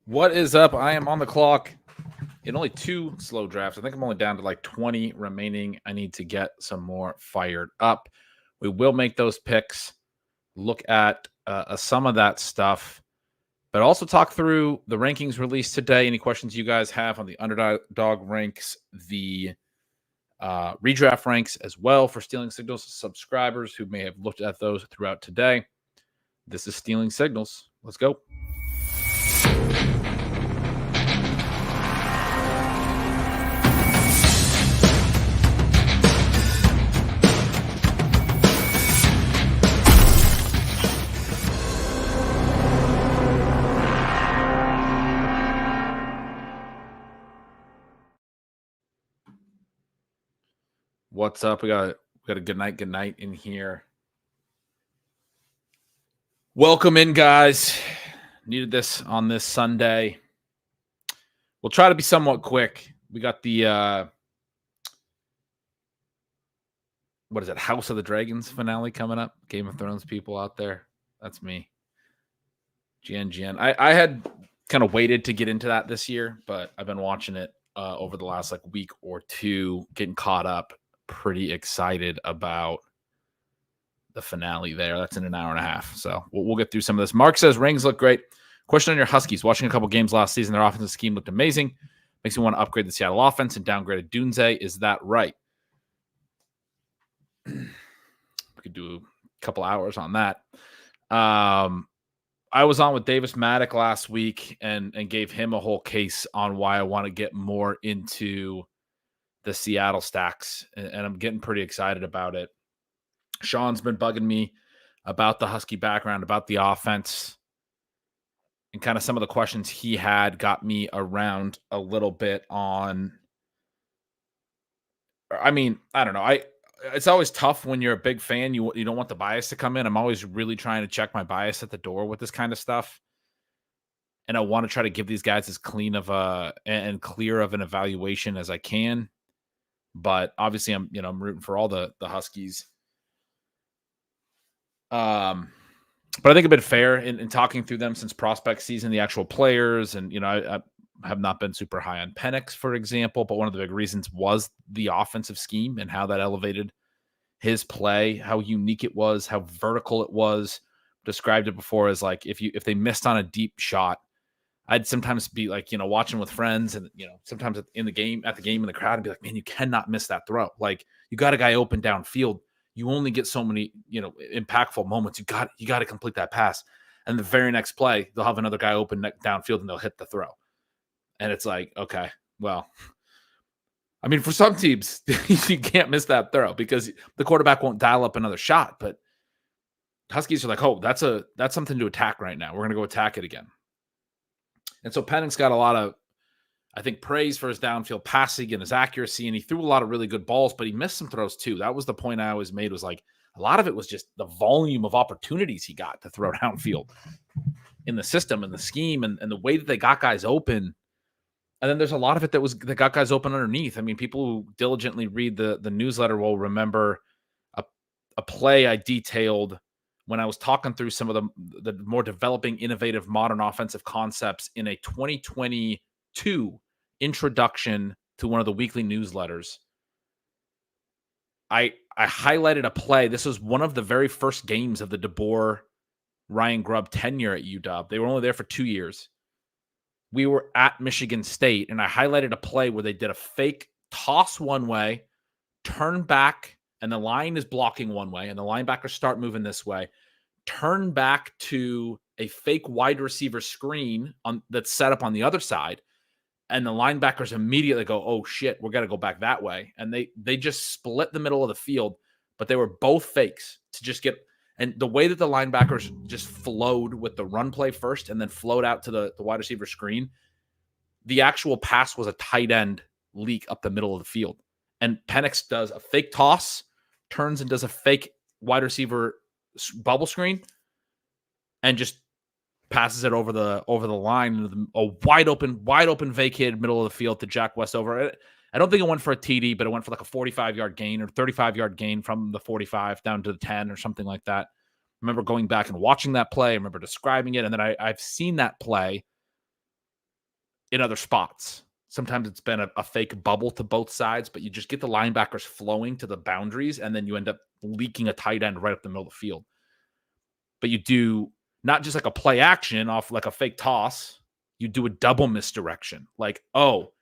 What is up? I am on the clock in only 2 slow drafts. I think I'm only down to like 20 remaining. I need to get some more fired up. We will make those picks, look at some of that stuff, but also talk through the rankings released today. Any questions you guys have on the underdog ranks, the redraft ranks as well for Stealing Signals subscribers who may have looked at those throughout today. This is Stealing Signals. Let's go. What's up? We got a good night in here. Welcome in, guys. Needed this on this Sunday. We'll try to be somewhat quick. We got the what is it? House of the Dragons finale coming up. Game of Thrones people out there. That's me. GN. I had kind of waited to get into that this year, but I've been watching it over the last week or two, getting caught up. Pretty excited about the finale there. That's in an hour and a half. So we'll get through some of this. Mark says rings look great. Question on your Huskies. Watching a couple games last season, their offensive scheme looked amazing. Makes me want to upgrade the Seattle offense and downgrade Dunze. Is that right? We could do a couple hours on that. I was on with Davis Maddock last week and gave him a whole case on why I want to get more into the Seattle stacks, and I'm getting pretty excited about it. Sean's been bugging me about the Husky background, about the offense, and kind of some of the questions he had got me around a little bit on. I mean, I don't know. It's always tough when you're a big fan. You don't want the bias to come in. I'm always really trying to check my bias at the door with this kind of stuff. And I want to try to give these guys as clean of and clear of an evaluation as I can. But obviously I'm rooting for all the Huskies. But I think I've been fair in talking through them since prospect season, the actual players. And, I have not been super high on Penix, for example, but one of the big reasons was the offensive scheme and how that elevated his play, how unique it was, how vertical it was. Described it before as if they missed on a deep shot, I'd sometimes be watching with friends and, sometimes at the game in the crowd and be like, man, you cannot miss that throw. You got a guy open downfield. You only get so many, impactful moments. You got to complete that pass. And the very next play, they'll have another guy open downfield and they'll hit the throw. And it's like, okay, well, I mean, for some teams, you can't miss that throw because the quarterback won't dial up another shot. But Huskies are like, oh, that's something to attack right now. We're going to go attack it again. And so Penix got a lot of, I think, praise for his downfield passing and his accuracy, and he threw a lot of really good balls, but he missed some throws too. That was the point I always made, was a lot of it was just the volume of opportunities he got to throw downfield in the system and the scheme and the way that they got guys open. And then there's a lot of it that got guys open underneath. I mean, people who diligently read the newsletter will remember a play I detailed when I was talking through some of the more developing, innovative, modern offensive concepts in a 2022 introduction to one of the weekly newsletters. I highlighted a play. This was one of the very first games of the DeBoer Ryan Grubb tenure at UW. They were only there for 2 years. We were at Michigan State, and I highlighted a play where they did a fake toss one way, turn back, and the line is blocking one way, and the linebackers start moving this way, turn back to a fake wide receiver screen that's set up on the other side, and the linebackers immediately go, oh, shit, we're going to go back that way. And they just split the middle of the field, but they were both fakes to just get – and the way that the linebackers just flowed with the run play first and then flowed out to the wide receiver screen, the actual pass was a tight end leak up the middle of the field. And Penix does a fake toss, turns and does a fake wide receiver bubble screen, and just passes it over the line, a wide open vacated middle of the field to Jack Westover. I don't think it went for a TD, but it went for a 45-yard gain or 35-yard gain from the 45 down to the 10 or something like that. I remember going back and watching that play. I remember describing it, and then I've seen that play in other spots. Sometimes it's been a fake bubble to both sides, but you just get the linebackers flowing to the boundaries, and then you end up leaking a tight end right up the middle of the field. But you do not just like a play action off like a fake toss, you do a double misdirection. Like, oh,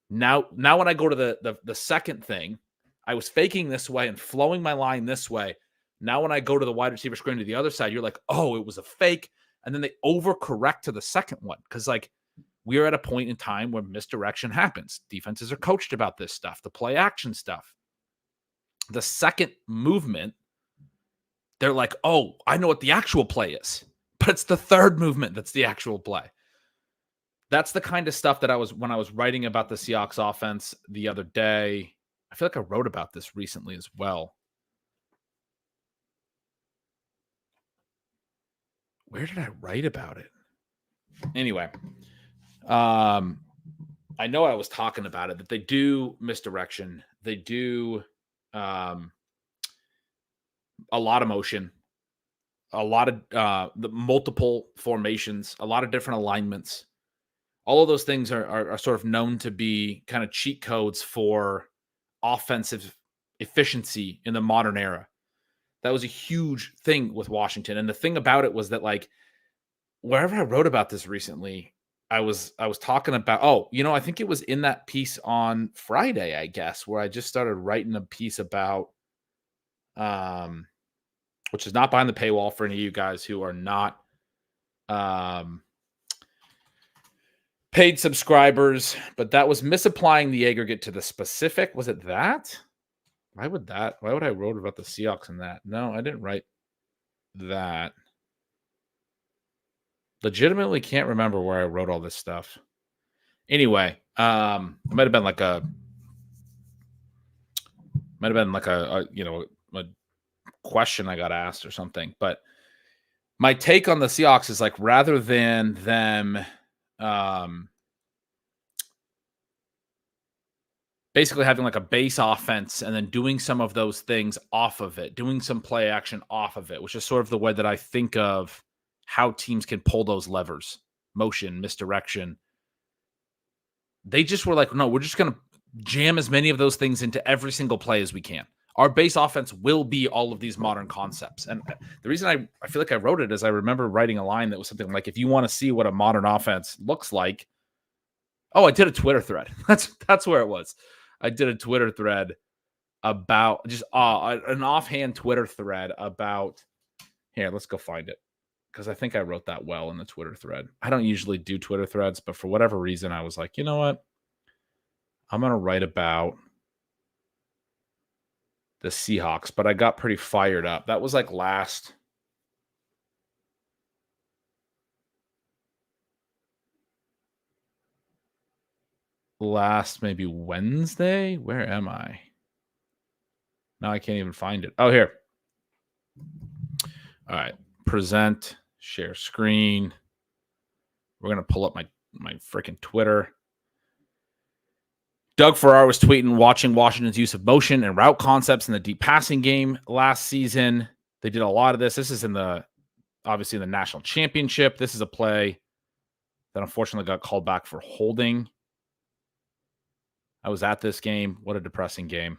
now when I go to the second thing, I was faking this way and flowing my line this way. Now when I go to the wide receiver screen to the other side, you're like, oh, it was a fake. And then they overcorrect to the second one. Because like we're at a point in time where misdirection happens. Defenses are coached about this stuff, the play action stuff. The second movement, they're like, oh, I know what the actual play is. But it's the third movement that's the actual play. That's the kind of stuff that when I was writing about the Seahawks offense the other day. I feel like I wrote about this recently as well. Where did I write about it? Anyway, I know I was talking about it, that they do misdirection. They do a lot of motion, a lot of the multiple formations, a lot of different alignments. All of those things are sort of known to be kind of cheat codes for offensive efficiency in the modern era. That was a huge thing with Washington. And the thing about it was that, like, wherever I wrote about this recently, I was talking about, I think it was in that piece on Friday, I guess, where I just started writing a piece about, which is not behind the paywall for any of you guys who are not paid subscribers, but that was misapplying the aggregate to the specific. Was it that? Why would I wrote about the Seahawks in that? No, I didn't write that. Legitimately can't remember where I wrote all this stuff. Anyway, it might have been like a question I got asked or something. But my take on the Seahawks is like, rather than them basically having like a base offense and then doing some of those things off of it, doing some play action off of it, which is sort of the way that I think of how teams can pull those levers, motion, misdirection. They just were like, no, we're just going to jam as many of those things into every single play as we can. Our base offense will be all of these modern concepts. And the reason I feel like I wrote it is I remember writing a line that was something like, if you want to see what a modern offense looks like, I did a Twitter thread. That's where it was. I did a Twitter thread about just an offhand Twitter thread about, here, let's go find it. Because I think I wrote that well in the Twitter thread. I don't usually do Twitter threads, but for whatever reason, I was like, you know what? I'm going to write about the Seahawks, but I got pretty fired up. That was like last maybe Wednesday. Where am I? Now I can't even find it. Oh, here. All right. Present, share screen. We're going to pull up my freaking Twitter. Doug Farrar was tweeting, watching Washington's use of motion and route concepts in the deep passing game last season. They did a lot of this. This is obviously in the national championship. This is a play that unfortunately got called back for holding. I was at this game. What a depressing game.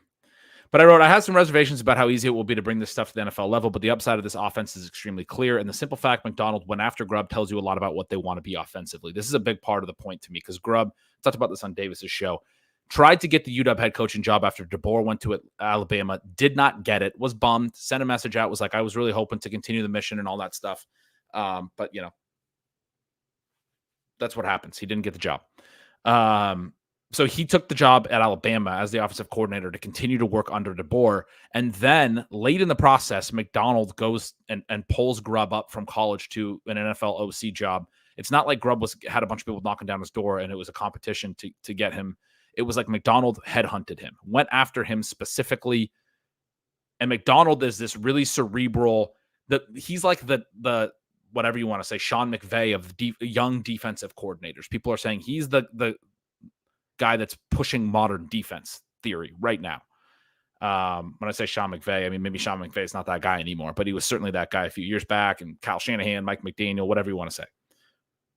But I wrote, I have some reservations about how easy it will be to bring this stuff to the NFL level, but the upside of this offense is extremely clear. And the simple fact McDonald went after Grubb tells you a lot about what they want to be offensively. This is a big part of the point to me because Grubb, talked about this on Davis's show, tried to get the UW head coaching job after DeBoer went to Alabama, did not get it, was bummed, sent a message out, was like, I was really hoping to continue the mission and all that stuff. But, that's what happens. He didn't get the job. So he took the job at Alabama as the offensive coordinator to continue to work under DeBoer. And then late in the process, McDonald goes and pulls Grubb up from college to an NFL OC job. It's not like Grubb had a bunch of people knocking down his door and it was a competition to get him. It was like McDonald headhunted him, went after him specifically. And McDonald is this really cerebral, he's like the whatever you want to say, Sean McVay of young defensive coordinators. People are saying he's the guy that's pushing modern defense theory right now. When I say Sean McVay, I mean, maybe Sean McVay is not that guy anymore, but he was certainly that guy a few years back, and Kyle Shanahan, Mike McDaniel, whatever you want to say.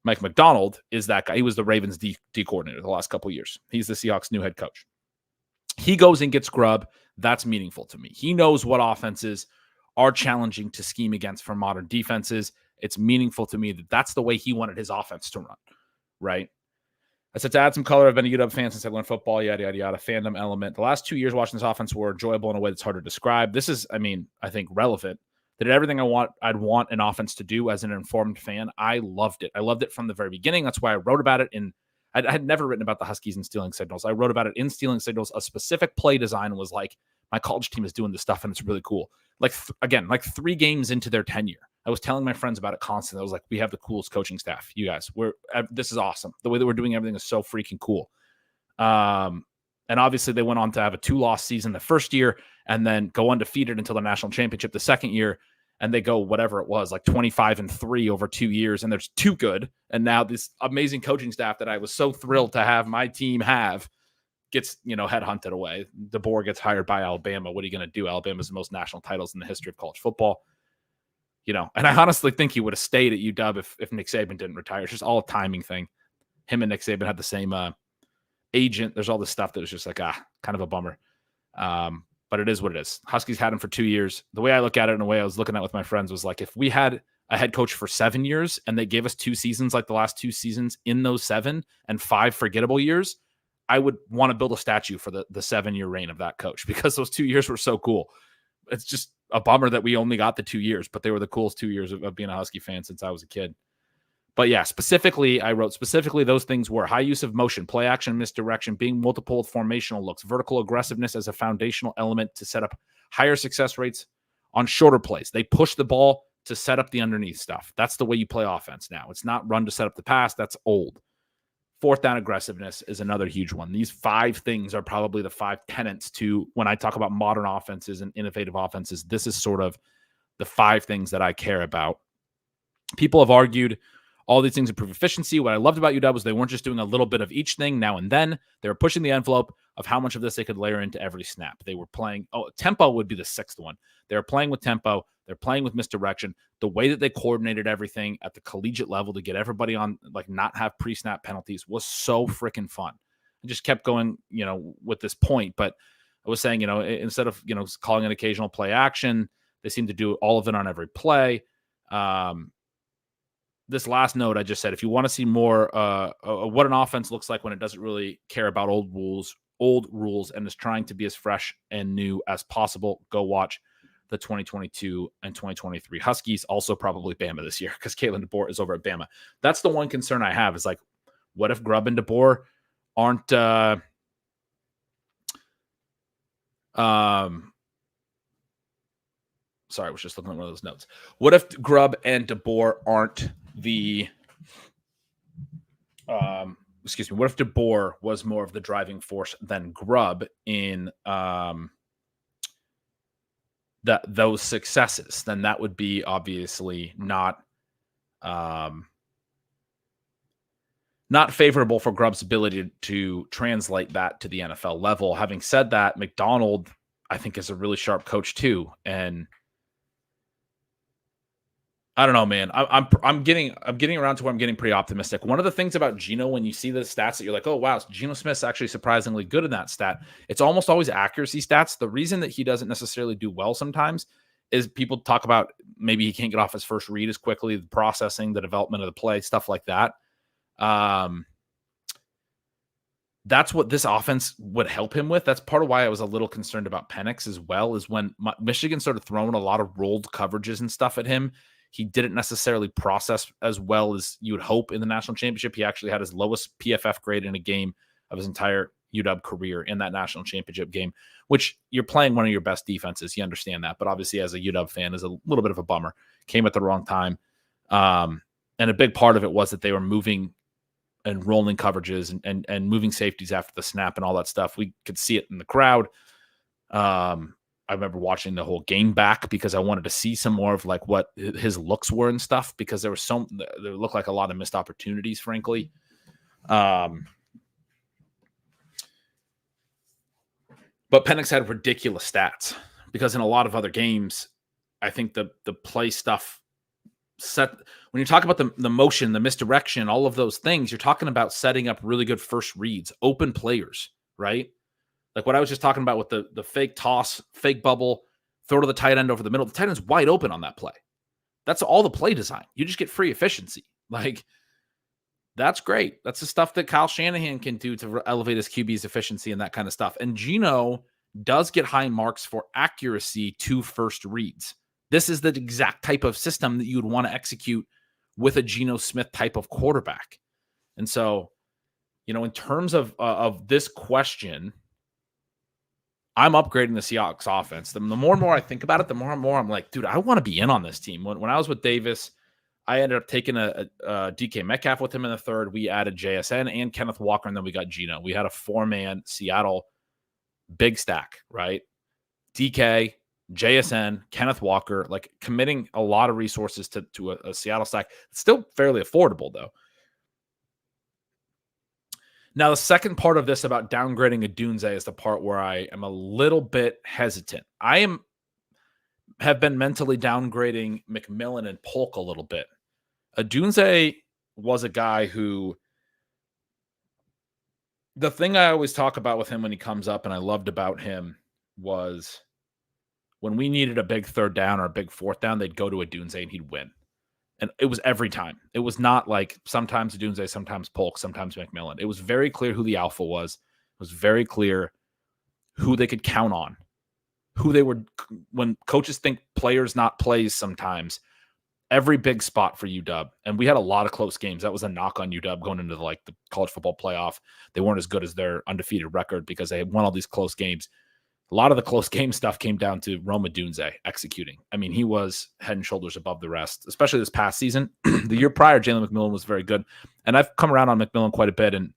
Mike McDonald is that guy. He was the Ravens D coordinator the last couple of years. He's the Seahawks' new head coach. He goes and gets Grubb. That's meaningful to me. He knows what offenses are challenging to scheme against for modern defenses. It's meaningful to me that that's the way he wanted his offense to run, right? I said to add some color, I've been a UW fan since I learned football, yada, yada, yada, fandom element. The last 2 years watching this offense were enjoyable in a way that's hard to describe. This is, I think, relevant. They did everything I'd want an offense to do as an informed fan. I loved it. I loved it from the very beginning. That's why I wrote about it I had never written about the Huskies in Stealing Signals. I wrote about it in Stealing Signals. A specific play design was like, my college team is doing this stuff and it's really cool. Like, again, like 3 games into their tenure, I was telling my friends about it constantly. I was like, we have the coolest coaching staff. You guys, this is awesome. The way that we're doing everything is so freaking cool. And obviously they went on to have a 2-loss season the first year and then go undefeated until the national championship the second year. And they go, whatever it was, like 25-3 over 2 years. And there's too good. And now this amazing coaching staff that I was so thrilled to have my team have gets, headhunted away. DeBoer gets hired by Alabama. What are you going to do? Alabama's the most national titles in the history of college football. And I honestly think he would have stayed at UW if Nick Saban didn't retire. It's just all a timing thing. Him and Nick Saban had the same agent. There's all this stuff that was just like, kind of a bummer. But it is what it is. Huskies had him for 2 years. The way I look at it and the way I was looking at it with my friends was like, if we had a head coach for 7 years and they gave us 2 seasons like the last 2 seasons in those 7 and 5 forgettable years, I would want to build a statue for the 7-year reign of that coach because those 2 years were so cool. It's just a bummer that we only got the 2 years, but they were the coolest 2 years of being a Husky fan since I was a kid. But yeah, I wrote specifically those things were high use of motion, play action, misdirection, being multiple formational looks, vertical aggressiveness as a foundational element to set up higher success rates on shorter plays. They push the ball to set up the underneath stuff. That's the way you play offense now. It's not run to set up the pass. That's old. 4th down aggressiveness is another huge one. These 5 things are probably the 5 tenets to when I talk about modern offenses and innovative offenses. This is sort of the 5 things that I care about. People have argued all these things improve efficiency. What I loved about UW was they weren't just doing a little bit of each thing now and then. They were pushing the envelope of how much of this they could layer into every snap. They were playing, tempo would be the 6th one. They were playing with tempo. They're playing with misdirection. The way that they coordinated everything at the collegiate level to get everybody on, like, not have pre-snap penalties was so freaking fun. I just kept going, with this point, but I was saying, instead of, calling an occasional play action, they seem to do all of it on every play. This last note I just said, if you want to see more what an offense looks like when it doesn't really care about old rules and is trying to be as fresh and new as possible, go watch the 2022 and 2023 Huskies. Also probably Bama this year because Kalen DeBoer is over at Bama. That's the one concern I have is like, what if Grubb and DeBoer aren't sorry, I was just looking at one of those notes. What if Grubb and DeBoer aren't the what if DeBoer was more of the driving force than Grubb in those successes? Then that would be obviously not favorable for Grubb's ability to translate that to the NFL level. Having said that, McDonald, I think, is a really sharp coach too, and I don't know, man. I'm getting around to where I'm getting pretty optimistic. One of the things about Geno, when you see the stats that you're like, oh wow, Geno Smith's actually surprisingly good in that stat. It's almost always accuracy stats. The reason that he doesn't necessarily do well sometimes is people talk about maybe he can't get off his first read as quickly, the processing, the development of the play, stuff like that. That's what this offense would help him with. That's part of why I was a little concerned about Penix as well, is when Michigan started throwing a lot of rolled coverages and stuff at him. He didn't necessarily process as well as you would hope in the national championship. He actually had his lowest PFF grade in a game of his entire UW career in that national championship game, which you're playing one of your best defenses. You understand that. But obviously, as a UW fan, is a little bit of a bummer. Came at the wrong time. And a big part of it was that they were moving and rolling coverages and moving safeties after the snap and all that stuff. We could see it in the crowd. I remember watching the whole game back because I wanted to see some more of like what his looks were and stuff, because there looked like a lot of missed opportunities, frankly. But Penix had ridiculous stats because in a lot of other games, I think the play stuff when you talk about the motion, the misdirection, all of those things, you're talking about setting up really good first reads, open players, right? Like what I was just talking about with the fake toss, fake bubble, throw to the tight end over the middle. The tight end's wide open on that play. That's all the play design. You just get free efficiency. Like, that's great. That's the stuff that Kyle Shanahan can do to elevate his QB's efficiency and that kind of stuff. And Geno does get high marks for accuracy to first reads. This is the exact type of system that you would want to execute with a Geno Smith type of quarterback. And so, in terms of this question, I'm upgrading the Seahawks offense. The more and more I think about it, the more and more I'm like, dude, I want to be in on this team. When I was with Davis, I ended up taking a DK Metcalf with him in the third. We added JSN and Kenneth Walker, and then we got Geno. We had a 4-man Seattle big stack, right? DK, JSN, Kenneth Walker, like committing a lot of resources to a Seattle stack. It's still fairly affordable, though. Now, the second part of this about downgrading Odunze is the part where I am a little bit hesitant. Have been mentally downgrading McMillan and Polk a little bit. Odunze was a guy who, the thing I always talk about with him when he comes up and I loved about him was when we needed a big third down or a big fourth down, they'd go to Odunze and he'd win. And it was every time. It was not like sometimes Odunze, sometimes Polk, sometimes McMillan. It was very clear who the alpha was. It was very clear who they could count on. Who they were, when coaches think players, not plays sometimes, every big spot for UW. And we had a lot of close games. That was a knock on UW going into the college football playoff. They weren't as good as their undefeated record because they had won all these close games. A lot of the close game stuff came down to Rome Odunze executing. I mean, he was head and shoulders above the rest, especially this past season. The year prior, Jalen McMillan was very good. And I've come around on McMillan quite a bit. And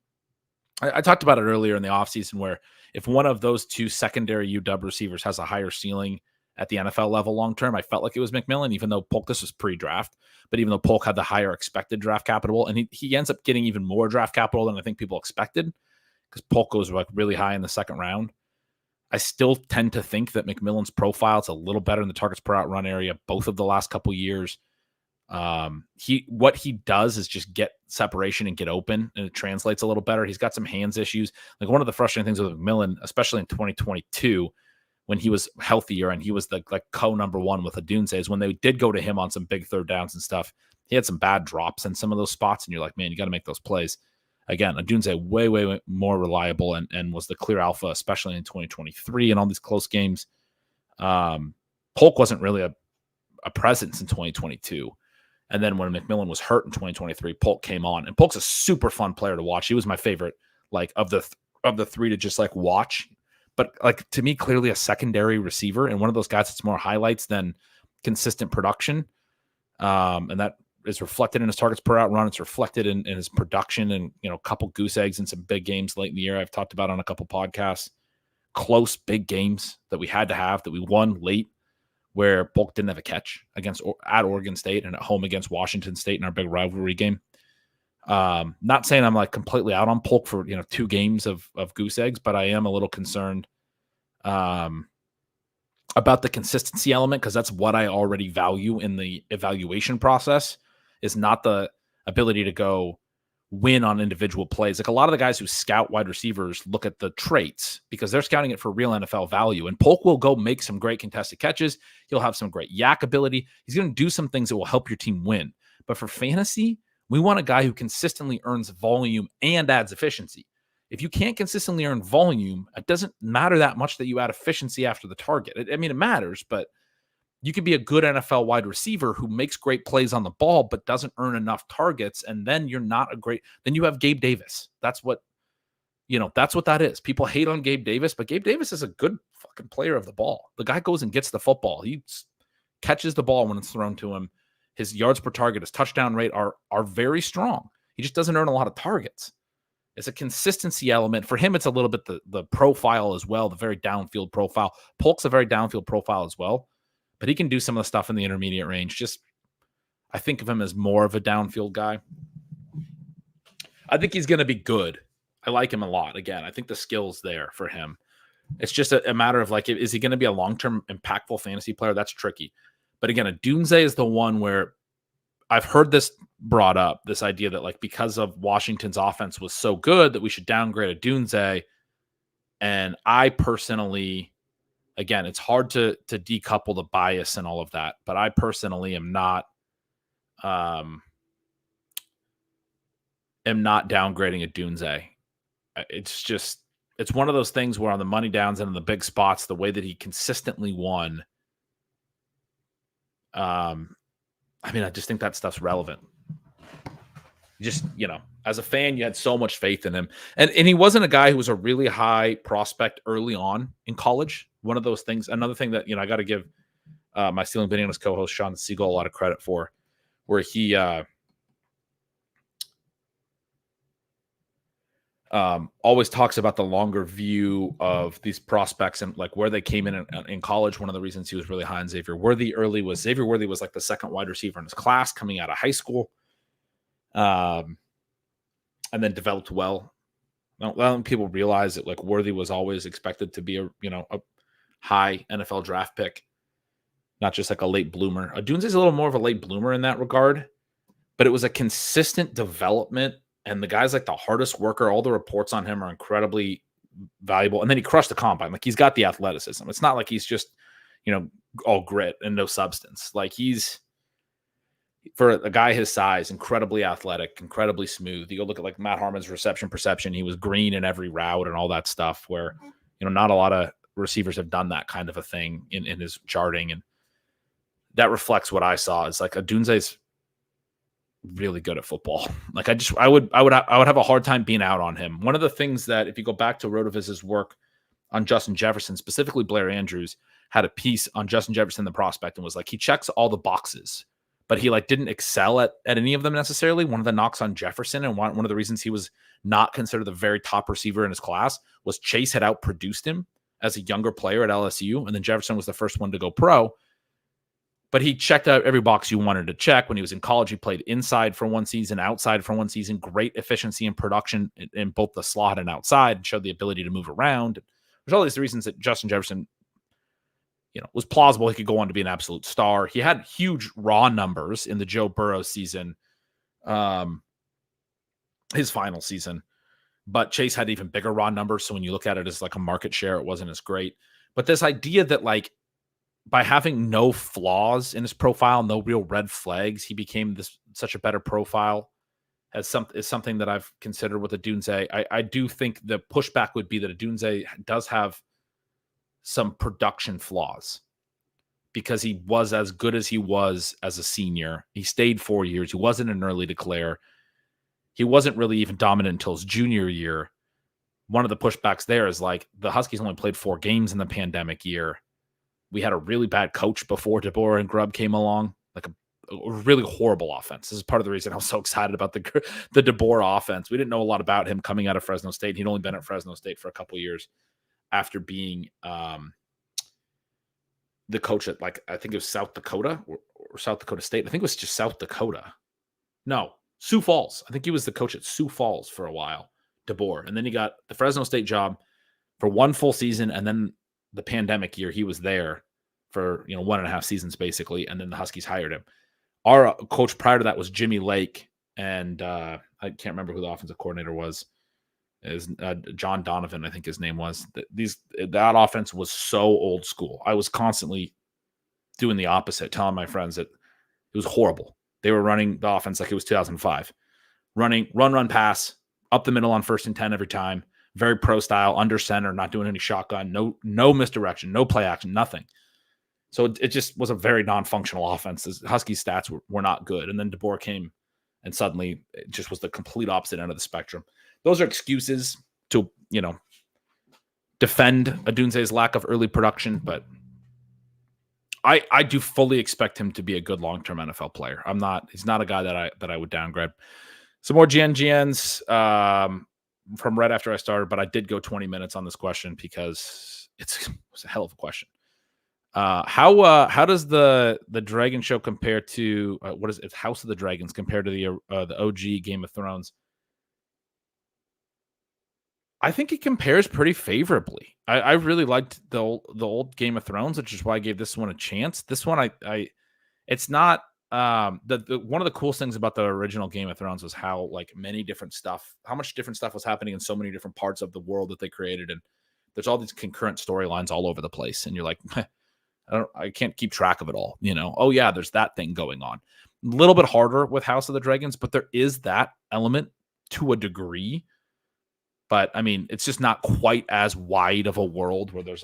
I talked about it earlier in the offseason where if one of those two secondary UW receivers has a higher ceiling at the NFL level long-term, I felt like it was McMillan, even though Polk, this was pre-draft, but even though Polk had the higher expected draft capital, and he ends up getting even more draft capital than I think people expected because Polk goes like really high in the second round. I still tend to think that McMillan's profile is a little better in the targets per out run area, both of the last couple years. What he does is just get separation and get open, and it translates a little better. He's got some hands issues. Like one of the frustrating things with McMillan, especially in 2022, when he was healthier and he was the number one with Odunze, is when they did go to him on some big third downs and stuff, he had some bad drops in some of those spots, and you're like, man, you got to make those plays. Again, Odunze way more reliable and was the clear alpha, especially in 2023 and all these close games. Polk wasn't really a presence in 2022. And then when McMillan was hurt in 2023, Polk came on. And Polk's a super fun player to watch. He was my favorite, of the three to just watch. But to me, clearly a secondary receiver and one of those guys that's more highlights than consistent production. And that is reflected in his targets per out run. It's reflected in his production and, a couple goose eggs in some big games late in the year. I've talked about on a couple podcasts, close big games that we had to have that we won late, where Polk didn't have a catch at Oregon State and at home against Washington State in our big rivalry game. Not saying I'm completely out on Polk for 2 games of goose eggs, but I am a little concerned about the consistency element, because that's what I already value in the evaluation process, is not the ability to go win on individual plays. A lot of the guys who scout wide receivers look at the traits because they're scouting it for real NFL value. And Polk will go make some great contested catches. He'll have some great yak ability. He's going to do some things that will help your team win. But for fantasy, we want a guy who consistently earns volume and adds efficiency. If you can't consistently earn volume, it doesn't matter that much that you add efficiency after the target. It matters, but you could be a good NFL wide receiver who makes great plays on the ball, but doesn't earn enough targets. And then then you have Gabe Davis. That's what that is. People hate on Gabe Davis, but Gabe Davis is a good fucking player of the ball. The guy goes and gets the football. He catches the ball when it's thrown to him. His yards per target, his touchdown rate are very strong. He just doesn't earn a lot of targets. It's a consistency element. For him, it's a little bit the profile as well, the very downfield profile. Polk's a very downfield profile as well, but he can do some of the stuff in the intermediate range. I think of him as more of a downfield guy. I think he's going to be good. I like him a lot. Again, I think the skill's there for him. It's just a matter of is he going to be a long-term impactful fantasy player? That's tricky. But again, Odunze is the one where I've heard this brought up, this idea that like because of Washington's offense was so good that we should downgrade Odunze. And I personally, again, it's hard to decouple the bias and all of that, but I personally am not downgrading Odunze. It's one of those things where on the money downs and in the big spots, the way that he consistently won, I just think that stuff's relevant. Just, as a fan, you had so much faith in him. And he wasn't a guy who was a really high prospect early on in college. One of those things, another thing that, I got to give my Stealing Bananas co-host, Sean Siegel, a lot of credit for, where he always talks about the longer view of these prospects and like where they came in college. One of the reasons he was really high on Xavier Worthy early was Xavier Worthy was like the second wide receiver in his class coming out of high school. And then developed well. Well, people realize that like Worthy was always expected to be a high NFL draft pick, not just like a late bloomer. Odunze is a little more of a late bloomer in that regard, but it was a consistent development. And the guy's like the hardest worker. All the reports on him are incredibly valuable. And then he crushed the combine. Like he's got the athleticism. It's not like he's just, all grit and no substance. Like he's, for a guy his size, incredibly athletic, incredibly smooth. You go look at like Matt Harmon's reception perception. He was green in every route and all that stuff where, not a lot of receivers have done that kind of a thing in his charting. And that reflects what I saw. It's like Odunze's really good at football. Like I would have a hard time being out on him. One of the things that, if you go back to Rotoviz's work on Justin Jefferson, specifically Blair Andrews had a piece on Justin Jefferson, the prospect, and was like, he checks all the boxes, but he like didn't excel at any of them necessarily. One of the knocks on Jefferson, and one of the reasons he was not considered the very top receiver in his class, was Chase had outproduced him as a younger player at LSU, and then Jefferson was the first one to go pro. But he checked out every box you wanted to check. When he was in college, he played inside for one season, outside for one season, great efficiency and production in both the slot and outside, and showed the ability to move around. There's all these reasons that Justin Jefferson, was plausible he could go on to be an absolute star. He had huge raw numbers in the Joe Burrow season, his final season. But Chase had even bigger raw numbers. So when you look at it as like a market share, it wasn't as great. But this idea that like by having no flaws in his profile, no real red flags, he became such a better profile is something that I've considered with Odunze. I do think the pushback would be that Odunze does have some production flaws because he was as good as he was as a senior. He stayed 4 years. He wasn't an early declare. He wasn't really even dominant until his junior year. One of the pushbacks there is like the Huskies only played 4 games in the pandemic year. We had a really bad coach before DeBoer and Grubb came along, like a really horrible offense. This is part of the reason I was so excited about the DeBoer offense. We didn't know a lot about him coming out of Fresno State. He'd only been at Fresno State for a couple of years after being the coach at, like, I think it was South Dakota or South Dakota State. I think it was just South Dakota. No, Sioux Falls. I think he was the coach at Sioux Falls for a while, DeBoer. And then he got the Fresno State job for one full season. And then the pandemic year, he was there for, 1.5 seasons basically. And then the Huskies hired him. Our coach prior to that was Jimmy Lake. And I can't remember who the offensive coordinator was. It was John Donovan, I think his name was. That offense was so old school. I was constantly doing the opposite, telling my friends that it was horrible. They were running the offense like it was 2005. Running, run, pass, up the middle on 1st and 10 every time. Very pro style, under center, not doing any shotgun, no misdirection, no play action, nothing. So it just was a very non-functional offense. The Huskies stats were not good. And then DeBoer came, and suddenly it just was the complete opposite end of the spectrum. Those are excuses to, defend Odunze's lack of early production, but I do fully expect him to be a good long-term NFL player. He's not a guy that I would downgrade. Some more GNs from right after I started, but I did go 20 minutes on this question because it was a hell of a question. How does the Dragon Show compare to what is it? House of the Dragons compared to the OG Game of Thrones? I think it compares pretty favorably. I really liked the old Game of Thrones, which is why I gave this one a chance. This one, it's not The one of the coolest things about the original Game of Thrones was how how much different stuff was happening in so many different parts of the world that they created, and there's all these concurrent storylines all over the place, and you're like, I can't keep track of it all. Oh yeah, there's that thing going on. A little bit harder with House of the Dragons, but there is that element to a degree. But I mean, it's just not quite as wide of a world where there's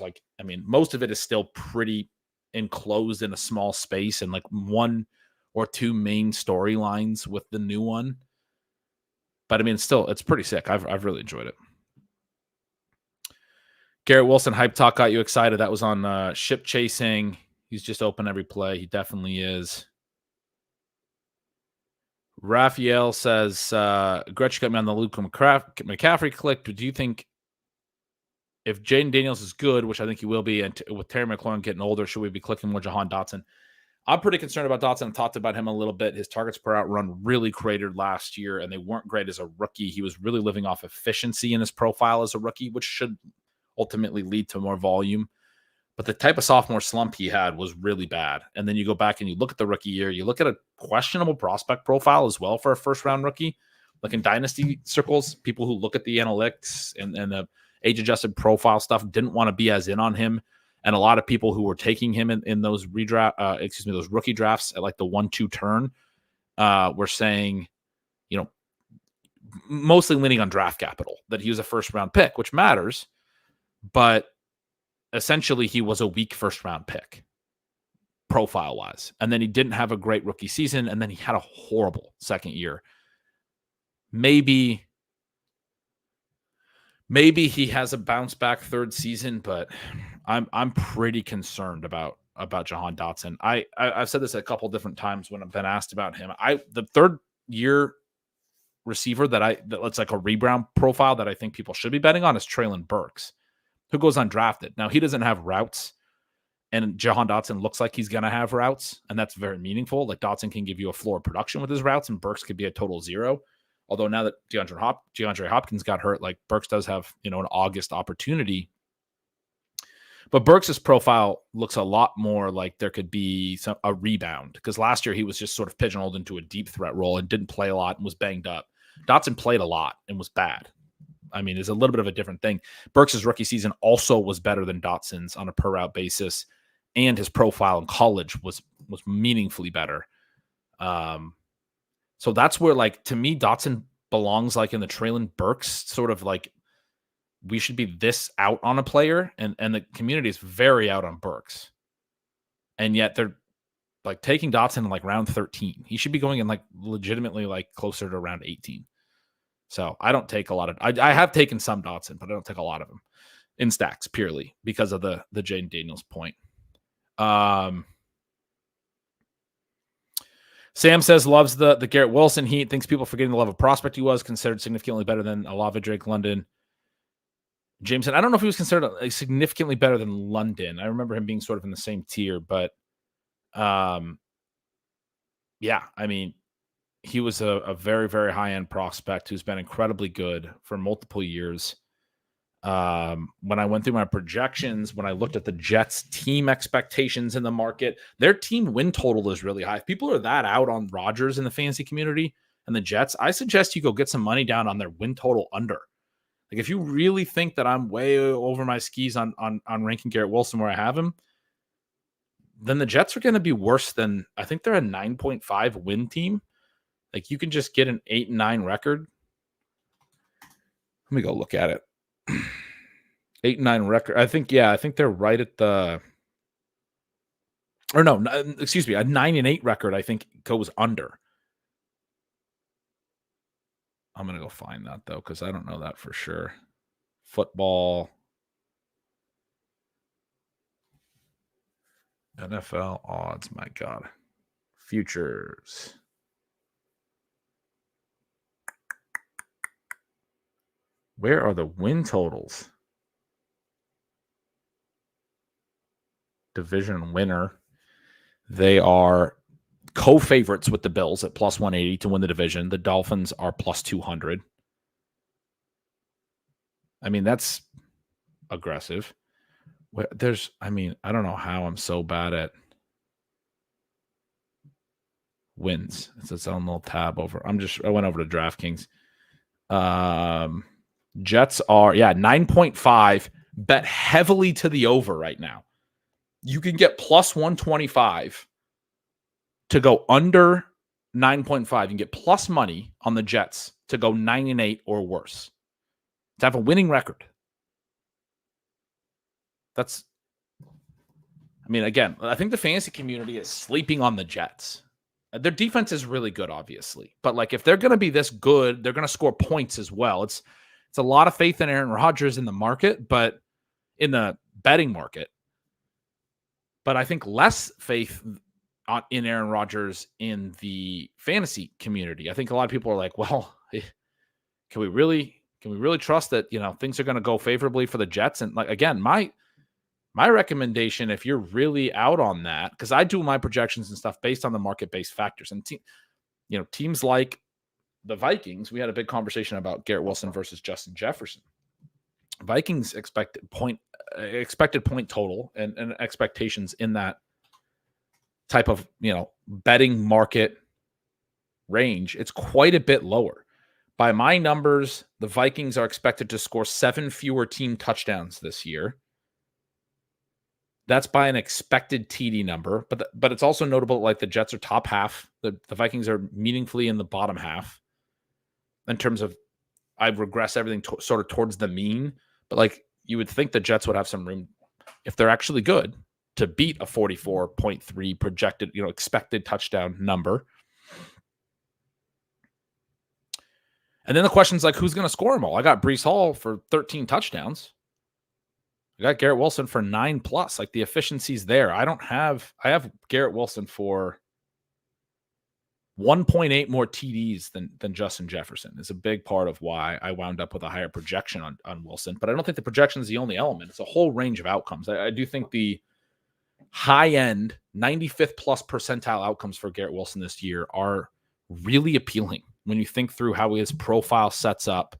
most of it is still pretty enclosed in a small space and like one or two main storylines with the new one. But I mean, it's pretty sick. I've really enjoyed it. Garrett Wilson hype talk got you excited. That was on ship chasing. He's just open every play. He definitely is. Raphael says, Gretch got me on the Luke McCaffrey click. Do you think if Jaden Daniels is good, which I think he will be, and with Terry McLaurin getting older, should we be clicking more Jahan Dotson? I'm pretty concerned about Dotson. I've talked about him a little bit. His targets per out run really cratered last year, and they weren't great as a rookie. He was really living off efficiency in his profile as a rookie, which should ultimately lead to more volume. But the type of sophomore slump he had was really bad. And then you go back and you look at the rookie year, you look at a questionable prospect profile as well for a first-round rookie. Like in dynasty circles, people who look at the analytics and the age-adjusted profile stuff didn't want to be as in on him. And a lot of people who were taking him in those those rookie drafts at like the 1-2 turn were saying, mostly leaning on draft capital, that he was a first-round pick, which matters. But essentially, he was a weak first-round pick, profile-wise. And then he didn't have a great rookie season, and then he had a horrible second year. Maybe he has a bounce-back third season, but I'm pretty concerned about Jahan Dotson. I've said this a couple different times when I've been asked about him. The third-year receiver that's like a rebound profile that I think people should be betting on is Treylon Burks, who goes undrafted. Now, he doesn't have routes, and Jahan Dotson looks like he's going to have routes, and that's very meaningful. Like, Dotson can give you a floor of production with his routes, and Burks could be a total zero. Although now that DeAndre Hopkins got hurt, like, Burks does have, an August opportunity. But Burks' profile looks a lot more like there could be a rebound, because last year he was just sort of pigeonholed into a deep threat role and didn't play a lot and was banged up. Dotson played a lot and was bad. I mean, it's a little bit of a different thing. Burks' rookie season also was better than Dotson's on a per route basis, and his profile in college was meaningfully better. So that's where, like, to me, Dotson belongs like in the Treylon Burks sort of like, we should be this out on a player, and the community is very out on Burks. And yet they're like taking Dotson in like round 13. He should be going in like legitimately like closer to round 18. So I don't take a lot of, I have taken some Dotson, but I don't take a lot of them in stacks purely because of the Jaden Daniels point. Sam says loves the Garrett Wilson heat, thinks people forgetting the level of prospect he was, considered significantly better than Olave, Drake London. Jameson, I don't know if he was considered significantly better than London. I remember him being sort of in the same tier, but yeah, I mean, he was a very, very high-end prospect who's been incredibly good for multiple years. When I went through my projections, when I looked at the Jets team expectations in the market, their team win total is really high. If people are that out on Rodgers in the fantasy community and the Jets, I suggest you go get some money down on their win total under. Like, if you really think that I'm way over my skis on ranking Garrett Wilson where I have him, then the Jets are going to be worse than, I think they're a 9.5 win team. Like, you can just get an 8-9 record. Let me go look at it. 8-9 record. I think they're right at the, or no, excuse me, a 9-8 record, I think, goes under. I'm going to go find that, though, because I don't know that for sure. Football. NFL odds, my God. Futures. Where are the win totals? Division winner. They are co-favorites with the Bills at plus 180 to win the division. The Dolphins are plus 200. I mean, that's aggressive. I don't know how I'm so bad at. wins. It's its own little tab over. I went over to DraftKings. Jets are 9.5. Bet heavily to the over right now. You can get plus 125 to go under 9.5. You can get plus money on the Jets to go 9-8 or worse, to have a winning record. Again, I think the fantasy community is sleeping on the Jets. Their defense is really good, obviously. But like, if they're going to be this good, they're going to score points as well. It's a lot of faith in Aaron Rodgers in the market, but in the betting market. But I think less faith in Aaron Rodgers in the fantasy community. I think a lot of people are like, well, can we really trust that, things are going to go favorably for the Jets? And like, again, my recommendation, if you're really out on that, because I do my projections and stuff based on the market-based factors, and teams like the Vikings, we had a big conversation about Garrett Wilson versus Justin Jefferson. Vikings expected point total and expectations in that type of betting market range, it's quite a bit lower. By my numbers, the Vikings are expected to score 7 fewer team touchdowns this year. That's by an expected TD number, but it's also notable like the Jets are top half. The Vikings are meaningfully in the bottom half in terms of, I regress everything sort of towards the mean. But like, you would think the Jets would have some room, if they're actually good, to beat a 44.3 projected, expected touchdown number. And then the question's like, who's going to score them all? I got Breece Hall for 13 touchdowns. I got Garrett Wilson for 9+. Like, the efficiency's there. I have Garrett Wilson for 1.8 more TDs than Justin Jefferson. Is a big part of why I wound up with a higher projection on Wilson. But I don't think the projection is the only element. It's a whole range of outcomes. I do think the high-end 95th plus percentile outcomes for Garrett Wilson this year are really appealing when you think through how his profile sets up.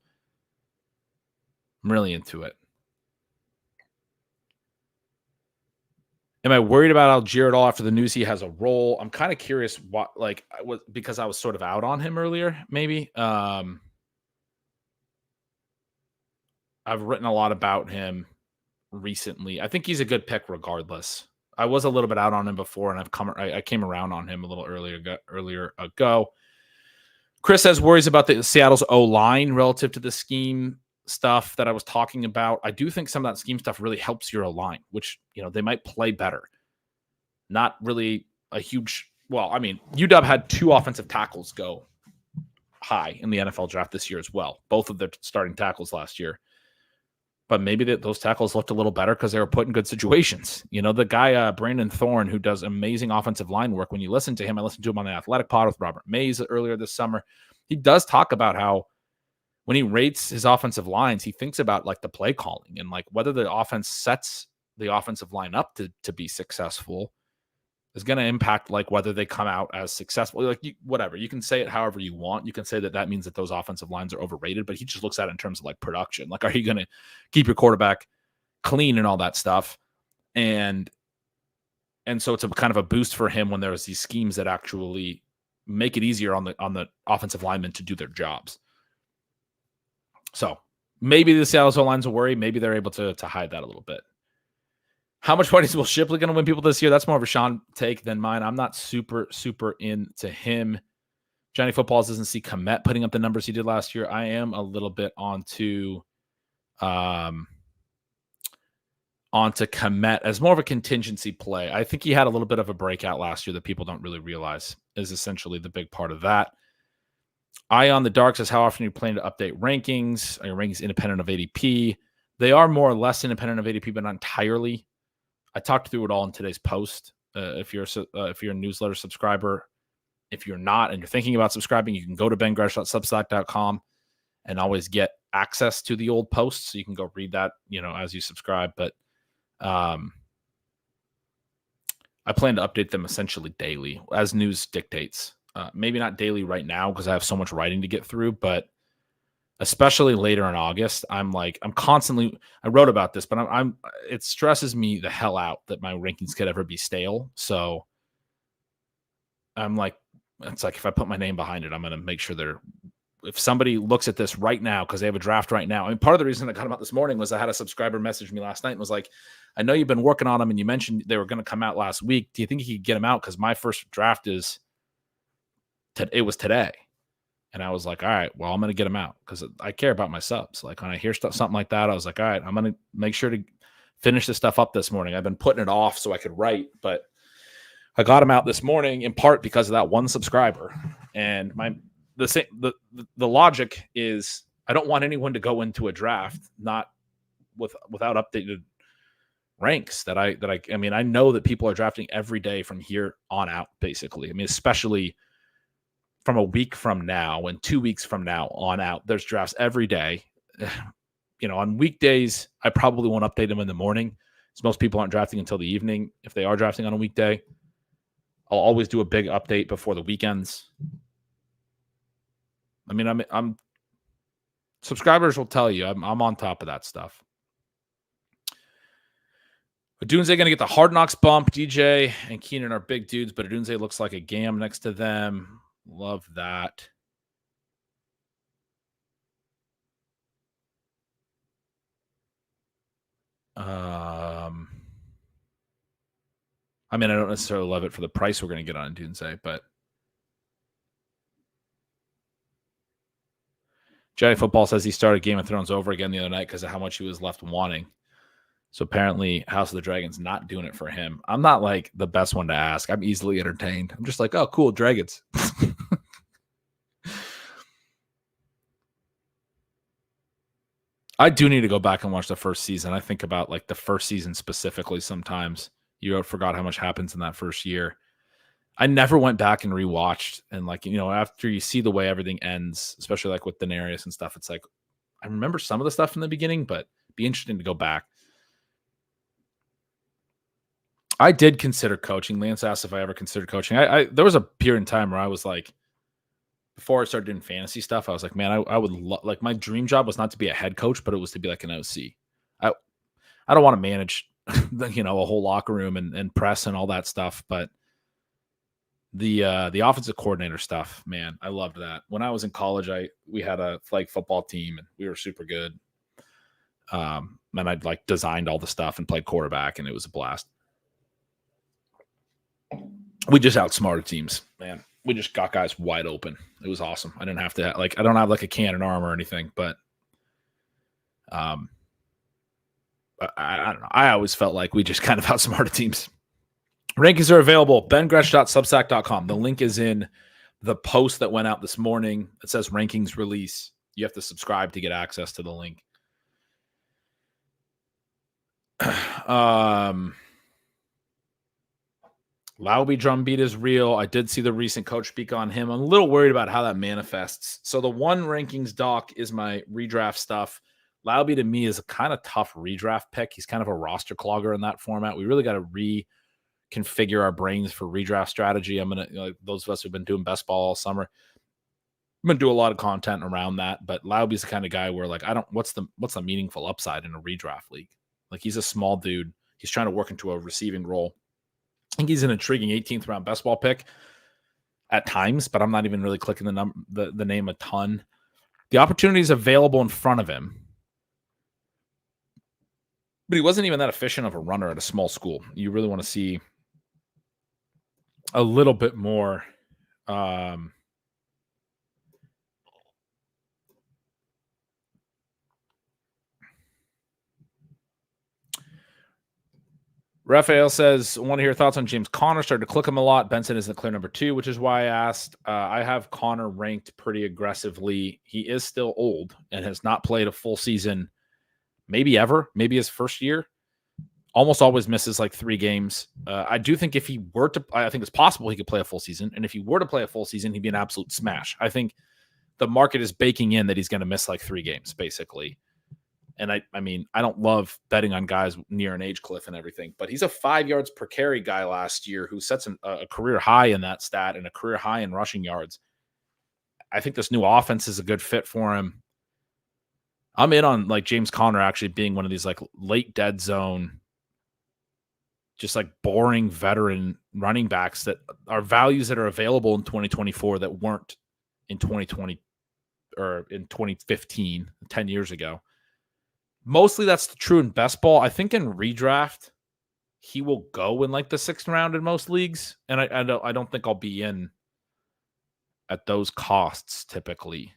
I'm really into it. Am I worried about Algier at all after the news he has a role? I'm kind of curious because I was sort of out on him earlier, maybe. I've written a lot about him recently. I think he's a good pick regardless. I was a little bit out on him before, and I came around on him a little earlier ago. Chris has worries about the Seattle's O-line relative to the scheme stuff that I was talking about. I do think some of that scheme stuff really helps your O-line, which, they might play better. Not really a huge, UW had 2 offensive tackles go high in the NFL draft this year as well. Both of their starting tackles last year. But maybe those tackles looked a little better because they were put in good situations. The guy, Brandon Thorne, who does amazing offensive line work, when you listen to him, I listened to him on the Athletic Pod with Robert Mays earlier this summer. He does talk about how when he rates his offensive lines, he thinks about like the play calling and like whether the offense sets the offensive line up to be successful is going to impact like whether they come out as successful. Like whatever, you can say it however you want. You can say that means that those offensive lines are overrated, but he just looks at it in terms of like production. Like, are you going to keep your quarterback clean and all that stuff? And so it's a kind of a boost for him when there's these schemes that actually make it easier on the offensive linemen to do their jobs. So maybe the Seattle line's a worry. Maybe they're able to hide that a little bit. How much money is Will Shipley going to win people this year? That's more of a Sean take than mine. I'm not super into him. Johnny Footballs doesn't see Komet putting up the numbers he did last year. I am a little bit onto Komet as more of a contingency play. I think he had a little bit of a breakout last year that people don't really realize is essentially the big part of that. Eye on the Dark says, how often are you planning to update rankings? Are your rankings independent of ADP? They are more or less independent of ADP, but not entirely. I talked through it all in today's post. If you're a newsletter subscriber, if you're not and you're thinking about subscribing, you can go to bengretch.substack.com and always get access to the old posts. So you can go read that, as you subscribe. But I plan to update them essentially daily as news dictates. Maybe not daily right now because I have so much writing to get through, but especially later in August, I'm constantly, I wrote about this, but it stresses me the hell out that my rankings could ever be stale. So I'm like it's like if I put my name behind it, I'm going to make sure if somebody looks at this right now, because they have a draft right now. I mean, part of the reason I got them out this morning was I had a subscriber message me last night and was like, I know you've been working on them and you mentioned they were going to come out last week. Do you think you could get them out? Because my first draft it was today. And I was like, all right, well, I'm going to get them out because I care about my subs. Like when I hear something like that, I was like, all right, I'm going to make sure to finish this stuff up this morning. I've been putting it off so I could write, but I got them out this morning in part because of that one subscriber. And the logic is I don't want anyone to go into a draft not without updated ranks that I mean, I know that people are drafting every day from here on out, basically. I mean, especially from a week from now and 2 weeks from now on out, there's drafts every day. On weekdays, I probably won't update them in the morning, because most people aren't drafting until the evening. If they are drafting on a weekday, I'll always do a big update before the weekends. I mean, I'm subscribers will tell you I'm on top of that stuff. Adunze going to get the Hard Knocks bump. DJ and Keenan are big dudes, but Adunze looks like a gam next to them. Love that. I mean, I don't necessarily love it for the price we're going to get on Adunze, but Jedi Football says he started Game of Thrones over again the other night because of how much he was left wanting. So apparently House of the Dragon's not doing it for him. I'm not like the best one to ask. I'm easily entertained. I'm just like, oh, cool, dragons. I do need to go back and watch the first season. I think about like the first season specifically sometimes. You forgot how much happens in that first year. I never went back and rewatched. And like, after you see the way everything ends, especially like with Daenerys and stuff, it's like, I remember some of the stuff in the beginning, but it'd be interesting to go back. I did consider coaching. Lance asked if I ever considered coaching. There was a period in time where I was like, before I started doing fantasy stuff, I was like, man, I would like my dream job was not to be a head coach, but it was to be like an OC. I don't want to manage, a whole locker room and press and all that stuff, but the offensive coordinator stuff, man, I loved that. When I was in college, we had a flag football team and we were super good. And I'd like designed all the stuff and played quarterback, and it was a blast. We just outsmarted teams, man. We just got guys wide open. It was awesome. I didn't have to I don't have like a cannon arm or anything, but I don't know. I always felt like we just kind of outsmarted teams. Rankings are available. BenGretch.substack.com. The link is in the post that went out this morning. It says rankings release. You have to subscribe to get access to the link. Lauby drumbeat is real. I did see the recent coach speak on him. I'm a little worried about how that manifests. So the one rankings doc is my redraft stuff. Lauby to me is a kind of tough redraft pick. He's kind of a roster clogger in that format. We really got to reconfigure our brains for redraft strategy. I'm going to, those of us who've been doing best ball all summer, I'm going to do a lot of content around that. But Lauby's the kind of guy where like, what's the meaningful upside in a redraft league? Like he's a small dude. He's trying to work into a receiving role. I think he's an intriguing 18th round best ball pick at times, but I'm not even really clicking the name a ton. The opportunity is available in front of him, but he wasn't even that efficient of a runner at a small school. You really want to see a little bit more. Raphael says, I want to hear thoughts on James Conner. Started to click him a lot. Benson is the clear number 2, which is why I asked. I have Conner ranked pretty aggressively. He is still old and has not played a full season, maybe ever, maybe his first year. Almost always misses like 3 games. I do think if he were to, I think it's possible he could play a full season. And if he were to play a full season, he'd be an absolute smash. I think the market is baking in that he's going to miss like 3 games, basically. And I mean, I don't love betting on guys near an age cliff and everything, but he's a 5 yards per carry guy last year who sets a career high in that stat and a career high in rushing yards. I think this new offense is a good fit for him. I'm in on like James Conner actually being one of these like late dead zone, just like boring veteran running backs that are values that are available in 2024 that weren't in 2020 or in 2015, 10 years ago. Mostly that's true in best ball. I think in redraft, he will go in like the 6th round in most leagues. And I don't think I'll be in at those costs typically.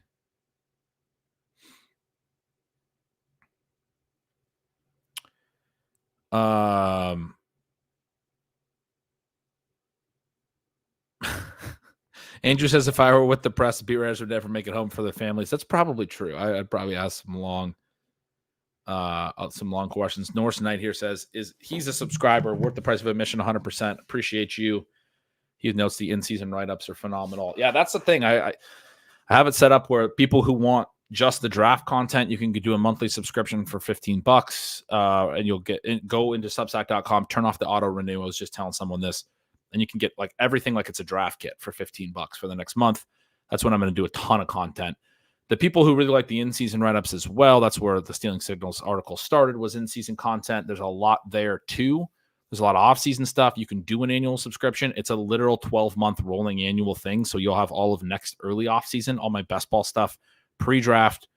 Andrew says, if I were with the press, the beat writers would never make it home for their families. That's probably true. I'd probably ask some long questions. Norse Knight here says, he's a subscriber, worth the price of admission, 100%. Appreciate you. He notes the in-season write-ups are phenomenal. Yeah, that's the thing. I have it set up where people who want just the draft content, you can do a monthly subscription for $15, and you'll go into Substack.com, turn off the auto renew. I was just telling someone this, and you can get like everything like it's a draft kit for $15 for the next month. That's when I'm going to do a ton of content. The people who really like the in-season write-ups as well, that's where the Stealing Signals article started, was in-season content. There's a lot there too. There's a lot of off-season stuff. You can do an annual subscription. It's a literal 12-month rolling annual thing, so you'll have all of next early off-season, all my best ball stuff, pre-draft,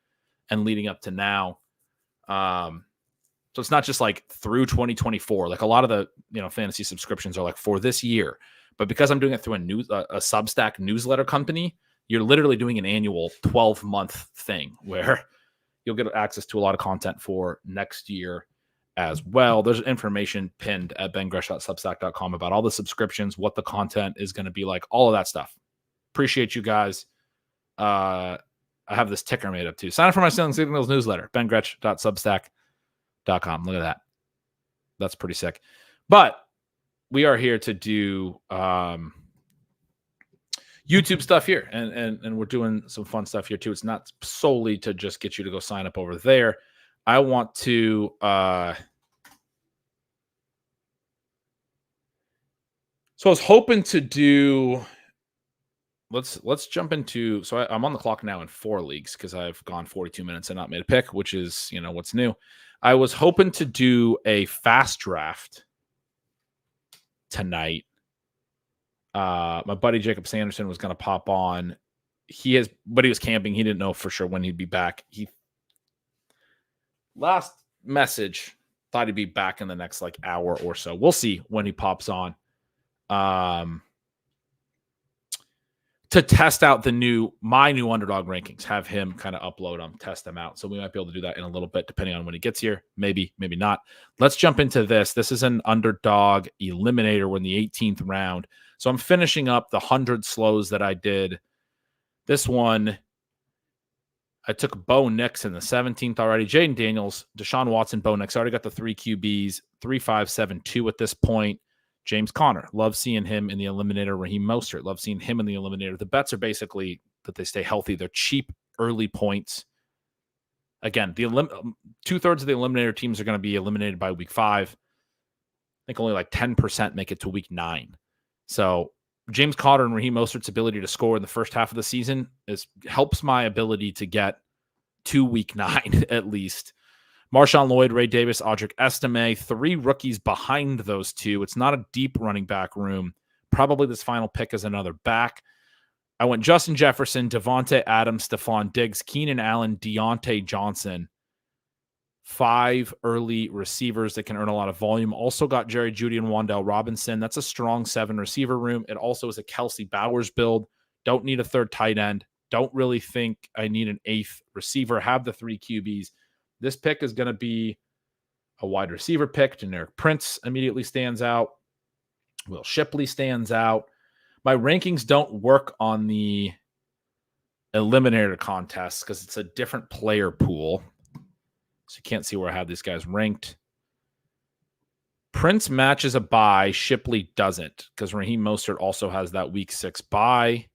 and leading up to now. So it's not just like through 2024. Like a lot of the fantasy subscriptions are like for this year, but because I'm doing it through a Substack newsletter company, you're literally doing an annual 12-month thing where you'll get access to a lot of content for next year as well. There's information pinned at bengretch.substack.com about all the subscriptions, what the content is going to be like, all of that stuff. Appreciate you guys. I have this ticker made up too. Sign up for my Stealing Signals newsletter, bengretch.substack.com. Look at that. That's pretty sick. But we are here to do YouTube stuff here, and we're doing some fun stuff here too. It's not solely to just get you to go sign up over there. I want to so I was hoping to do let's jump into I'm on the clock now in 4 leagues because I've gone 42 minutes and not made a pick, which is what's new. I was hoping to do a fast draft tonight. My buddy Jacob Sanderson was going to pop on. But he was camping. He didn't know for sure when he'd be back. Last message thought he'd be back in the next like hour or so. We'll see when he pops on. To test out my new underdog rankings, have him kind of upload them, test them out. So we might be able to do that in a little bit, depending on when he gets here. Maybe, maybe not. Let's jump into this. This is an underdog eliminator. We're in the 18th round. So I'm finishing up the 100 slows that I did. This one, I took Bo Nix in the 17th already. Jaden Daniels, Deshaun Watson, Bo Nix. I already got the 3 QBs, 3, 5, 7, 2 at this point. James Conner, love seeing him in the eliminator. Raheem Mostert, love seeing him in the eliminator. The bets are basically that they stay healthy. They're cheap early points. Again, 2/3 of the eliminator teams are going to be eliminated by week 5. I think only like 10% make it to week 9. So James Conner and Raheem Mostert's ability to score in the first half of the season helps my ability to get to week 9 at least. Marshawn Lloyd, Ray Davis, Audric Estime, 3 rookies behind those 2. It's not a deep running back room. Probably this final pick is another back. I went Justin Jefferson, Devontae Adams, Stephon Diggs, Keenan Allen, Deontay Johnson. 5 early receivers that can earn a lot of volume. Also got Jerry Jeudy and Wan'Dale Robinson. That's a strong 7 receiver room. It also is a Kelsey Bowers build. Don't need a 3rd tight end. Don't really think I need an 8th receiver. Have the 3 QBs. This pick is going to be a wide receiver pick. Generic Prince immediately stands out. Will Shipley stands out. My rankings don't work on the eliminator contest because it's a different player pool. So you can't see where I have these guys ranked. Prince matches a bye. Shipley doesn't because Raheem Mostert also has that week 6 bye.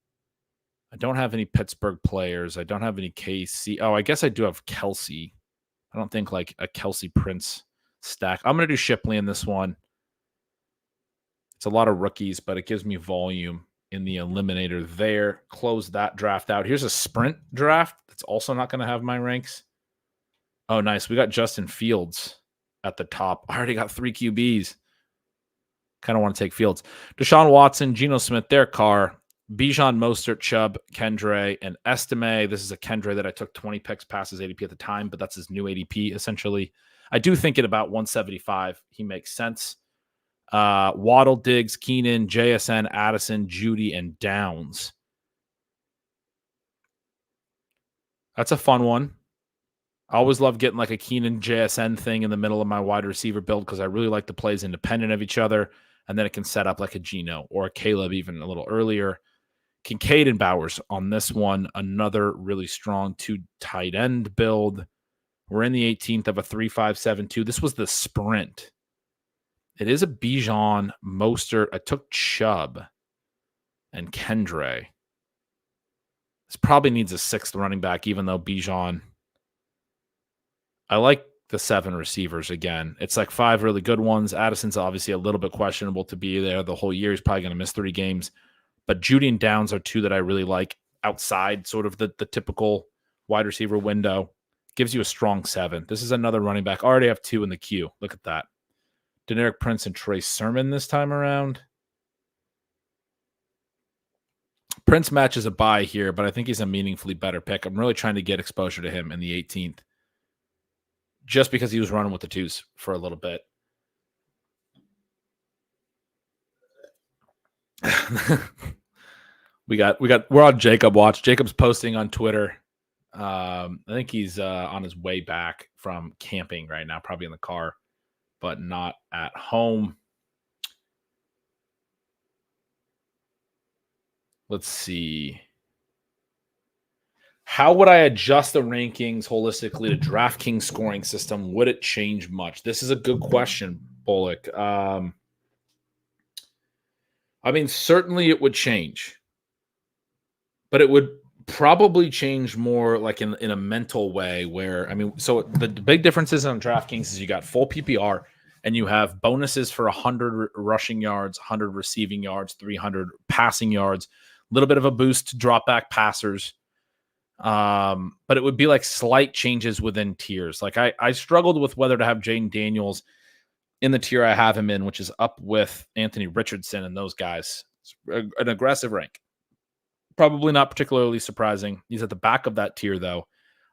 I don't have any Pittsburgh players. I don't have any KC. Oh, I guess I do have Kelsey. I don't think like a Kelsey Prince stack. I'm going to do Shipley in this one. It's a lot of rookies, but it gives me volume in the eliminator there. Close that draft out. Here's a sprint draft that's also not going to have my ranks. Oh, nice. We got Justin Fields at the top. I already got 3 QBs. kind of want to take Fields. Deshaun Watson, Geno Smith, Derek Carr, Bijan, Mostert, Chubb, Kendre, and Estime. This is a Kendre that I took 20 picks past his ADP at the time, but that's his new ADP, essentially. I do think at about 175, he makes sense. Waddle, Diggs, Keenan, JSN, Addison, Judy, and Downs. That's a fun one. I always love getting like a Keenan JSN thing in the middle of my wide receiver build because I really like the plays independent of each other. And then it can set up like a Geno or a Caleb even a little earlier. Kincaid and Bowers on this one, another really strong 2 tight end build. We're in the 18th of a 3-5-7-2. This was the sprint. It is a Bijan, Mostert. I took Chubb and Kendre. This probably needs a 6th running back, even though Bijan. I like the 7 receivers again. It's like 5 really good ones. Addison's obviously a little bit questionable to be there the whole year. He's probably going to miss 3 games. But Judy and Downs are 2 that I really like outside sort of the typical wide receiver window. Gives you a strong 7. This is another running back. I already have 2 in the queue. Look at that. Deneric Prince and Trey Sermon this time around. Prince matches a buy here, but I think he's a meaningfully better pick. I'm really trying to get exposure to him in the 18th. Just because he was running with the 2s for a little bit. We're on Jacob watch. Jacob's posting on Twitter. I think he's on his way back from camping right now, probably in the car, but not at home. Let's see. How would I adjust the rankings holistically to DraftKings scoring system? Would it change much? This is a good question, Bullock. I mean, certainly it would change, but it would probably change more like in a mental way where, I mean, so the big differences on DraftKings is you got full PPR and you have bonuses for 100 rushing yards, 100 receiving yards, 300 passing yards, a little bit of a boost to drop back passers. But it would be like slight changes within tiers. Like I struggled with whether to have Jaden Daniels in the tier I have him in, which is up with Anthony Richardson and those guys. It's an aggressive rank. Probably not particularly surprising. He's at the back of that tier, though.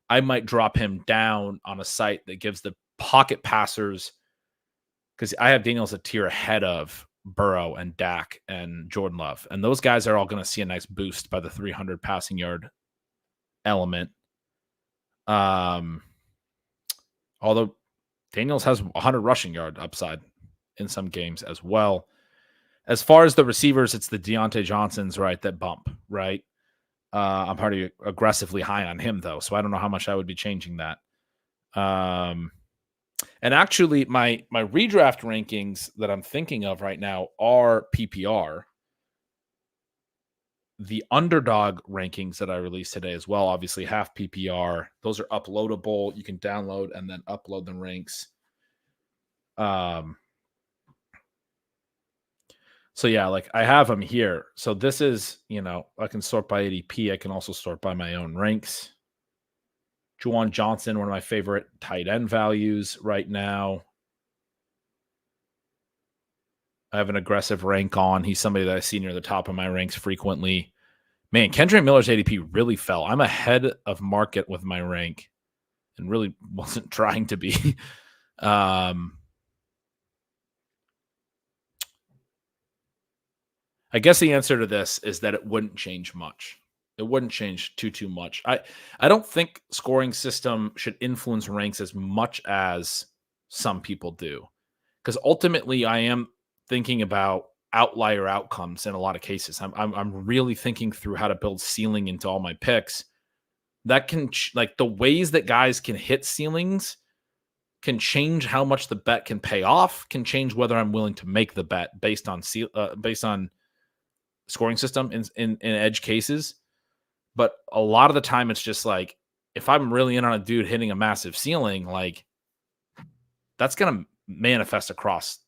I might drop him down on a site that gives the pocket passers, because I have Daniels a tier ahead of Burrow and Dak and Jordan Love. And those guys are all going to see a nice boost by the 300 passing yard element. Although Daniels has 100 rushing yard upside in some games as well. As far as the receivers, it's the Deontay Johnsons, right, that bump, right? I'm pretty aggressively high on him, though, so I don't know how much I would be changing that. And actually, my redraft rankings that I'm thinking of right now are PPR. The underdog rankings that I released today as well, obviously half PPR. Those are uploadable. You can download and then upload the ranks. So yeah, like I have them here. So this is, I can sort by ADP. I can also sort by my own ranks. Juwan Johnson, one of my favorite tight end values right now. I have an aggressive rank on. He's somebody that I see near the top of my ranks frequently. Man, Kendre Miller's ADP really fell. I'm ahead of market with my rank and really wasn't trying to be. I guess the answer to this is that it wouldn't change much. It wouldn't change too much. I don't think scoring system should influence ranks as much as some people do, because ultimately I am thinking about outlier outcomes in a lot of cases. I'm really thinking through how to build ceiling into all my picks. That can like the ways that guys can hit ceilings can change how much the bet can pay off. Can change whether I'm willing to make the bet based on scoring system in edge cases. But a lot of the time it's just like, if I'm really in on a dude hitting a massive ceiling, like that's going to manifest across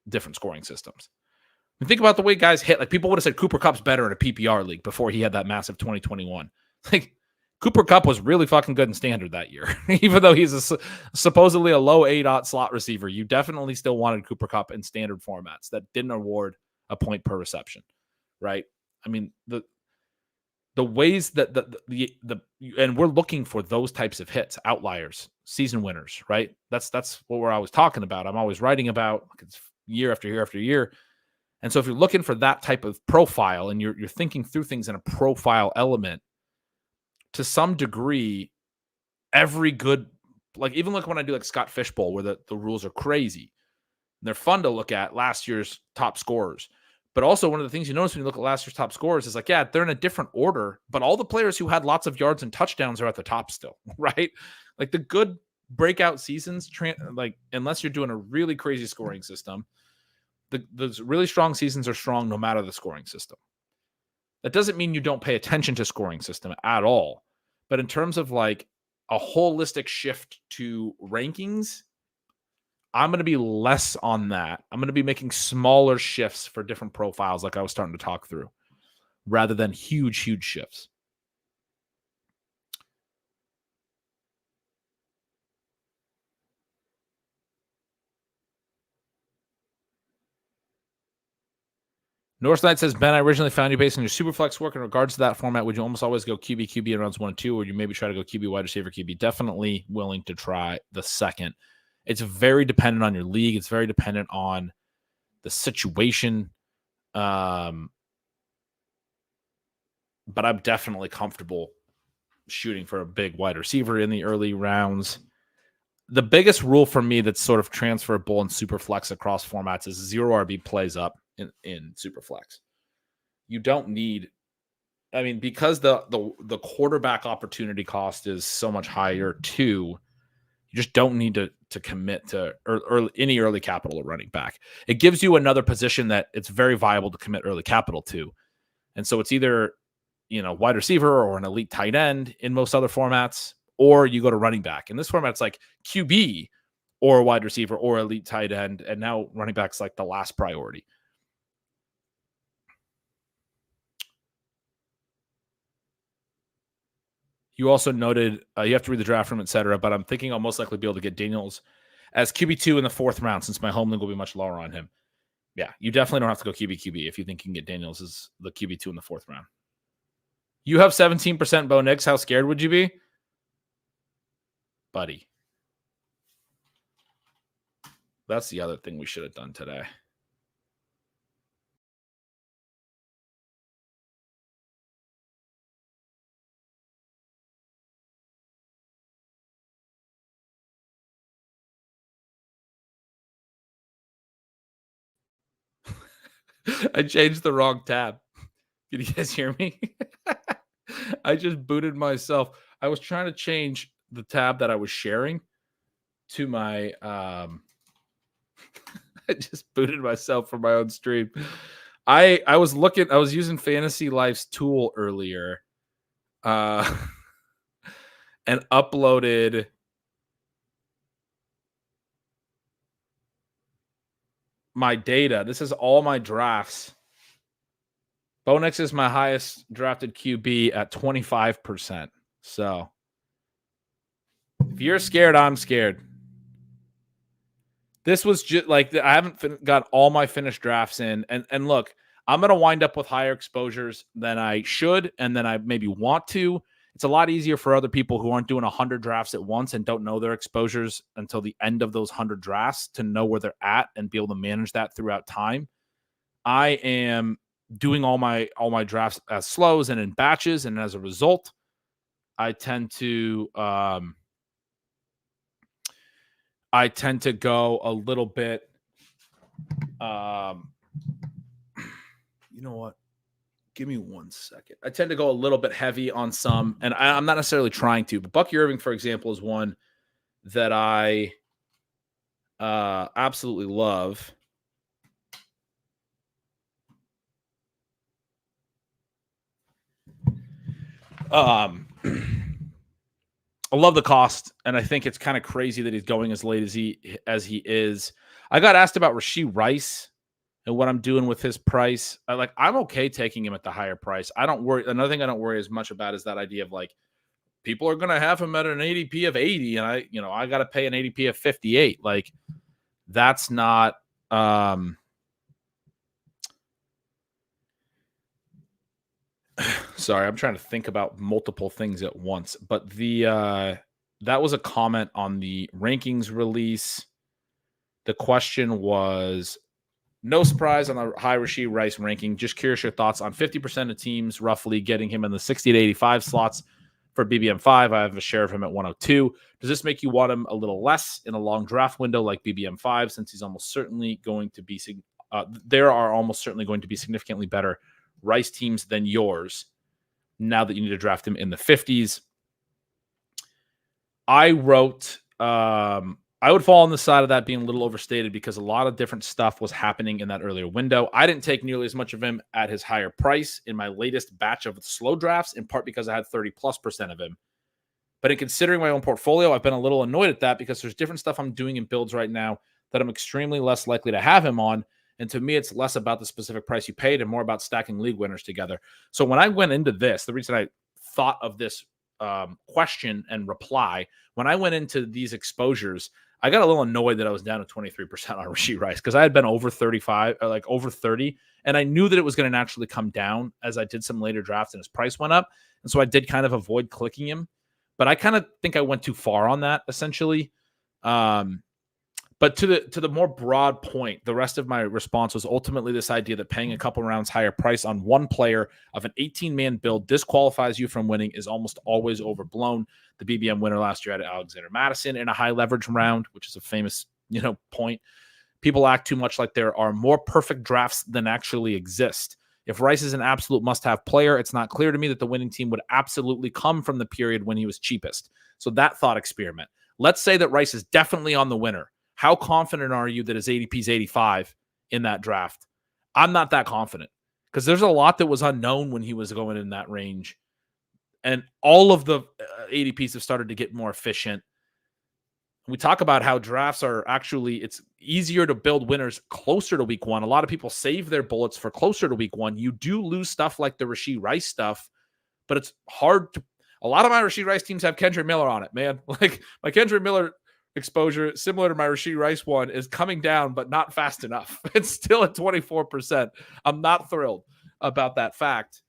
different scoring systems. I mean, think about the way guys hit. Like people would have said Cooper Kupp's better in a PPR league before he had that massive 2021. Like Cooper Kupp was really fucking good in standard that year. Even though he's supposedly a low A-dot slot receiver, you definitely still wanted Cooper Kupp in standard formats that didn't award a point per reception, right? I mean, the ways that and we're looking for those types of hits, outliers, season winners, right? That's what we're always talking about. I'm always writing about year after year after year. And so if you're looking for that type of profile and you're thinking through things in a profile element, to some degree, every good, like even like when I do like Scott Fishbowl, where the rules are crazy, they're fun to look at last year's top scorers. But also one of the things you notice when you look at last year's top scorers is like, yeah, they're in a different order, but all the players who had lots of yards and touchdowns are at the top still, right? Like the good breakout seasons, like unless you're doing a really crazy scoring system, those really strong seasons are strong no matter the scoring system. That doesn't mean you don't pay attention to scoring system at all. But in terms of like a holistic shift to rankings, I'm going to be less on that. I'm going to be making smaller shifts for different profiles like I was starting to talk through, rather than huge shifts. North Knight says, Ben, I originally found you based on your Superflex work. In regards to that format, would you almost always go QB in rounds 1 and 2, or you maybe try to go QB, wide receiver, QB? Definitely willing to try the second. It's very dependent on your league. It's very dependent on the situation. But I'm definitely comfortable shooting for a big wide receiver in the early rounds. The biggest rule for me that's sort of transferable in Superflex across formats is 0 RB plays up in Superflex. You don't need, I mean, because the quarterback opportunity cost is so much higher too, you just don't need to commit to any early capital at running back. It gives you another position that it's very viable to commit early capital to. And so it's either, wide receiver or an elite tight end in most other formats, or you go to running back. In this format, it's like QB or wide receiver or elite tight end. And now running back's like the last priority. You also noted you have to read the draft room, et cetera, but I'm thinking I'll most likely be able to get Daniels as QB2 in the 4th round since my home league will be much lower on him. Yeah, you definitely don't have to go QB if you think you can get Daniels as the QB2 in the 4th round. You have 17% Bo Nix. How scared would you be? Buddy. That's the other thing we should have done today. I changed the wrong tab. Did you guys hear me? I just booted myself. I was trying to change the tab that I was sharing to my I just booted myself from my own stream. I was using Fantasy Life's tool earlier and uploaded my data. This is all my drafts. Bo Nix is my highest drafted QB at 25%. So if you're scared, I'm scared. This was just like, I haven't got all my finished drafts in. And look, I'm going to wind up with higher exposures than I should and than I maybe want to. It's a lot easier for other people who aren't doing 100 drafts at once and don't know their exposures until the end of those 100 drafts to know where they're at and be able to manage that throughout time. I am doing all my drafts as slows and in batches, and as a result, I tend to go a little bit. You know what? Give me 1 second. I tend to go a little bit heavy on some, and I'm not necessarily trying to, but Bucky Irving, for example, is one that I absolutely love. I love the cost, and I think it's kind of crazy that he's going as late as he is. I got asked about Rashee Rice and what I'm doing with his price. I'm okay taking him at the higher price. I don't worry. Another thing I don't worry as much about is that idea of like people are going to have him at an ADP of 80 and I got to pay an ADP of 58. Like that's not, sorry, I'm trying to think about multiple things at once, but that was a comment on the rankings release. The question was, no surprise on the high Rashee Rice ranking. Just curious your thoughts on 50% of teams roughly getting him in the 60 to 85 slots for BBM5. I have a share of him at 102. Does this make you want him a little less in a long draft window like BBM5, since he's almost certainly going to be there are almost certainly going to be significantly better Rice teams than yours now that you need to draft him in the 50s? I wrote I would fall on the side of that being a little overstated because a lot of different stuff was happening in that earlier window. I didn't take nearly as much of him at his higher price in my latest batch of slow drafts, in part because I had 30+% of him. But in considering my own portfolio, I've been a little annoyed at that because there's different stuff I'm doing in builds right now that I'm extremely less likely to have him on. And to me, it's less about the specific price you paid and more about stacking league winners together. So when I went into this, the reason I thought of this question and reply, when I went into these exposures, I got a little annoyed that I was down to 23% on Rashee Rice because I had been over 35, like over 30, and I knew that it was going to naturally come down as I did some later drafts and his price went up. And so I did kind of avoid clicking him, but I kind of think I went too far on that essentially. But to the more broad point, the rest of my response was ultimately this idea that paying a couple rounds higher price on one player of an 18-man build disqualifies you from winning is almost always overblown. The BBM winner last year had Alexander Madison in a high leverage round, which is a famous, point. People act too much like there are more perfect drafts than actually exist. If Rice is an absolute must-have player, it's not clear to me that the winning team would absolutely come from the period when he was cheapest. So that thought experiment. Let's say that Rice is definitely on the winner. How confident are you that his ADP is 85 in that draft? I'm not that confident because there's a lot that was unknown when he was going in that range. And all of the ADPs have started to get more efficient. We talk about how drafts are actually, it's easier to build winners closer to week one. A lot of people save their bullets for closer to week one. You do lose stuff like the Rashee Rice stuff, but it's hard to, a lot of my Rashee Rice teams have Kendre Miller on it, man. Like my Kendre Miller exposure, similar to my Rashee Rice one, is coming down, but not fast enough. It's still at 24%. I'm not thrilled about that fact.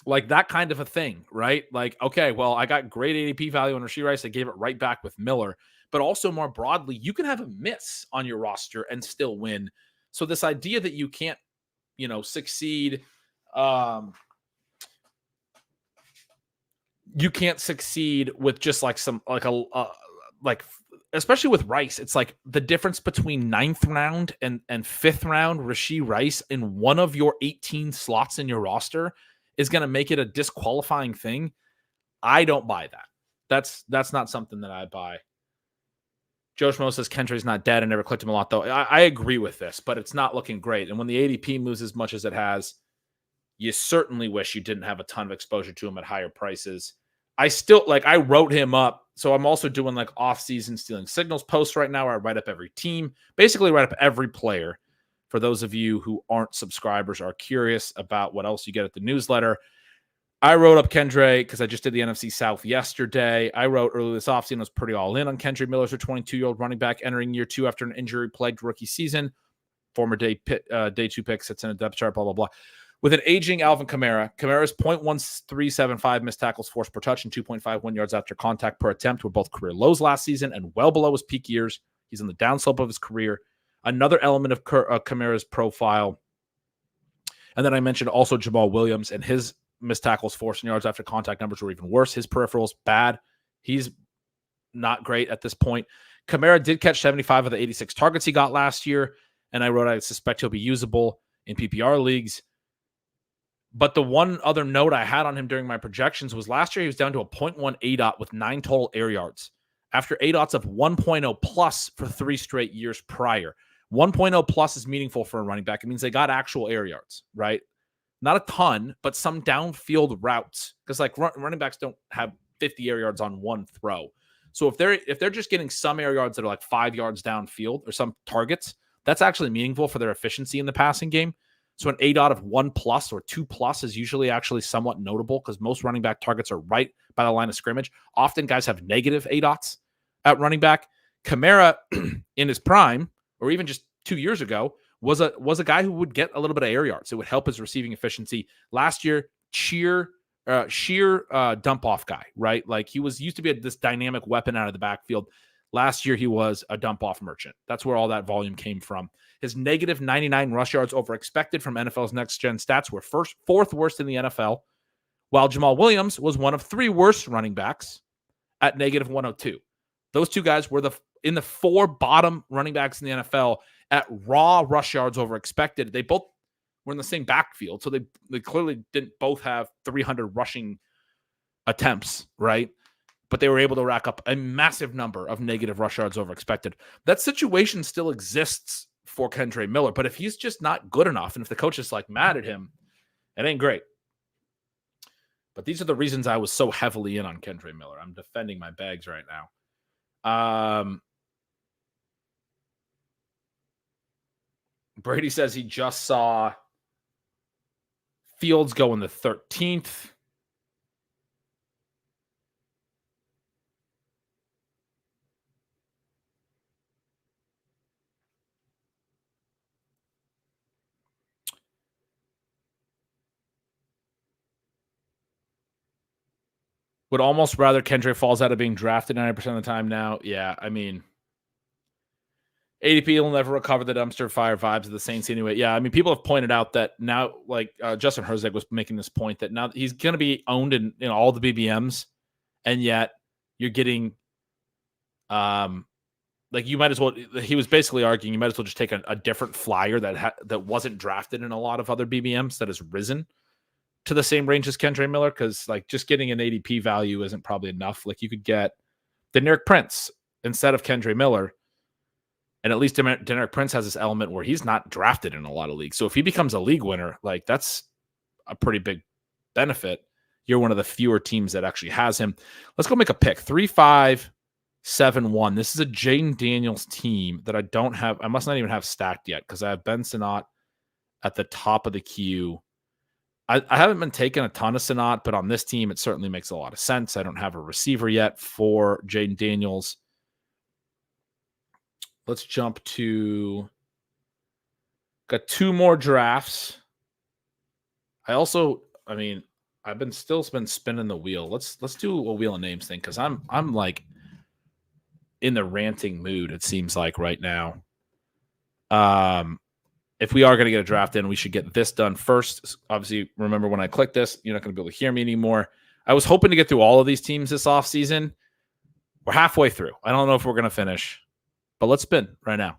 Like that kind of a thing, right? Like, okay, well, I got great ADP value on Rashee Rice. I gave it right back with Miller. But also more broadly, you can have a miss on your roster and still win. So this idea that you can't, succeed, you can't succeed with just like some, like especially with Rice, it's like the difference between 9th round and 5th round Rashee Rice in one of your 18 slots in your roster is going to make it a disqualifying thing. I don't buy that. That's not something that I buy. Joe Schmo says Kendrick's not dead. I never clicked him a lot, though. I agree with this, but it's not looking great. And when the ADP moves as much as it has, you certainly wish you didn't have a ton of exposure to him at higher prices. I wrote him up. So I'm also doing like off-season stealing signals posts right now where I write up every team, basically write up every player. For those of you who aren't subscribers, are curious about what else you get at the newsletter, I wrote up Kendre because I just did the NFC South yesterday. I wrote earlier this offseason, I was pretty all in on Kendre Miller, a 22-year-old running back entering year 2 after an injury-plagued rookie season. Former day 2 pick, sits in a depth chart, blah, blah, blah. With an aging Alvin Kamara, Kamara's 0.1375 missed tackles forced per touch and 2.51 yards after contact per attempt were both career lows last season and well below his peak years. He's on the downslope of his career. Another element of Kamara's profile. And then I mentioned also Jamal Williams and his missed tackles forced and yards after contact numbers were even worse. His peripherals, bad. He's not great at this point. Kamara did catch 75 of the 86 targets he got last year. And I wrote, I suspect he'll be usable in PPR leagues. But the one other note I had on him during my projections was last year he was down to a 0.1 ADOT with 9 total air yards after ADOTs of 1.0 plus for 3 straight years prior. 1.0 plus is meaningful for a running back. It means they got actual air yards, right? Not a ton, but some downfield routes. Because like running backs don't have 50 air yards on one throw. So if they're just getting some air yards that are like 5 yards downfield or some targets, that's actually meaningful for their efficiency in the passing game. So an ADOT of 1+ or 2+ is usually actually somewhat notable because most running back targets are right by the line of scrimmage. Often guys have negative ADOTs at running back. Kamara in his prime, or even just 2 years ago, was a guy who would get a little bit of air yards. It would help his receiving efficiency. Last year, sheer dump off guy, right? Like he used to be this dynamic weapon out of the backfield. Last year, he was a dump off merchant. That's where all that volume came from. His negative 99 rush yards over expected from NFL's next gen stats were fourth worst in the NFL, while Jamal Williams was one of 3 worst running backs at negative 102. Those two guys were in the 4 bottom running backs in the NFL at raw rush yards over expected. They both were in the same backfield, so they clearly didn't both have 300 rushing attempts, right? But they were able to rack up a massive number of negative rush yards over expected. That situation still exists for Kendre Miller, but if he's just not good enough, and if the coach is like mad at him, it ain't great. But these are the reasons I was so heavily in on Kendre Miller. I'm defending my bags right now. Brady says he just saw Fields go in the 13th. Would almost rather Kendre falls out of being drafted 90% of the time now. Yeah, I mean, ADP will never recover the dumpster fire vibes of the Saints anyway. Yeah, I mean, people have pointed out that now, like Justin Herzog was making this point that now he's going to be owned in all the BBMs, and yet you're getting, like you might as well. He was basically arguing you might as well just take a different flyer that wasn't drafted in a lot of other BBMs that has risen to the same range as Kendre Miller, because like just getting an ADP value isn't probably enough. Like you could get Deneric Prince instead of Kendre Miller, and at least Deneric Prince has this element where he's not drafted in a lot of leagues. So if he becomes a league winner, like that's a pretty big benefit. You're one of the fewer teams that actually has him. Let's go make a pick. 3-5-7-1. This is a Jaden Daniels team that I don't have. I must not even have stacked yet because I have Ben Sinnott at the top of the queue. I haven't been taking a ton of Sinnott, but on this team, it certainly makes a lot of sense. I don't have a receiver yet for Jaden Daniels. Let's jump to got 2 more drafts. I've been spinning the wheel. Let's do a wheel of names thing because I'm like in the ranting mood. It seems like right now. If we are going to get a draft in, we should get this done first. Obviously, remember when I click this, you're not going to be able to hear me anymore. I was hoping to get through all of these teams this offseason. We're halfway through. I don't know if we're going to finish, but let's spin right now.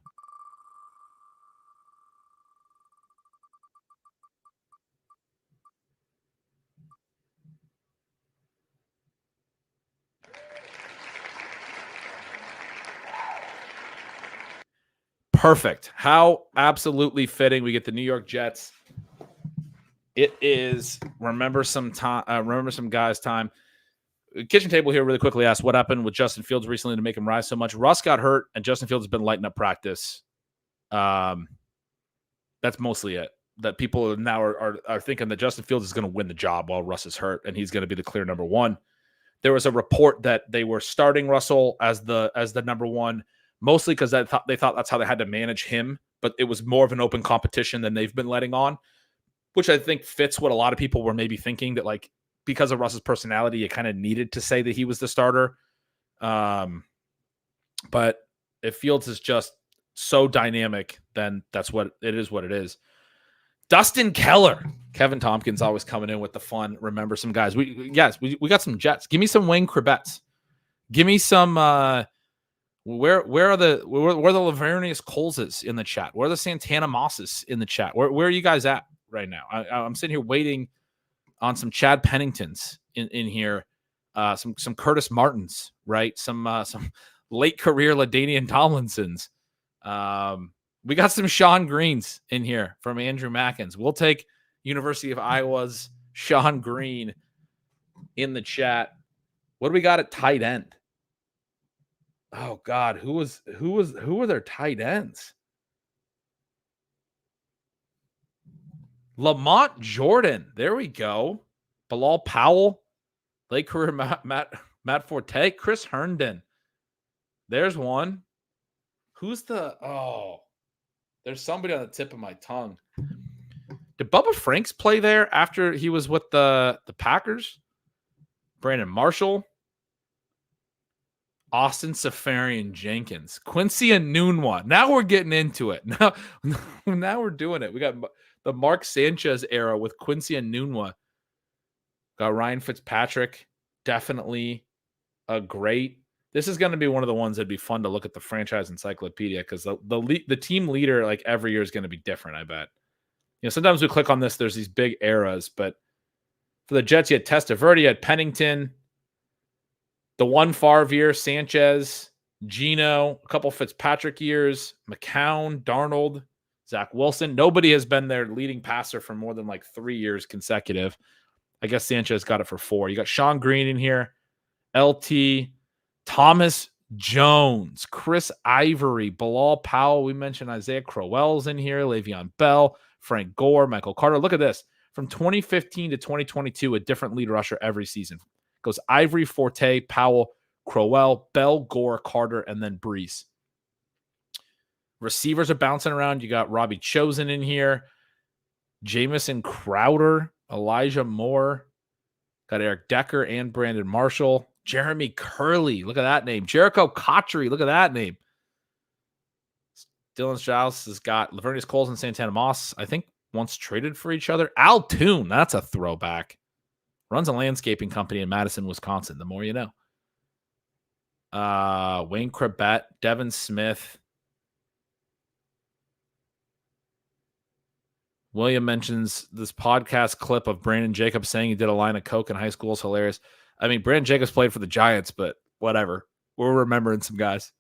Perfect. How absolutely fitting. We get the New York Jets. It is remember some guys' time. Kitchen Table here really quickly asked what happened with Justin Fields recently to make him rise so much. Russ got hurt, and Justin Fields has been lighting up practice. That's mostly it. That people now are thinking that Justin Fields is going to win the job while Russ is hurt, and he's going to be the clear number one. There was a report that they were starting Russell as the number one, mostly because they thought that's how they had to manage him, but it was more of an open competition than they've been letting on, which I think fits what a lot of people were maybe thinking, that like because of Russ's personality, you kind of needed to say that he was the starter. But if Fields is just so dynamic, then that's what it is. What it is. Dustin Keller, Kevin Tompkins always coming in with the fun. Remember some guys. We got some Jets. Give me some Wayne Krabets. Give me some. Where are the Lavernius Coleses in the chat? Where are the Santana Mosses in the chat? Where are you guys at right now? I'm sitting here waiting on some Chad Penningtons in here, some Curtis Martins, right? Some late career LaDainian Tomlinsons. We got some Sean Greens in here from Andrew Mackens. We'll take University of Iowa's Sean Green in the chat. What do we got at tight end? Oh God, who were their tight ends? Lamont Jordan. There we go. Bilal Powell. Late career Matt Forte. Chris Herndon. There's one. Who's there's somebody on the tip of my tongue. Did Bubba Franks play there after he was with the Packers? Brandon Marshall. Austin Safarian Jenkins. Quincy Enunwa. Now we're getting into it. Now we're doing it. We got the Mark Sanchez era with Quincy Enunwa. Got Ryan Fitzpatrick. Definitely a great. This is going to be one of the ones that'd be fun to look at the franchise encyclopedia because the team leader like every year is going to be different, I bet. Sometimes we click on this, there's these big eras, but for the Jets, you had Testaverde, you had Pennington, the one Favre year, Sanchez, Geno, a couple Fitzpatrick years, McCown, Darnold, Zach Wilson. Nobody has been their leading passer for more than like 3 years consecutive. I guess Sanchez got it for 4. You got Sean Green in here, LT, Thomas Jones, Chris Ivory, Bilal Powell. We mentioned Isaiah Crowell's in here, Le'Veon Bell, Frank Gore, Michael Carter. Look at this. From 2015 to 2022, a different lead rusher every season. Goes Ivory, Forte, Powell, Crowell, Bell, Gore, Carter, and then Brees. Receivers are bouncing around. You got Robbie Chosen in here, Jamison Crowder, Elijah Moore, got Eric Decker and Brandon Marshall, Jeremy Curley. Look at that name. Jericho Cotchery. Look at that name. Dylan Strauss has got Lavernius Coles and Santana Moss, I think, once traded for each other. Al Toon, that's a throwback. Runs a landscaping company in Madison, Wisconsin. The more you know. Wayne Krebet, Devin Smith. William mentions this podcast clip of Brandon Jacobs saying he did a line of coke in high school is hilarious. I mean, Brandon Jacobs played for the Giants, but whatever. We're remembering some guys.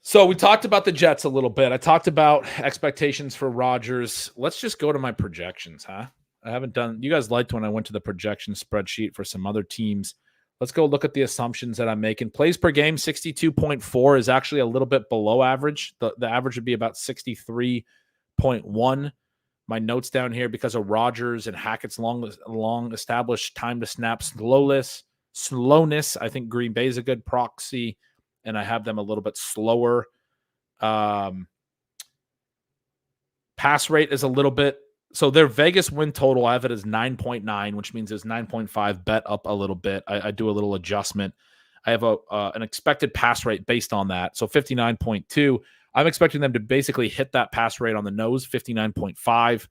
So we talked about the Jets a little bit. I talked about expectations for Rodgers. Let's just go to my projections, huh? I haven't done – you guys liked when I went to the projection spreadsheet for some other teams. Let's go look at the assumptions that I'm making. Plays per game, 62.4 is actually a little bit below average. The average would be about 63.1. My notes down here, because of Rodgers and Hackett's long established time to snap slowness. I think Green Bay is a good proxy, and I have them a little bit slower. Pass rate is a little bit. So their Vegas win total, I have it as 9.9, which means there's 9.5 bet up a little bit. I do a little adjustment. I have an expected pass rate based on that. So 59.2. I'm expecting them to basically hit that pass rate on the nose, 59.5.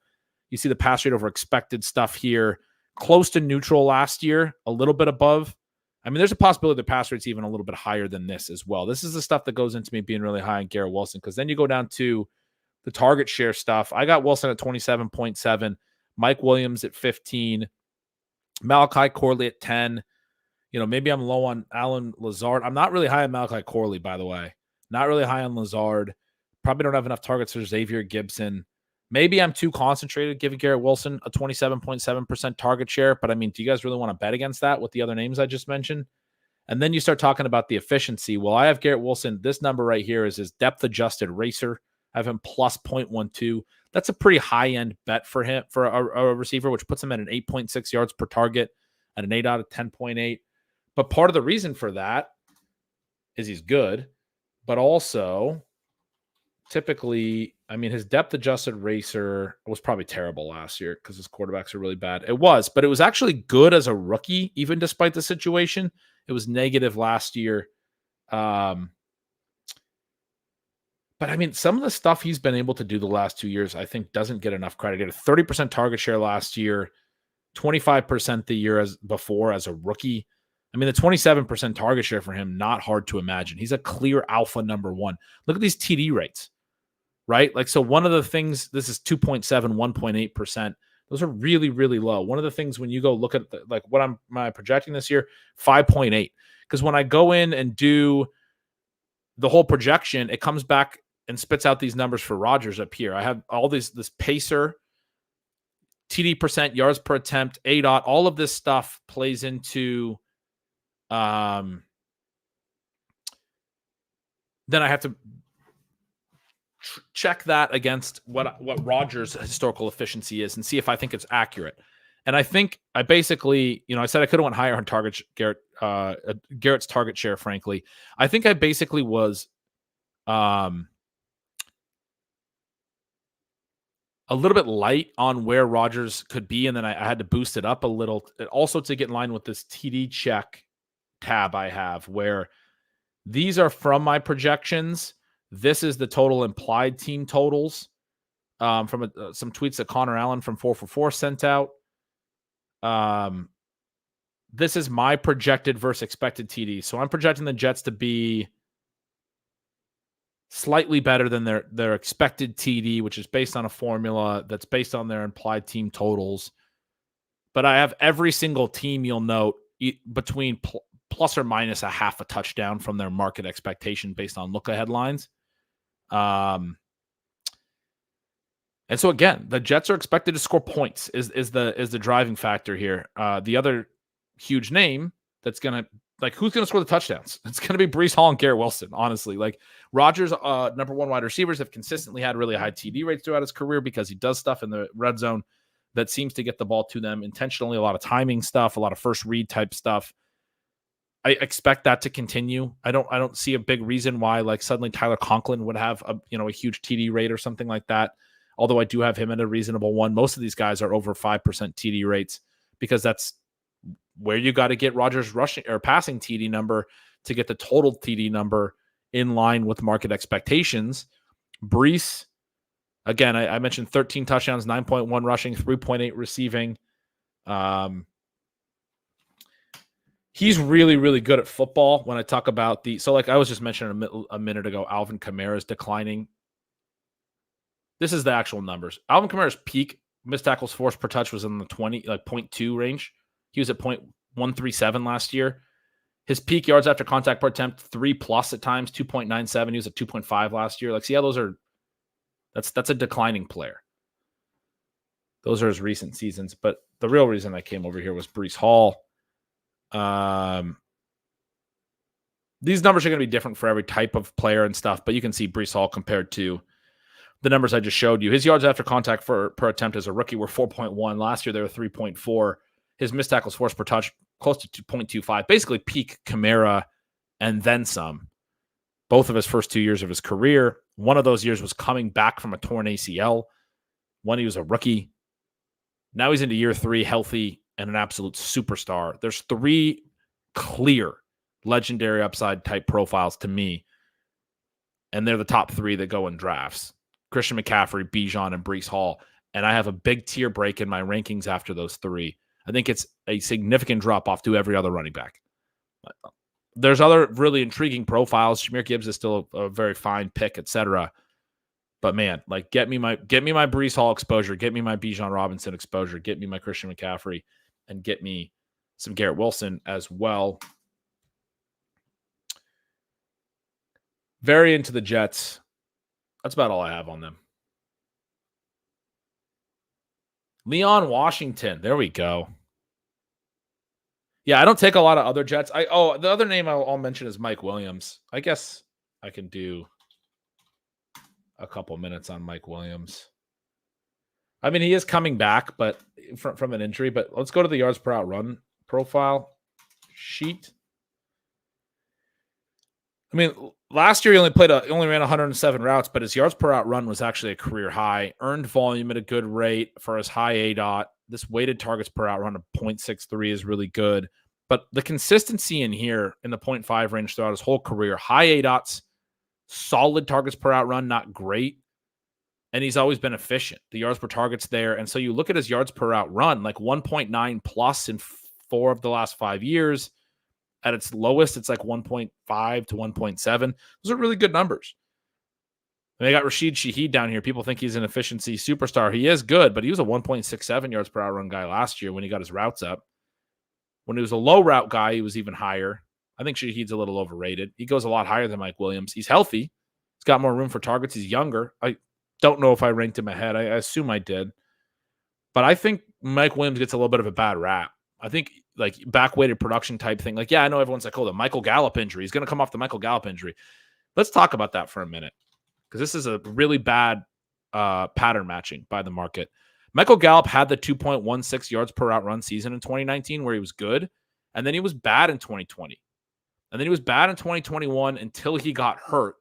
You see the pass rate over expected stuff here. Close to neutral last year, a little bit above. I mean, there's a possibility the pass rate's even a little bit higher than this as well. This is the stuff that goes into me being really high on Garrett Wilson, because then you go down to the target share stuff. I got Wilson at 27.7, Mike Williams at 15, Malachi Corley at 10. Maybe I'm low on Alan Lazard. I'm not really high on Malachi Corley, by the way. Not really high on Lazard. Probably don't have enough targets for Xavier Gibson. Maybe I'm too concentrated giving Garrett Wilson a 27.7% target share. But I mean, do you guys really want to bet against that with the other names I just mentioned? And then you start talking about the efficiency. Well, I have Garrett Wilson. This number right here is his depth adjusted racer. I have him plus 0.12. That's a pretty high end bet for him, for a receiver, which puts him at an 8.6 yards per target at an 8 out of 10.8. But part of the reason for that is he's good, but also typically, I mean, his depth adjusted racer was probably terrible last year because his quarterbacks are really bad. It was, but it was actually good as a rookie, even despite the situation. It was negative last year. But I mean, some of the stuff he's been able to do the last 2 years, I think doesn't get enough credit. He had a 30% target share last year, 25% the year before as a rookie. I mean, the 27% target share for him, not hard to imagine. He's a clear alpha number one. Look at these TD rates, right? Like, so one of the things, this is 2.7, 1.8%. Those are really, really low. One of the things when you go look at what am I projecting this year, 5.8. Because when I go in and do the whole projection, it comes back and spits out these numbers for Rodgers up here. I have all this pacer, TD percent, yards per attempt, ADOT, all of this stuff plays into then I have to check that against what Rodgers' historical efficiency is and see if I think it's accurate. And I think I basically, I said I could have went higher on Garrett's target share, frankly. I think I basically was a little bit light on where Rodgers could be, and then I had to boost it up a little, also to get in line with this TD check tab I have, where these are from my projections. This is the total implied team totals from some tweets that Connor Allen from 444 sent out. This is my projected versus expected TD. So I'm projecting the Jets to be slightly better than their expected TD, which is based on a formula that's based on their implied team totals. But I have every single team, you'll note, between plus or minus a half a touchdown from their market expectation based on look-ahead lines. And so again, the Jets are expected to score points is the driving factor here. The other huge name that's gonna, who's gonna score the touchdowns? It's gonna be Breece Hall and Garrett Wilson. Honestly, Rodgers, number one wide receivers, have consistently had really high TD rates throughout his career because he does stuff in the red zone that seems to get the ball to them intentionally. A lot of timing stuff, a lot of first read type stuff. I expect that to continue. I don't see a big reason why suddenly Tyler Conklin would have a huge TD rate or something like that. Although I do have him at a reasonable one. Most of these guys are over 5% TD rates because that's where you got to get Rodgers' rushing or passing TD number to get the total TD number in line with market expectations. Breece, again, I mentioned 13 touchdowns, 9.1 rushing, 3.8 receiving. He's really, really good at football. When I talk about I was just mentioning a minute ago, Alvin Kamara's declining. This is the actual numbers. Alvin Kamara's peak missed tackles forced per touch was in the 0.2 range. He was at 0.137 last year. His peak yards after contact per attempt, 3+ at times, 2.97. He was at 2.5 last year. See how those are, that's a declining player. Those are his recent seasons. But the real reason I came over here was Breece Hall. These numbers are going to be different for every type of player and stuff, but you can see Breece Hall compared to the numbers I just showed you. His yards after contact per attempt as a rookie were 4.1. Last year, they were 3.4. His missed tackles forced per touch, close to 2.25. Basically peak Kamara and then some. Both of his first 2 years of his career. One of those years was coming back from a torn ACL. When he was a rookie. Now he's into year 3, healthy, and an absolute superstar. There's 3 clear legendary upside type profiles to me. And they're the top 3 that go in drafts. Christian McCaffrey, Bijan, and Breece Hall. And I have a big tier break in my rankings after those 3. I think it's a significant drop-off to every other running back. There's other really intriguing profiles. Jahmyr Gibbs is still a very fine pick, etc. But man, get me my Breece Hall exposure, get me my Bijan Robinson exposure, get me my Christian McCaffrey, and get me some Garrett Wilson as well. Very into the Jets. That's about all I have on them. Leon Washington. There we go. Yeah, I don't take a lot of other Jets. The other name I'll mention is Mike Williams. I guess I can do a couple minutes on Mike Williams. I mean, he is coming back, but from an injury. But let's go to the yards per out run profile sheet. I mean, last year he only ran 107 routes, but his yards per out run was actually a career high. Earned volume at a good rate for his high ADOT. This weighted targets per out run of 0.63 is really good. But the consistency in here in the 0.5 range throughout his whole career, high ADOTs, solid targets per out run, not great. And he's always been efficient. The yards per target's there. And so you look at his yards per out run, 1.9 plus in 4 of the last 5 years. At its lowest, it's 1.5 to 1.7. Those are really good numbers. And they got Rashid Shaheed down here. People think he's an efficiency superstar. He is good, but he was a 1.67 yards per hour run guy last year when he got his routes up. When he was a low route guy, he was even higher. I think Shaheed's a little overrated. He goes a lot higher than Mike Williams. He's healthy. He's got more room for targets. He's younger. I don't know if I ranked him ahead. I assume I did. But I think Mike Williams gets a little bit of a bad rap. I think back-weighted production type thing. I know everyone's the Michael Gallup injury. He's going to come off the Michael Gallup injury. Let's talk about that for a minute. because this is a really bad pattern matching by the market. Michael Gallup had the 2.16 yards per route run season in 2019 where he was good, and then he was bad in 2020. And then he was bad in 2021 until he got hurt.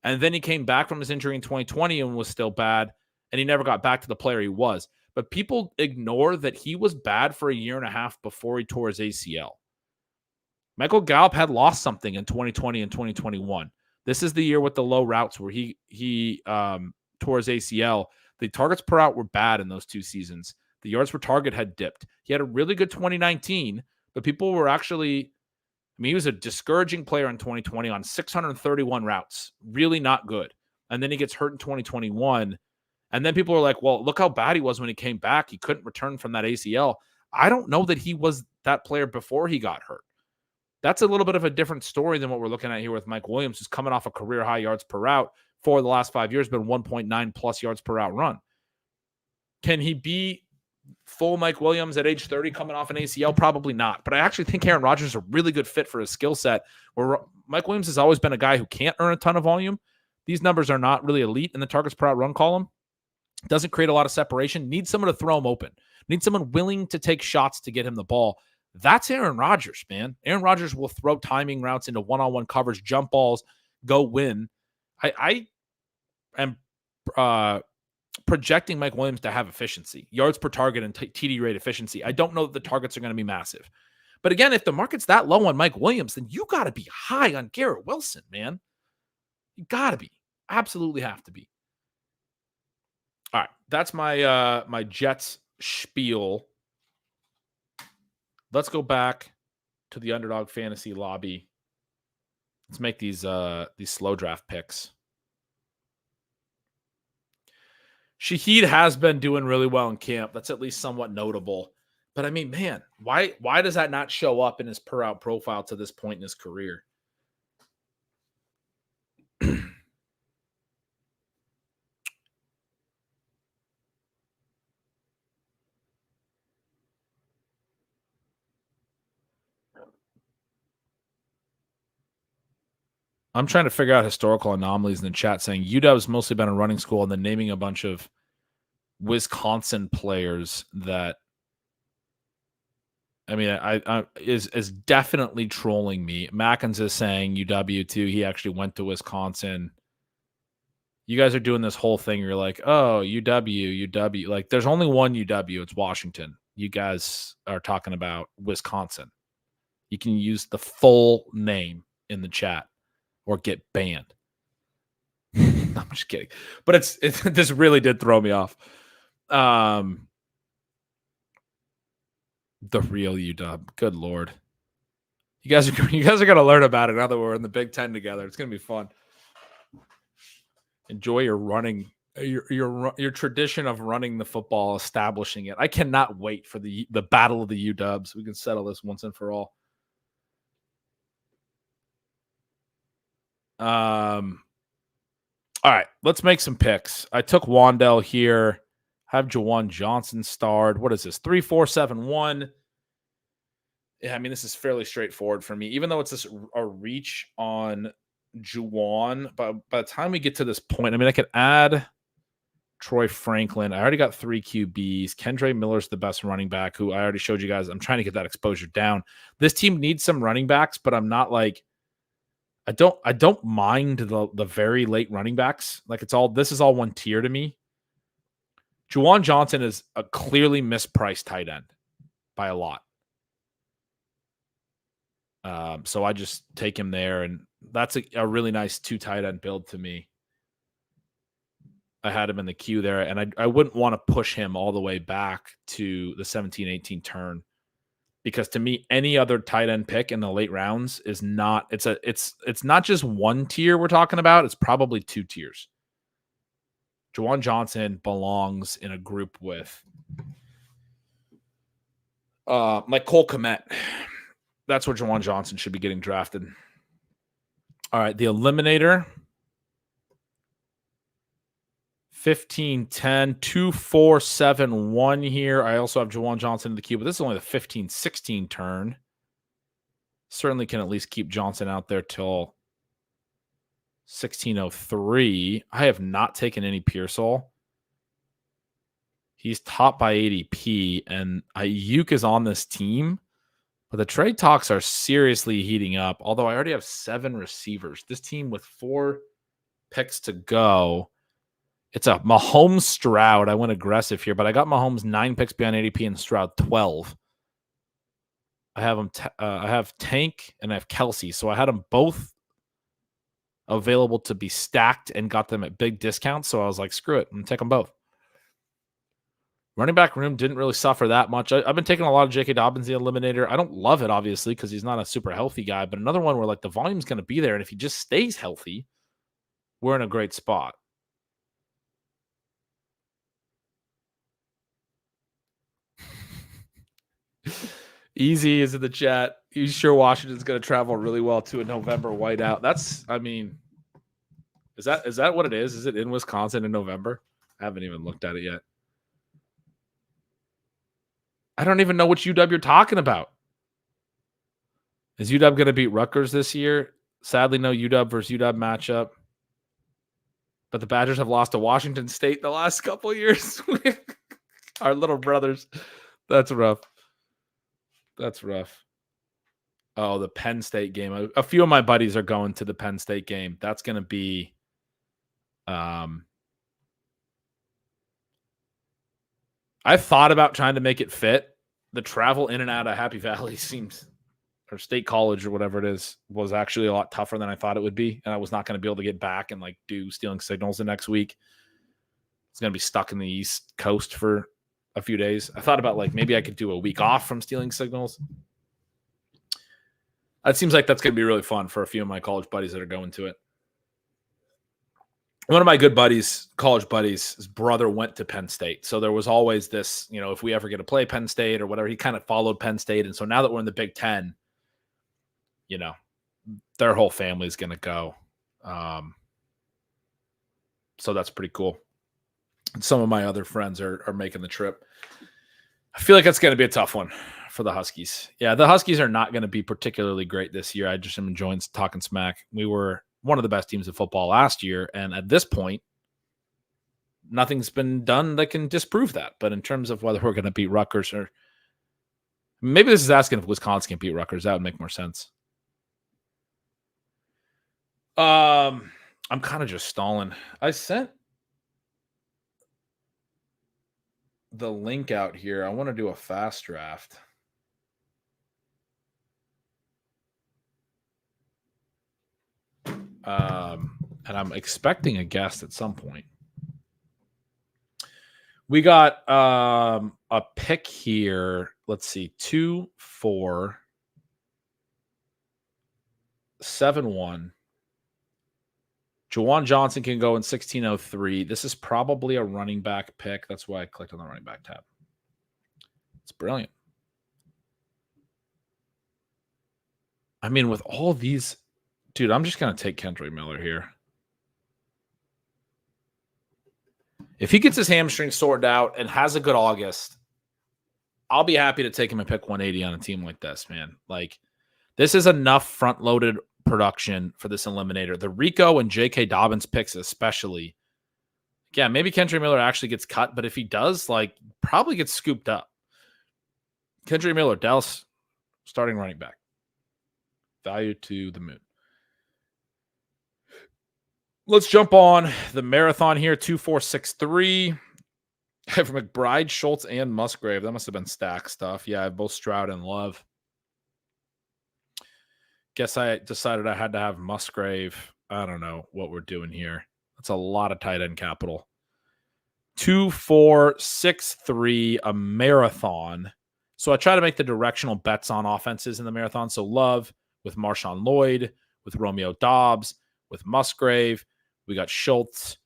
And then he came back from his injury in 2020 and was still bad, and he never got back to the player he was. But people ignore that he was bad for a year and a half before he tore his ACL. Michael Gallup had lost something in 2020 and 2021. This is the year with the low routes where he tore his ACL. The targets per route were bad in those 2 seasons. The yards per target had dipped. He had a really good 2019, but people were actually, he was a discouraging player in 2020 on 631 routes. Really not good. And then he gets hurt in 2021. And then people were like, well, look how bad he was when he came back. He couldn't return from that ACL. I don't know that he was that player before he got hurt. That's a little bit of a different story than what we're looking at here with Mike Williams, who's coming off a career high yards per route for the last 5 years, been 1.9 plus yards per route run. Can he be full Mike Williams at age 30 coming off an ACL? Probably not. But I actually think Aaron Rodgers is a really good fit for his skill set, where Mike Williams has always been a guy who can't earn a ton of volume. These numbers are not really elite in the targets per route run column. Doesn't create a lot of separation. Needs someone to throw him open. Needs someone willing to take shots to get him the ball. That's Aaron Rodgers, man. Aaron Rodgers will throw timing routes into one-on-one coverage, jump balls, go win. I am projecting Mike Williams to have efficiency, yards per target and TD rate efficiency. I don't know that the targets are going to be massive. But again, if the market's that low on Mike Williams, then you got to be high on Garrett Wilson, man. You got to be. Absolutely have to be. All right. That's my my Jets spiel. Let's go back to the Underdog Fantasy lobby. Let's make these slow draft picks. Shaheed has been doing really well in camp. That's at least somewhat notable. But I mean, man, why does that not show up in his per route profile to this point in his career? I'm trying to figure out historical anomalies in the chat saying UW's mostly been a running school and then naming a bunch of Wisconsin players that, I mean, I is definitely trolling me. Mackens is saying UW too. He actually went to Wisconsin. You guys are doing this whole thing. You're like, oh, UW. Like, there's only one UW. It's Washington. You guys are talking about Wisconsin. You can use the full name in the chat or get banned. I'm just kidding. But it's this really did throw me off. The real UW. Good Lord. You guys are gonna learn about it now that we're in the Big Ten together. It's gonna be fun. Enjoy your running, your tradition of running the football, establishing it. I cannot wait for the battle of the UWs. We can settle this once and for all. All right, let's make some picks. I took Wandell here. Have Jahan Dotson starred. What is this? 3-4-7-1. Yeah, I mean, this is fairly straightforward for me. Even though it's a reach on Jahan, but by the time we get to this point, I mean, I could add Troy Franklin. I already got 3 QBs. Kendre Miller's the best running back, who I already showed you guys. I'm trying to get that exposure down. This team needs some running backs, but I'm not like, I don't mind the very late running backs. Like, this is all one tier to me. Juwan Johnson is a clearly mispriced tight end by a lot. So I just take him there, and that's a really nice 2 tight end build to me. I had him in the queue there, and I wouldn't want to push him all the way back to the 17-18 turn, because to me, any other tight end pick in the late rounds is not, it's not just one tier we're talking about. It's probably 2 tiers. Juwan Johnson belongs in a group with like Cole Kmet. That's where Juwan Johnson should be getting drafted. All right, the Eliminator. 15-10, 2-4-7-1 here. I also have Juwan Johnson in the queue, but this is only the 15-16 turn. Certainly can at least keep Johnson out there till 1603. I have not taken any Pearsall. He's top by ADP, and Ayuk is on this team. But the trade talks are seriously heating up, although I already have 7 receivers. This team with 4 picks to go. It's a Mahomes Stroud. I went aggressive here, but I got Mahomes 9 picks behind ADP and Stroud 12. I have them. I have Tank and I have Kelsey, so I had them both available to be stacked and got them at big discounts. So I was like, screw it, I'm gonna take them both. Running back room didn't really suffer that much. I've been taking a lot of J.K. Dobbins, the eliminator. I don't love it, obviously, because he's not a super healthy guy, but another one where like the volume's going to be there, and if he just stays healthy, we're in a great spot. Easy is in the chat. You sure Washington's going to travel really well to a November whiteout? That's, I mean, is that what it is? Is it in Wisconsin in November? I haven't even looked at it yet. I don't even know which UW you're talking about. Is UW going to beat Rutgers this year? Sadly, no UW versus UW matchup. But the Badgers have lost to Washington State the last couple of years. Our little brothers. That's rough. That's rough. Oh, the Penn State game. A few of my buddies are going to the Penn State game. That's going to be I thought about trying to make it fit. The travel in and out of Happy Valley seems, or State College or whatever it is, was actually a lot tougher than I thought it would be. And I was not going to be able to get back and like do Stealing Signals the next week. It's going to be stuck in the East Coast for a few days. I thought about like maybe I could do a week off from Stealing Signals. It seems like that's going to be really fun for a few of my college buddies that are going to it. One of my good buddies, college buddies, his brother went to Penn State. So there was always this, you know, if we ever get to play Penn State or whatever, he kind of followed Penn State. And so now that we're in the Big Ten, you know, their whole family is going to go. So that's pretty cool. And some of my other friends are making the trip. I feel like that's going to be a tough one for the Huskies. Yeah, the Huskies are not going to be particularly great this year. I just am enjoying talking smack. We were one of the best teams in football last year. And at this point, nothing's been done that can disprove that. But in terms of whether we're going to beat Rutgers, or maybe this is asking if Wisconsin can beat Rutgers, that would make more sense. I'm kind of just stalling. I sent the link out here. I want to do a fast draft. And I'm expecting a guest at some point. We got a pick here. Let's see. 2, 4, 7, 1. Jahan Dotson can go in 1603. This is probably a running back pick. That's why I clicked on the running back tab. It's brilliant. I mean, with all these, dude, I'm just going to take Kendrick Miller here. If he gets his hamstring sorted out and has a good August, I'll be happy to take him and pick 180 on a team like this, man. Like, this is enough front-loaded production for this eliminator. The Rico and J.K. Dobbins picks especially. Yeah, maybe Kendrick Miller actually gets cut, but if he does, like, probably gets scooped up. Kendrick Miller, Dallas starting running back. Value to the moon. Let's jump on the marathon here. 2463. I have McBride, Schultz, and Musgrave. That must have been stack stuff. Yeah, I have both Stroud and Love. Guess I decided I had to have Musgrave. I don't know what we're doing here. That's a lot of tight end capital. 2463, a marathon. So I try to make the directional bets on offenses in the marathon. So Love with Marshawn Lloyd, with Romeo Dobbs, with Musgrave. We got Schultz,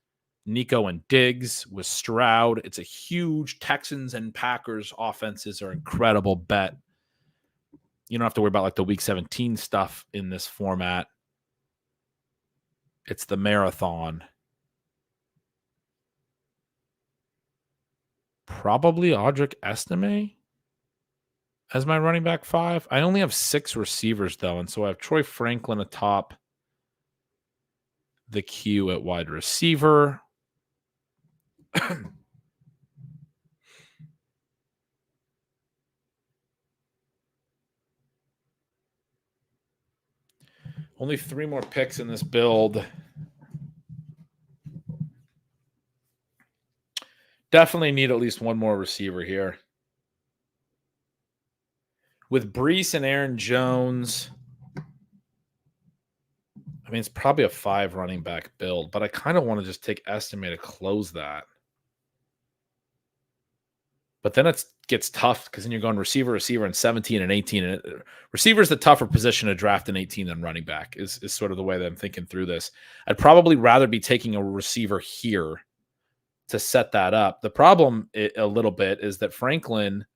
Nico, and Diggs with Stroud. It's a huge Texans and Packers offenses are incredible bet. You don't have to worry about like the week 17 stuff in this format. It's the marathon. Probably Audric Estime as my running back 5. I only have 6 receivers though, and so I have Troy Franklin atop the queue at wide receiver. Only 3 more picks in this build. Definitely need at least one more receiver here. With Breece and Aaron Jones, I mean, it's probably a 5 running back build, but I kind of want to just take estimate to close that. But then it gets tough because then you're going receiver, and 17 and 18. And receiver is the tougher position to draft in 18 than running back is sort of the way that I'm thinking through this. I'd probably rather be taking a receiver here to set that up. The problem a little bit is that Franklin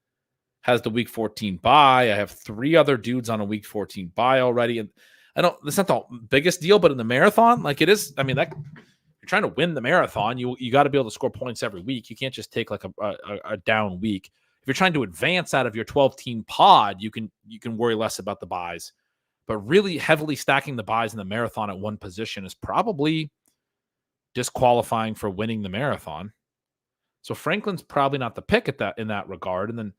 has the week 14 bye. I have 3 other dudes on a week 14 bye already. And it's not the biggest deal, but in the marathon, like it is, I mean, that you're trying to win the marathon, you got to be able to score points every week. You can't just take like a down week. If you're trying to advance out of your 12-team pod, you can worry less about the buys. But really heavily stacking the buys in the marathon at one position is probably disqualifying for winning the marathon. So Franklin's probably not the pick in that regard. And then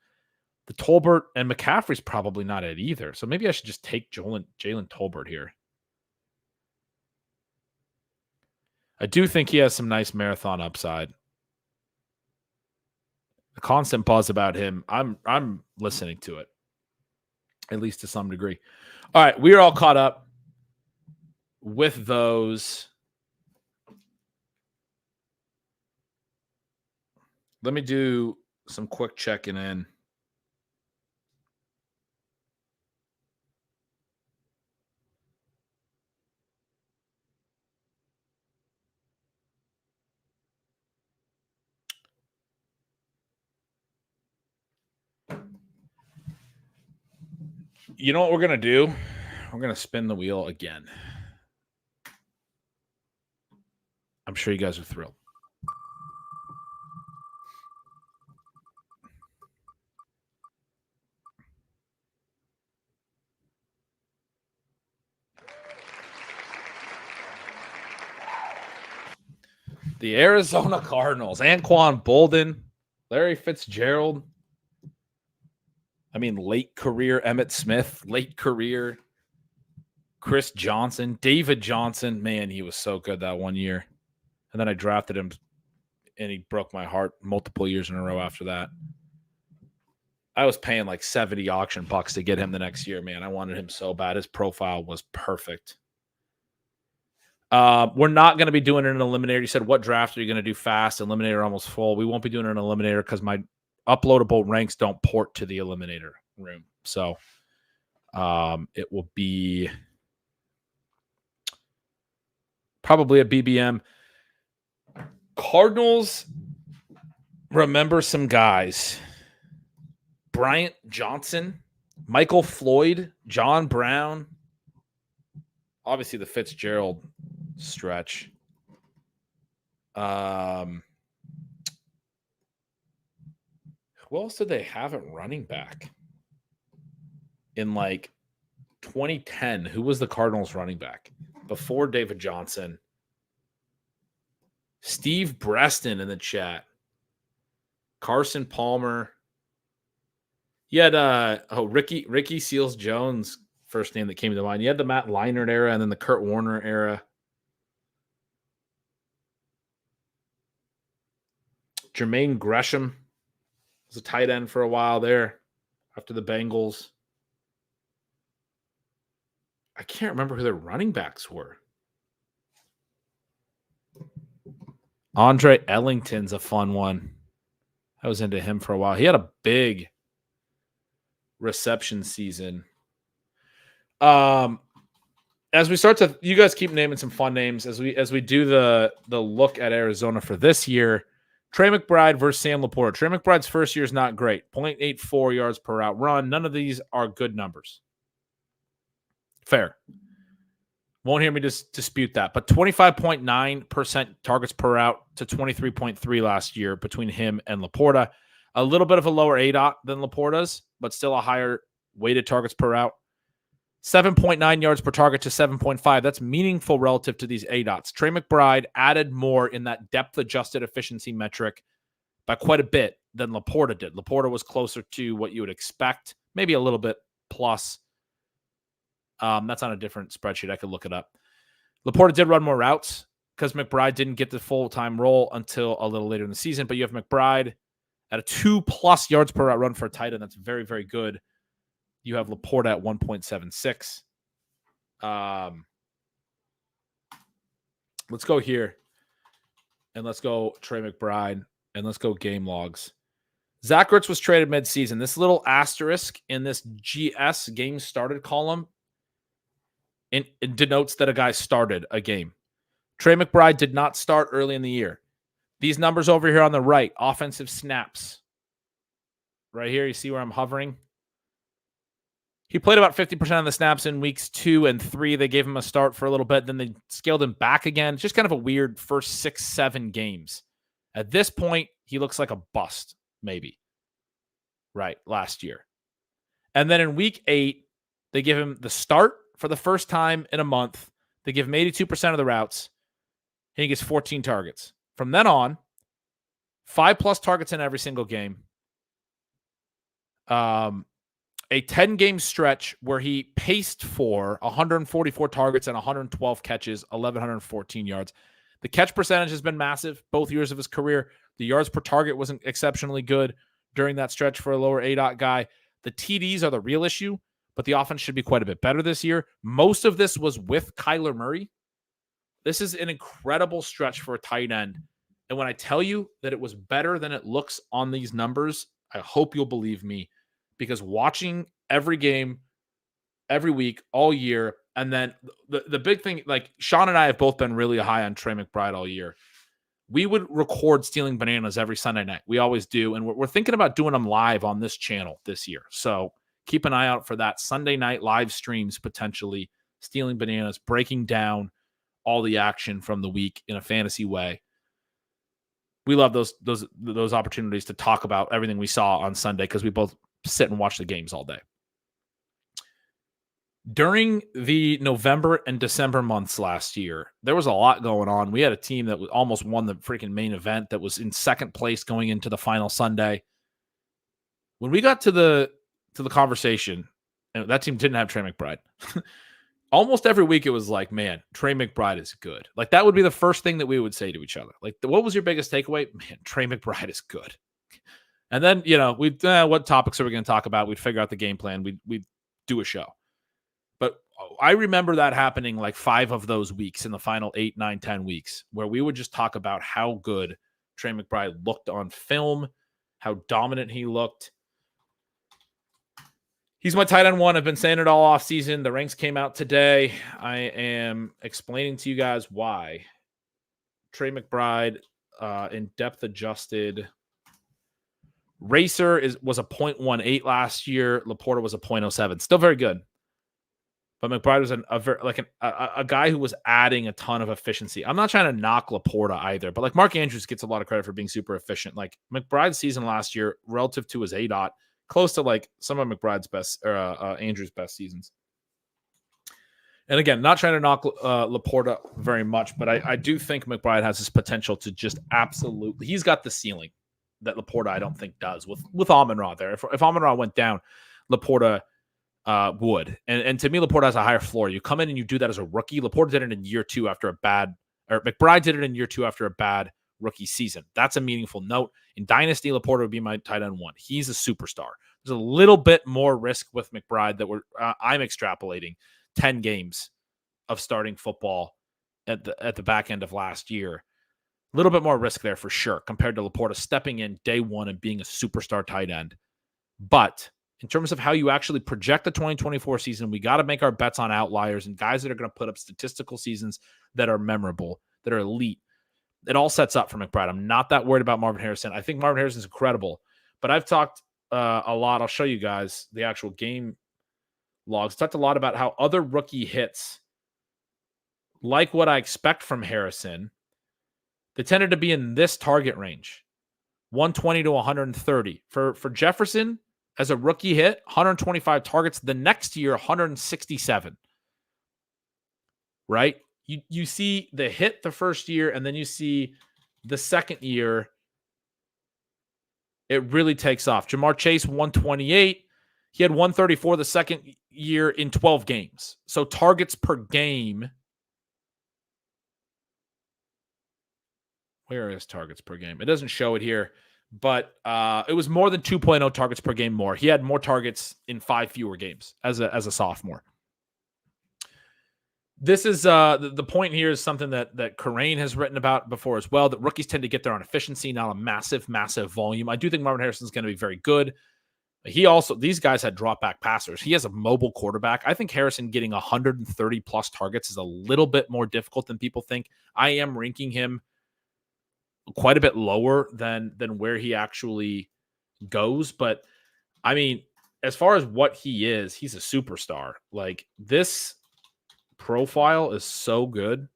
the Tolbert and McCaffrey's probably not it either. So maybe I should just take Jalen Tolbert here. I do think he has some nice marathon upside. The constant buzz about him, I'm listening to it, at least to some degree. All right, we are all caught up with those. Let me do some quick checking in. You know what we're going to do? We're going to spin the wheel again. I'm sure you guys are thrilled. The Arizona Cardinals, Anquan Bolden, Larry Fitzgerald. I mean, late career Emmitt Smith, late career Chris Johnson, David Johnson. Man, he was so good that one year. And then I drafted him, and he broke my heart multiple years in a row after that. I was paying like 70 auction bucks to get him the next year, man. I wanted him so bad. His profile was perfect. We're not going to be doing an eliminator. You said, what draft are you going to do fast? Eliminator almost full. We won't be doing an eliminator because my uploadable ranks don't port to the eliminator room. So it will be probably a BBM. Cardinals, remember some guys. Bryant Johnson, Michael Floyd, John Brown. Obviously the Fitzgerald stretch. Who else did they have at running back? In like 2010, who was the Cardinals running back? Before David Johnson. Steve Breston in the chat. Carson Palmer. You had Ricky Seals-Jones, first name that came to mind. You had the Matt Leinart era and then the Kurt Warner era. Jermaine Gresham was a tight end for a while there after the Bengals. I can't remember who their running backs were. Andre Ellington's a fun one. I was into him for a while. He had a big reception season. As we start to, you guys keep naming some fun names as we do the look at Arizona for this year. Trey McBride versus Sam Laporta. Trey McBride's first year is not great. 0.84 yards per route run. None of these are good numbers. Fair. Won't hear me dispute that. But 25.9% targets per route to 23.3 last year between him and Laporta. A little bit of a lower ADOT than Laporta's, but still a higher weighted targets per route. 7.9 yards per target to 7.5. That's meaningful relative to these ADOTs. Trey McBride added more in that depth-adjusted efficiency metric by quite a bit than Laporta did. Laporta was closer to what you would expect, maybe a little bit plus. That's on a different spreadsheet. I could look it up. Laporta did run more routes because McBride didn't get the full-time role until a little later in the season, but you have McBride at a 2+ yards per route run for a tight end. That's very, very good. You have Laporta at 1.76. Let's go here, and let's go Trey McBride, and let's go game logs. Zach Ertz was traded midseason. This little asterisk in this GS game started column it denotes that a guy started a game. Trey McBride did not start early in the year. These numbers over here on the right, offensive snaps. Right here, you see where I'm hovering? He played about 50% of the snaps in weeks 2 and 3. They gave him a start for a little bit. Then they scaled him back again. It's just kind of a weird first 6-7 games. At this point, he looks like a bust, maybe. Right, last year. And then in week 8, they give him the start for the first time in a month. They give him 82% of the routes. And he gets 14 targets. From then on, 5+ targets in every single game. A 10-game stretch where he paced for 144 targets and 112 catches, 1,114 yards. The catch percentage has been massive both years of his career. The yards per target wasn't exceptionally good during that stretch for a lower ADOT guy. The TDs are the real issue, but the offense should be quite a bit better this year. Most of this was with Kyler Murray. This is an incredible stretch for a tight end. And when I tell you that it was better than it looks on these numbers, I hope you'll believe me. Because watching every game, every week, all year, and then the big thing, like Sean and I have both been really high on Trey McBride all year. We would record Stealing Bananas every Sunday night. We always do. And we're thinking about doing them live on this channel this year. So keep an eye out for that. Sunday night live streams, potentially. Stealing Bananas, breaking down all the action from the week in a fantasy way. We love those opportunities to talk about everything we saw on Sunday because we both sit and watch the games all day. During the November and December months last year, there was a lot going on. We had a team that almost won the freaking main event that was in second place going into the final Sunday. When we got to the conversation, and that team didn't have Trey McBride, almost every week it was like, man, Trey McBride is good. Like that would be the first thing that we would say to each other. Like, what was your biggest takeaway? Man, Trey McBride is good. And then, we'd what topics are we going to talk about? We'd figure out the game plan. We'd do a show. But I remember that happening like 5 of those weeks in the final 8, 9, 10 weeks where we would just talk about how good Trey McBride looked on film, how dominant he looked. He's my tight end 1. I've been saying it all off season. The ranks came out today. I am explaining to you guys why. Trey McBride in depth adjusted Racer was a 0.18 last year. Laporta was a 0.07. Still very good. But McBride was a guy who was adding a ton of efficiency. I'm not trying to knock Laporta either, but like Mark Andrews gets a lot of credit for being super efficient. Like McBride's season last year, relative to his ADOT, close to like some of McBride's best or Andrews' best seasons. And again, not trying to knock Laporta very much, but I do think McBride has this potential to just absolutely. He's got the ceiling that Laporta I don't think does with Amon-Ra there. If Amon-Ra went down, Laporta would. And to me, Laporta has a higher floor. You come in and you do that as a rookie. Laporta did it in year 2 after McBride did it in year 2 after a bad rookie season. That's a meaningful note. In Dynasty, Laporta would be my tight end 1. He's a superstar. There's a little bit more risk with McBride that I'm extrapolating 10 games of starting football at the back end of last year. A little bit more risk there for sure compared to Laporta stepping in day 1 and being a superstar tight end. But in terms of how you actually project the 2024 season, we got to make our bets on outliers and guys that are going to put up statistical seasons that are memorable, that are elite. It all sets up for McBride. I'm not that worried about Marvin Harrison. I think Marvin Harrison is incredible, but I've talked a lot. I'll show you guys the actual game logs. Talked a lot about how other rookie hits, like what I expect from Harrison, they tended to be in this target range, 120 to 130. For Jefferson, as a rookie hit, 125 targets. The next year, 167. Right? You see the hit the first year, and then you see the second year, it really takes off. Jamar Chase, 128. He had 134 the second year in 12 games. So targets per game. Where is targets per game? It doesn't show it here, but it was more than 2.0 targets per game more. He had more targets in 5 fewer games as a sophomore. This is the point here is something that Karain has written about before as well, that rookies tend to get there on efficiency, not a massive volume. I do think Marvin Harrison is going to be very good. These guys had drop back passers. He has a mobile quarterback. I think Harrison getting 130 plus targets is a little bit more difficult than people think. I am ranking him quite a bit lower than where he actually goes. But I mean, as far as what he is, he's a superstar. Like, this profile is so good.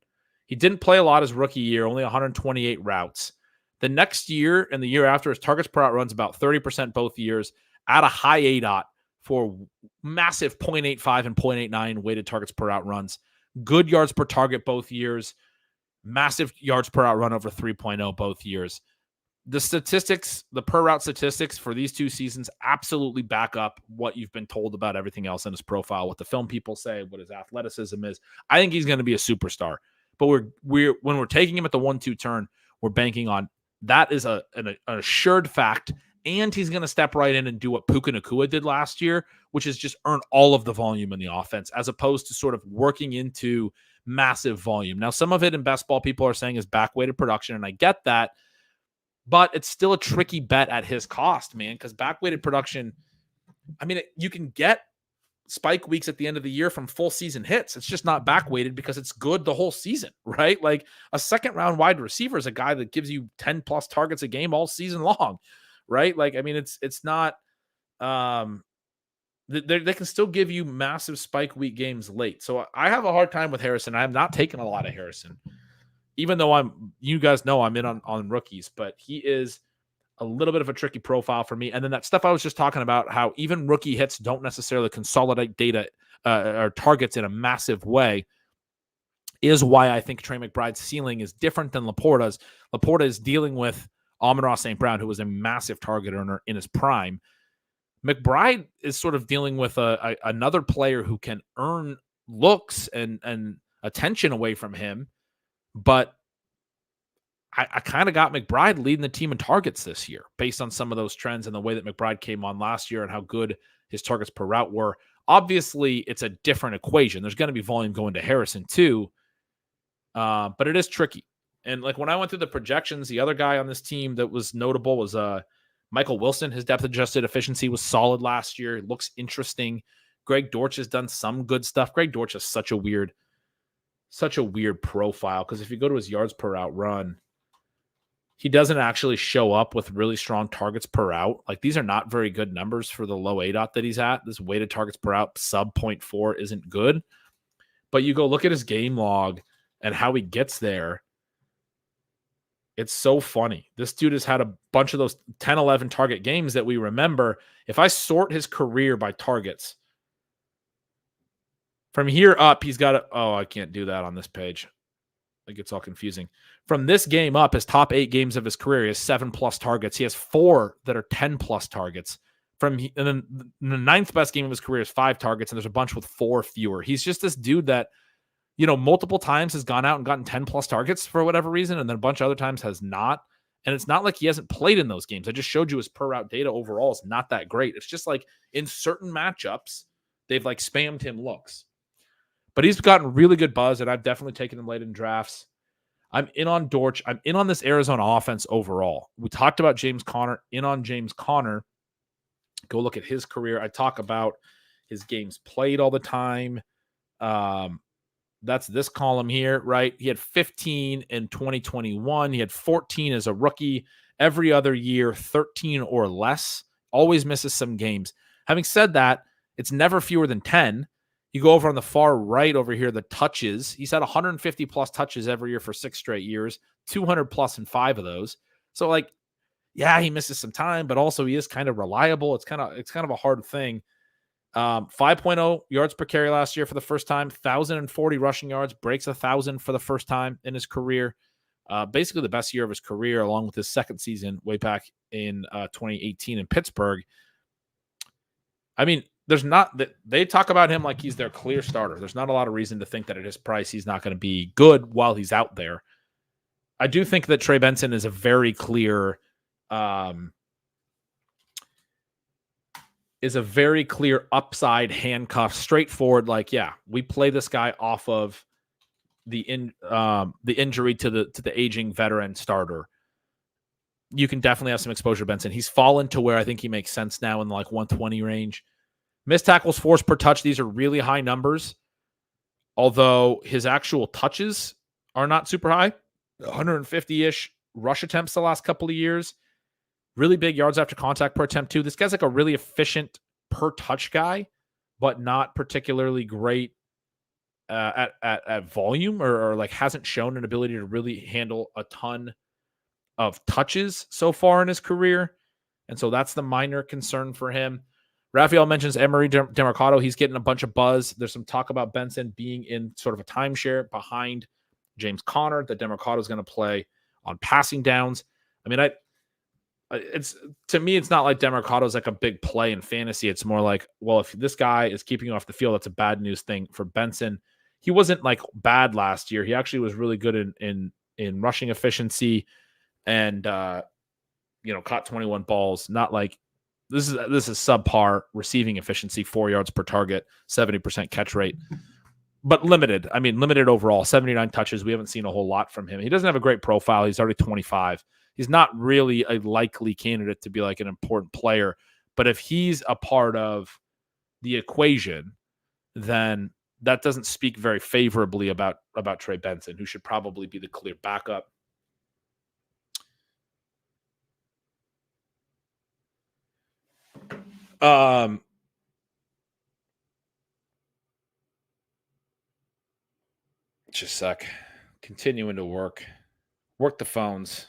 He didn't play a lot his rookie year, only 128 routes. The next year and the year after, his targets per out runs about 30% both years, at a high ADOT for massive 0.85 and 0.89 weighted targets per out runs. Good yards per target both years, massive yards per out run over 3.0 both years. The statistics, the per route statistics for these 2 seasons absolutely back up what you've been told about everything else in his profile, what the film people say, what his athleticism is. I think he's going to be a superstar. But when we're taking him at the 1-2 turn, we're banking on that is an assured fact, and he's going to step right in and do what Puka Nacua did last year, which is just earn all of the volume in the offense, as opposed to sort of working into massive volume. Now, some of it in best ball people are saying is back-weighted production, and I get that. But it's still a tricky bet at his cost, man, because back-weighted production, I mean, you can get spike weeks at the end of the year from full season hits. It's just not back-weighted because it's good the whole season, right? Like, a second-round wide receiver is a guy that gives you 10-plus targets a game all season long, right? Like, I mean, it's not they can still give you massive spike week games late. So I have a hard time with Harrison. I have not taken a lot of Harrison, even though you guys know I'm in on rookies, but he is a little bit of a tricky profile for me. And then that stuff I was just talking about, how even rookie hits don't necessarily consolidate data or targets in a massive way, is why I think Trey McBride's ceiling is different than Laporta's. Laporta is dealing with Amon-Ra St. Brown, who was a massive target earner in his prime. McBride is sort of dealing with another player who can earn looks and attention away from him. But I kind of got McBride leading the team in targets this year based on some of those trends and the way that McBride came on last year and how good his targets per route were. Obviously, it's a different equation. There's going to be volume going to Harrison too, but it is tricky. And like, when I went through the projections, the other guy on this team that was notable was Michael Wilson. His depth-adjusted efficiency was solid last year. It looks interesting. Greg Dortch has done some good stuff. Greg Dortch is such a weird profile, because if you go to his yards per out run, he doesn't actually show up with really strong targets per out. Like, these are not very good numbers for the low ADOT that he's at. This weighted targets per out sub 0.4 isn't good. But you go look at his game log and how he gets there. It's so funny. This dude has had a bunch of those 10, 11 target games that we remember. If I sort his career by targets, from here up, he's got I can't do that on this page. It gets all confusing. From this game up, his top 8 games of his career, he has 7+ targets. He has 4 that are 10+ targets. And then the 9th best game of his career is 5 targets, and there's a bunch with 4 fewer. He's just this dude that, multiple times has gone out and gotten 10+ targets for whatever reason, and then a bunch of other times has not. And it's not like he hasn't played in those games. I just showed you his per route data overall is not that great. It's just like in certain matchups, they've like spammed him looks. But he's gotten really good buzz, and I've definitely taken him late in drafts. I'm in on Dortch. I'm in on this Arizona offense overall. We talked about James Conner. In on James Conner. Go look at his career. I talk about his games played all the time. That's this column here, right? He had 15 in 2021. He had 14 as a rookie. Every other year, 13 or less. Always misses some games. Having said that, it's never fewer than 10. You go over on the far right over here, the touches. He's had 150+ touches every year for 6 straight years, 200+ in 5 of those. So, like, Yeah, he misses some time, but also he is kind of reliable. It's kind of a hard thing. 5.0 yards per carry last year for the first time, 1,040 rushing yards, breaks 1,000 for the first time in his career. Basically the best year of his career, along with his second season way back in 2018 in Pittsburgh. I mean, there's not that they talk about him like he's their clear starter. There's not a lot of reason to think that at his price he's not going to be good while he's out there. I do think that Trey Benson is a very clear upside handcuff, straightforward. Like, yeah, we play this guy off of the injury to the aging veteran starter. You can definitely have some exposure to Benson. He's fallen to where I think he makes sense now in like 120 range. Missed tackles forced per touch. These are really high numbers, although his actual touches are not super high. 150-ish rush attempts the last couple of years. Really big yards after contact per attempt too. This guy's like a really efficient per touch guy, but not particularly great at volume or like hasn't shown an ability to really handle a ton of touches so far in his career. And so that's the minor concern for him. Raphael mentions Emery Demercado. He's getting a bunch of buzz. There's some talk about Benson being in sort of a timeshare behind James Conner, that Demercado is going to play on passing downs. I mean, it's to me, it's not like Demercado is like a big play in fantasy. It's more like, well, if this guy is keeping you off the field, that's a bad news thing for Benson. He wasn't like bad last year. He actually was really good in rushing efficiency and caught 21 balls. Not like this is subpar receiving efficiency, 4 yards per target, 70% catch rate. But limited. I mean, limited overall, 79 touches. We haven't seen a whole lot from him. He doesn't have a great profile. He's already 25. He's not really a likely candidate to be like an important player. But if he's a part of the equation, then that doesn't speak very favorably about Trey Benson, who should probably be the clear backup. Just a sec. Continuing to work the phones.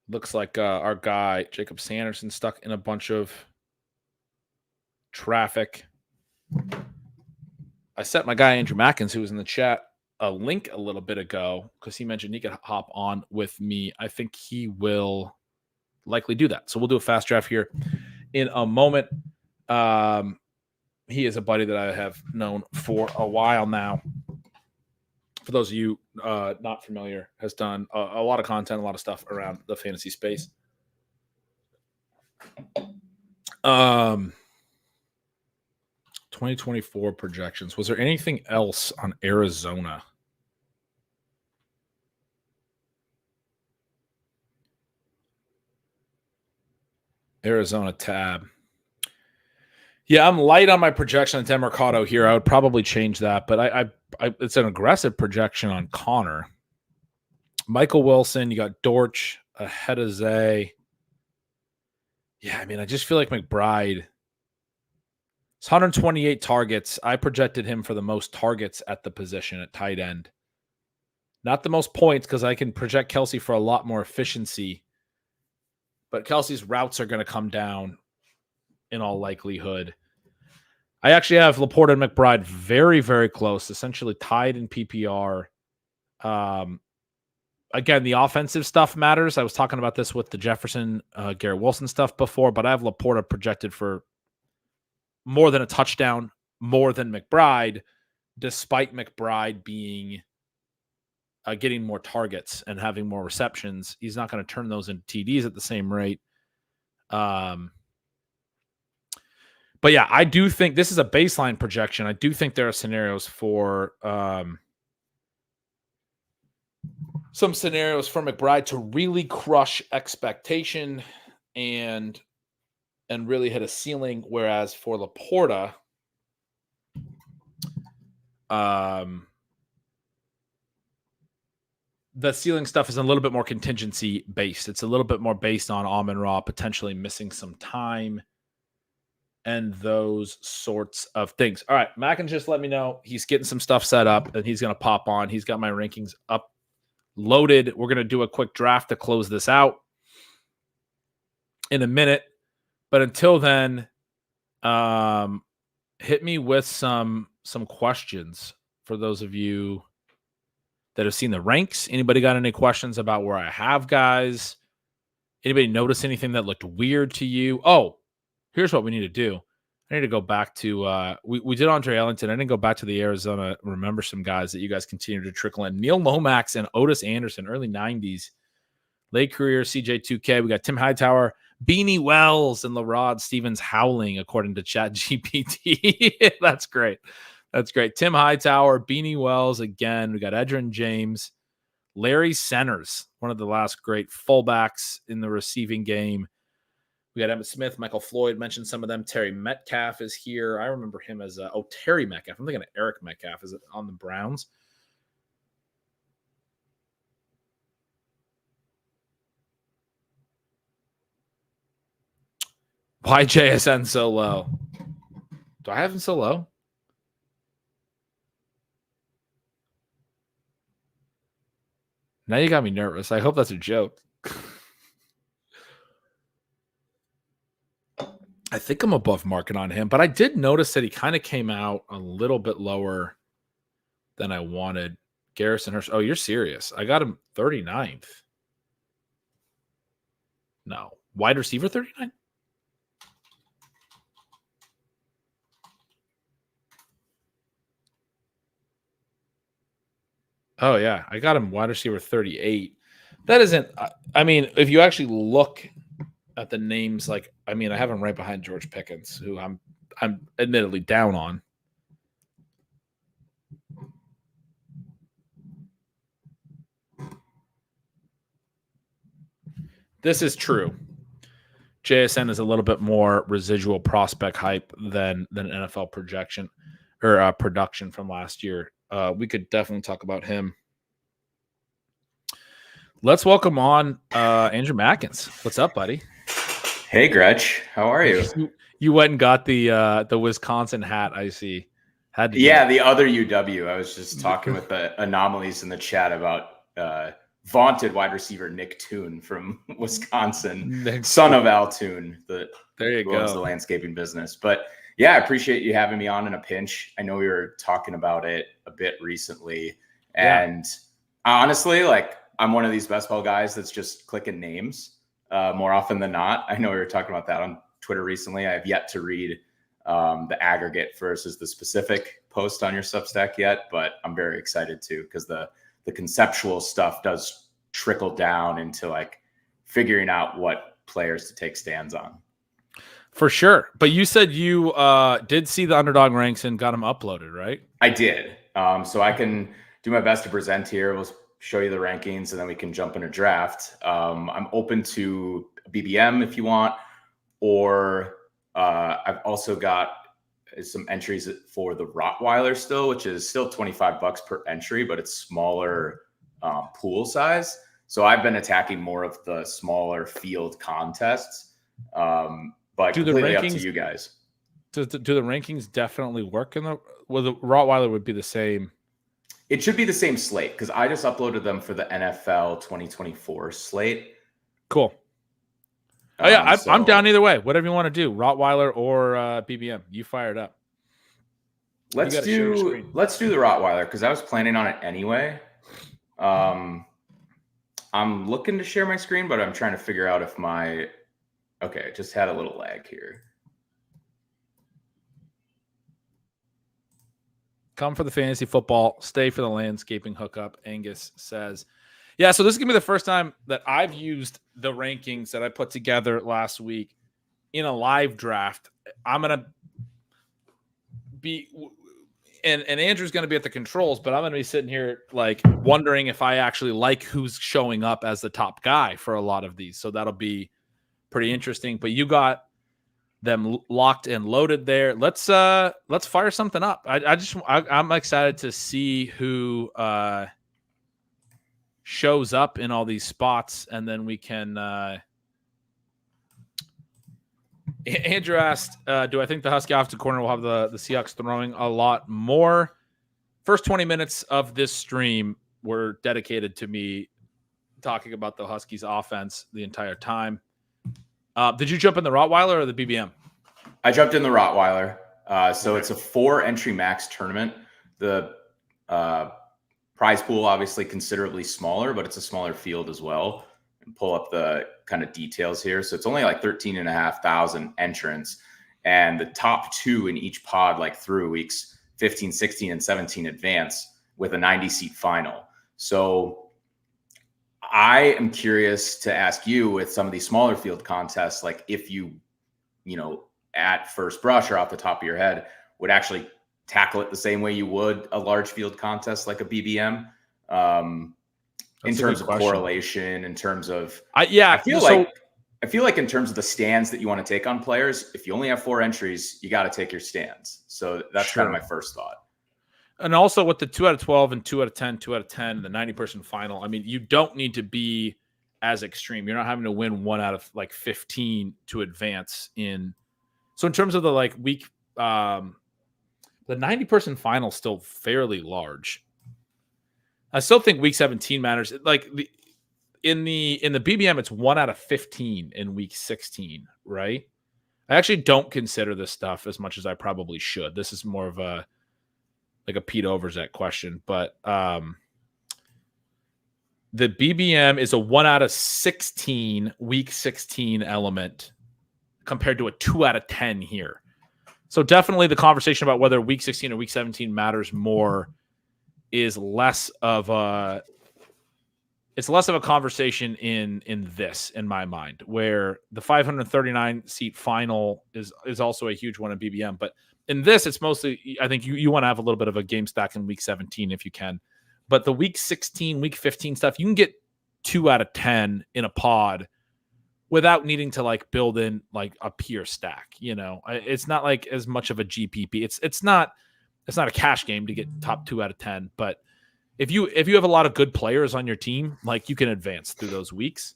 Looks like our guy, Jacob Sanderson, stuck in a bunch of traffic. I sent my guy, Andrew Mackens, who was in the chat, a link a little bit ago because he mentioned he could hop on with me. I think he will likely do that. So we'll do a fast draft here in a moment. He is a buddy that I have known for a while now. For those of you not familiar, has done a lot of content, a lot of stuff around the fantasy space. 2024 projections. Was there anything else on Arizona? Arizona tab. Yeah, I'm light on my projection on Demercado here. I would probably change that, but I it's an aggressive projection on Connor. Michael Wilson, you got Dortch ahead of Zay. Yeah, I mean, I just feel like McBride. It's 128 targets. I projected him for the most targets at the position at tight end. Not the most points because I can project Kelsey for a lot more efficiency. But Kelsey's routes are going to come down in all likelihood. I actually have Laporta and McBride very, very close, essentially tied in PPR. Again, the offensive stuff matters. I was talking about this with the Jefferson, Garrett Wilson stuff before, but I have Laporta projected for more than a touchdown, more than McBride, despite McBride being getting more targets and having more receptions. He's not going to turn those into TDs at the same rate. But yeah, I do think this is a baseline projection. I do think there are scenarios for some scenarios for McBride to really crush expectation and really hit a ceiling. Whereas for Laporta, the ceiling stuff is a little bit more contingency based. It's a little bit more based on Amon-Ra potentially missing some time and those sorts of things. All right, Mack can just let me know he's getting some stuff set up and he's going to pop on. He's got my rankings up loaded. We're going to do a quick draft to close this out in a minute. But until then, hit me with some questions for those of you that have seen the ranks. Anybody got any questions about where I have guys? Anybody notice anything that looked weird to you? Oh, here's what we need to do. I need to go back to we did Andre Ellington. I didn't go back to the Arizona. Remember some guys that you guys continue to trickle in. Neil Lomax and Otis Anderson, early 90s. Late career, CJ2K. We got Tim Hightower, Beanie Wells, and LaRod Stevens howling, according to ChatGPT. That's great. That's great. Tim Hightower, Beanie Wells again. We got Edgerrin James, Larry Centers, one of the last great fullbacks in the receiving game. We got Emmitt Smith, Michael Floyd, mentioned some of them. Terry Metcalf is here. I remember him as Terry Metcalf. I'm thinking of Eric Metcalf. Is it on the Browns? Why JSN so low? Do I have him so low? Now you got me nervous. I hope that's a joke. I think I'm above market on him, but I did notice that he kind of came out a little bit lower than I wanted. Garrison Hirsch. Oh, you're serious. I got him 39th. No. Wide receiver 39? Oh, yeah. I got him wide receiver 38. That isn't, I mean, if you actually look at the names, like, I mean, I have him right behind George Pickens, who I'm admittedly down on. This is true. JSN is a little bit more residual prospect hype than NFL projection or production from last year. We could definitely talk about him. Let's welcome on Andrew Mackens. What's up, buddy? Hey, Gretch. How are you? You went and got the Wisconsin hat, I see. The other UW. I was just talking with the anomalies in the chat about vaunted wide receiver Nick Toon from Wisconsin, son of Al Toon, there you go, owns the landscaping business. But yeah, I appreciate you having me on in a pinch. I know we were talking about it a bit recently, and honestly, like, I'm one of these best ball guys that's just clicking names more often than not. I know we were talking about that on Twitter recently. I have yet to read the aggregate versus the specific post on your Substack yet, but I'm very excited too, because the conceptual stuff does trickle down into like figuring out what players to take stands on. For sure. But you said you did see the Underdog ranks and got them uploaded, right? I did. So I can do my best to present here. We'll show you the rankings and then we can jump in a draft. I'm open to BBM if you want, or I've also got some entries for the Rottweiler still, which is still $25 per entry, but it's smaller pool size. So I've been attacking more of the smaller field contests, but completely up to you guys. Do the rankings definitely work the Rottweiler would be the same? It should be the same slate because I just uploaded them for the NFL 2024 slate. Cool. Oh yeah, I'm down either way. Whatever you want to do, Rottweiler or BBM, you fire it up. Let's do the Rottweiler because I was planning on it anyway. I'm looking to share my screen, but I'm trying to figure out if okay, just had a little lag here. Come for the fantasy football, stay for the landscaping hookup, Angus says. Yeah, so this is going to be the first time that I've used the rankings that I put together last week in a live draft. I'm going to be and Andrew's going to be at the controls, but I'm going to be sitting here like wondering if I actually like who's showing up as the top guy for a lot of these. So that'll be pretty interesting. But you got them locked and loaded there. Let's fire something up. I'm excited to see who shows up in all these spots, and then we can Andrew asked, do I think the Husky offensive corner will have the Seahawks throwing a lot more? First 20 minutes of this stream, were dedicated to me talking about the Huskies offense the entire time. Did you jump in the Rottweiler or the BBM? I jumped in the Rottweiler. So it's a 4-entry max tournament. The prize pool obviously considerably smaller, but it's a smaller field as well. And pull up the kind of details here. So it's only like 13,500 entrants, and the top 2 in each pod, like through weeks 15, 16, and 17 advance with a 90-seat final. So I am curious to ask you, with some of these smaller field contests, like if you at first brush or off the top of your head would actually tackle it the same way you would a large field contest like a BBM, in terms of correlation, in terms of, I feel like in terms of the stands that you want to take on players, if you only have 4 entries, you got to take your stands. So that's kind of my first thought. And also with the 2 out of 12 and 2 out of 10, 2 out of 10, and the 90-person final, I mean, you don't need to be as extreme. You're not having to win 1 out of like 15 to advance in. So in terms of the like week, the 90-person final is still fairly large. I still think week 17 matters. Like in the BBM, it's 1 out of 15 in week 16, right? I actually don't consider this stuff as much as I probably should. This is more of a Pete Overzet question, but the BBM is a 1 out of 16 week 16 element compared to a 2 out of 10 here. So definitely the conversation about whether week 16 or week 17 matters more is less of a conversation in this, in my mind, where the 539 seat final is also a huge one in BBM. But in this, it's mostly, I think you want to have a little bit of a game stack in week 17 if you can. But the week 16, week 15 stuff, you can get 2 out of 10 in a pod without needing to like build in like a peer stack. It's not like as much of a GPP. It's not a cash game to get top 2 out of 10, but if you have a lot of good players on your team, like you can advance through those weeks.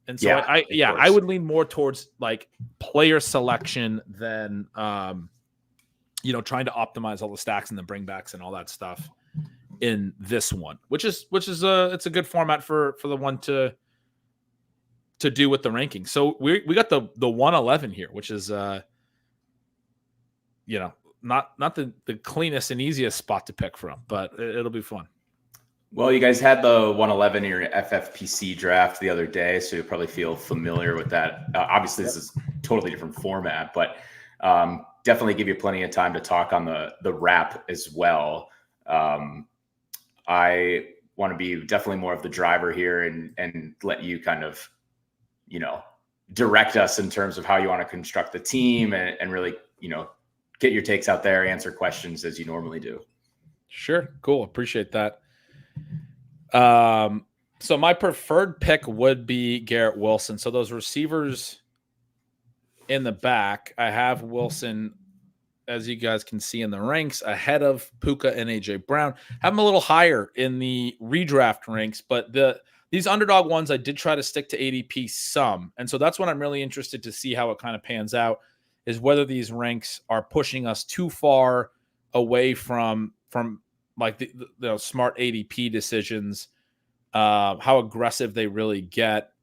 And so I would lean more towards like player selection than trying to optimize all the stacks and the bringbacks and all that stuff in this one, which is it's a good format for the one to do with the ranking. So we got the 111 here, which is not the cleanest and easiest spot to pick from, but it'll be fun. Well, you guys had the 111 in your FFPC draft the other day, so you'll probably feel familiar with that. Obviously, this is a totally different format, but definitely give you plenty of time to talk on the wrap as well. I want to be definitely more of the driver here and let you kind of, direct us in terms of how you want to construct the team and really, get your takes out there, answer questions as you normally do. Sure. Cool. Appreciate that. So my preferred pick would be Garrett Wilson. So those receivers in the back, I have Wilson, as you guys can see in the ranks, ahead of Puka and AJ Brown. Have him a little higher in the redraft ranks, but these underdog ones, I did try to stick to ADP some. And so that's what I'm really interested to see how it kind of pans out, is whether these ranks are pushing us too far away from like the smart ADP decisions, how aggressive they really get.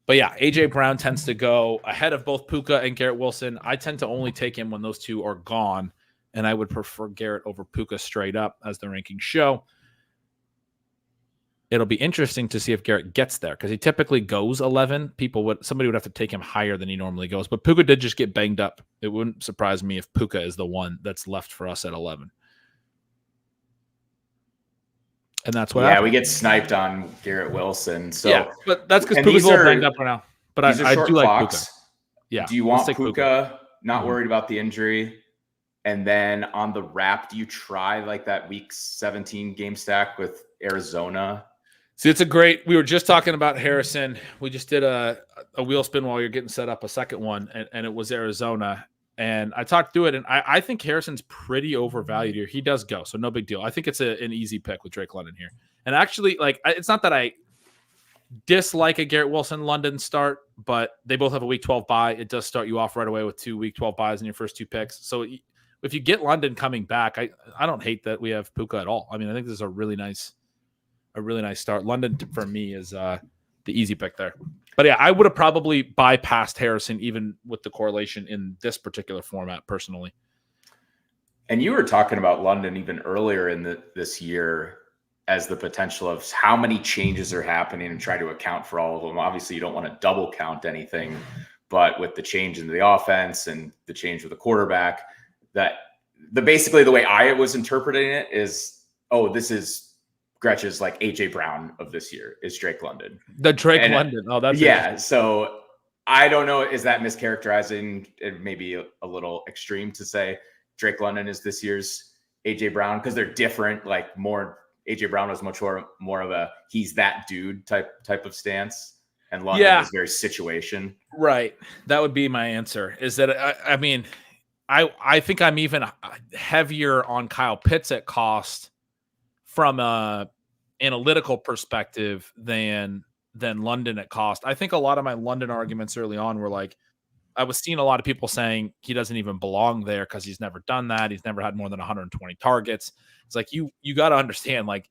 But yeah, AJ Brown tends to go ahead of both Puka and Garrett Wilson. I tend to only take him when those two are gone, and I would prefer Garrett over Puka straight up, as the rankings show. It'll be interesting to see if Garrett gets there, because he typically goes 11. Somebody would have to take him higher than he normally goes. But Puka did just get banged up. It wouldn't surprise me if Puka is the one that's left for us at 11. And that's what happened. We get sniped on Garrett Wilson. So yeah, but that's because Puka's a little banged up right now. But I do like Puka. Yeah. Do you want Puka? Not worried about the injury. And then on the wrap, do you try like that week 17 game stack with Arizona? See, we were just talking about Harrison. We just did a wheel spin while you're getting set up, a second one, and it was Arizona. And I talked through it, and I think Harrison's pretty overvalued here. He does go, so no big deal. I think it's an easy pick with Drake London here. And actually, it's not that I dislike a Garrett Wilson London start, but they both have a week 12 bye. It does start you off right away with 2 week 12 buys in your first 2 picks. So if you get London coming back, I don't hate that we have Puka at all. I mean, I think this is a really nice start. London for me is the easy pick there. But yeah, I would have probably bypassed Harrison even with the correlation in this particular format personally. And you were talking about London even earlier in this year as the potential of how many changes are happening and try to account for all of them. Obviously, you don't want to double count anything, but with the change in the offense and the change with the quarterback, basically the way I was interpreting it is, this is Gretch's like AJ Brown of this year is Drake London. The Drake London. Oh, that's yeah. So I don't know. Is that mischaracterizing? It may be a little extreme to say Drake London is this year's AJ Brown because they're different. Like AJ Brown was much more of a he's that dude type of stance, and London is very situation. Right. That would be my answer. Is that I mean, I think I'm even heavier on Kyle Pitts at cost from a analytical perspective than London at cost. I think a lot of my London arguments early on were like, I was seeing a lot of people saying he doesn't even belong there because he's never done that. He's never had more than 120 targets. It's like, you got to understand, like,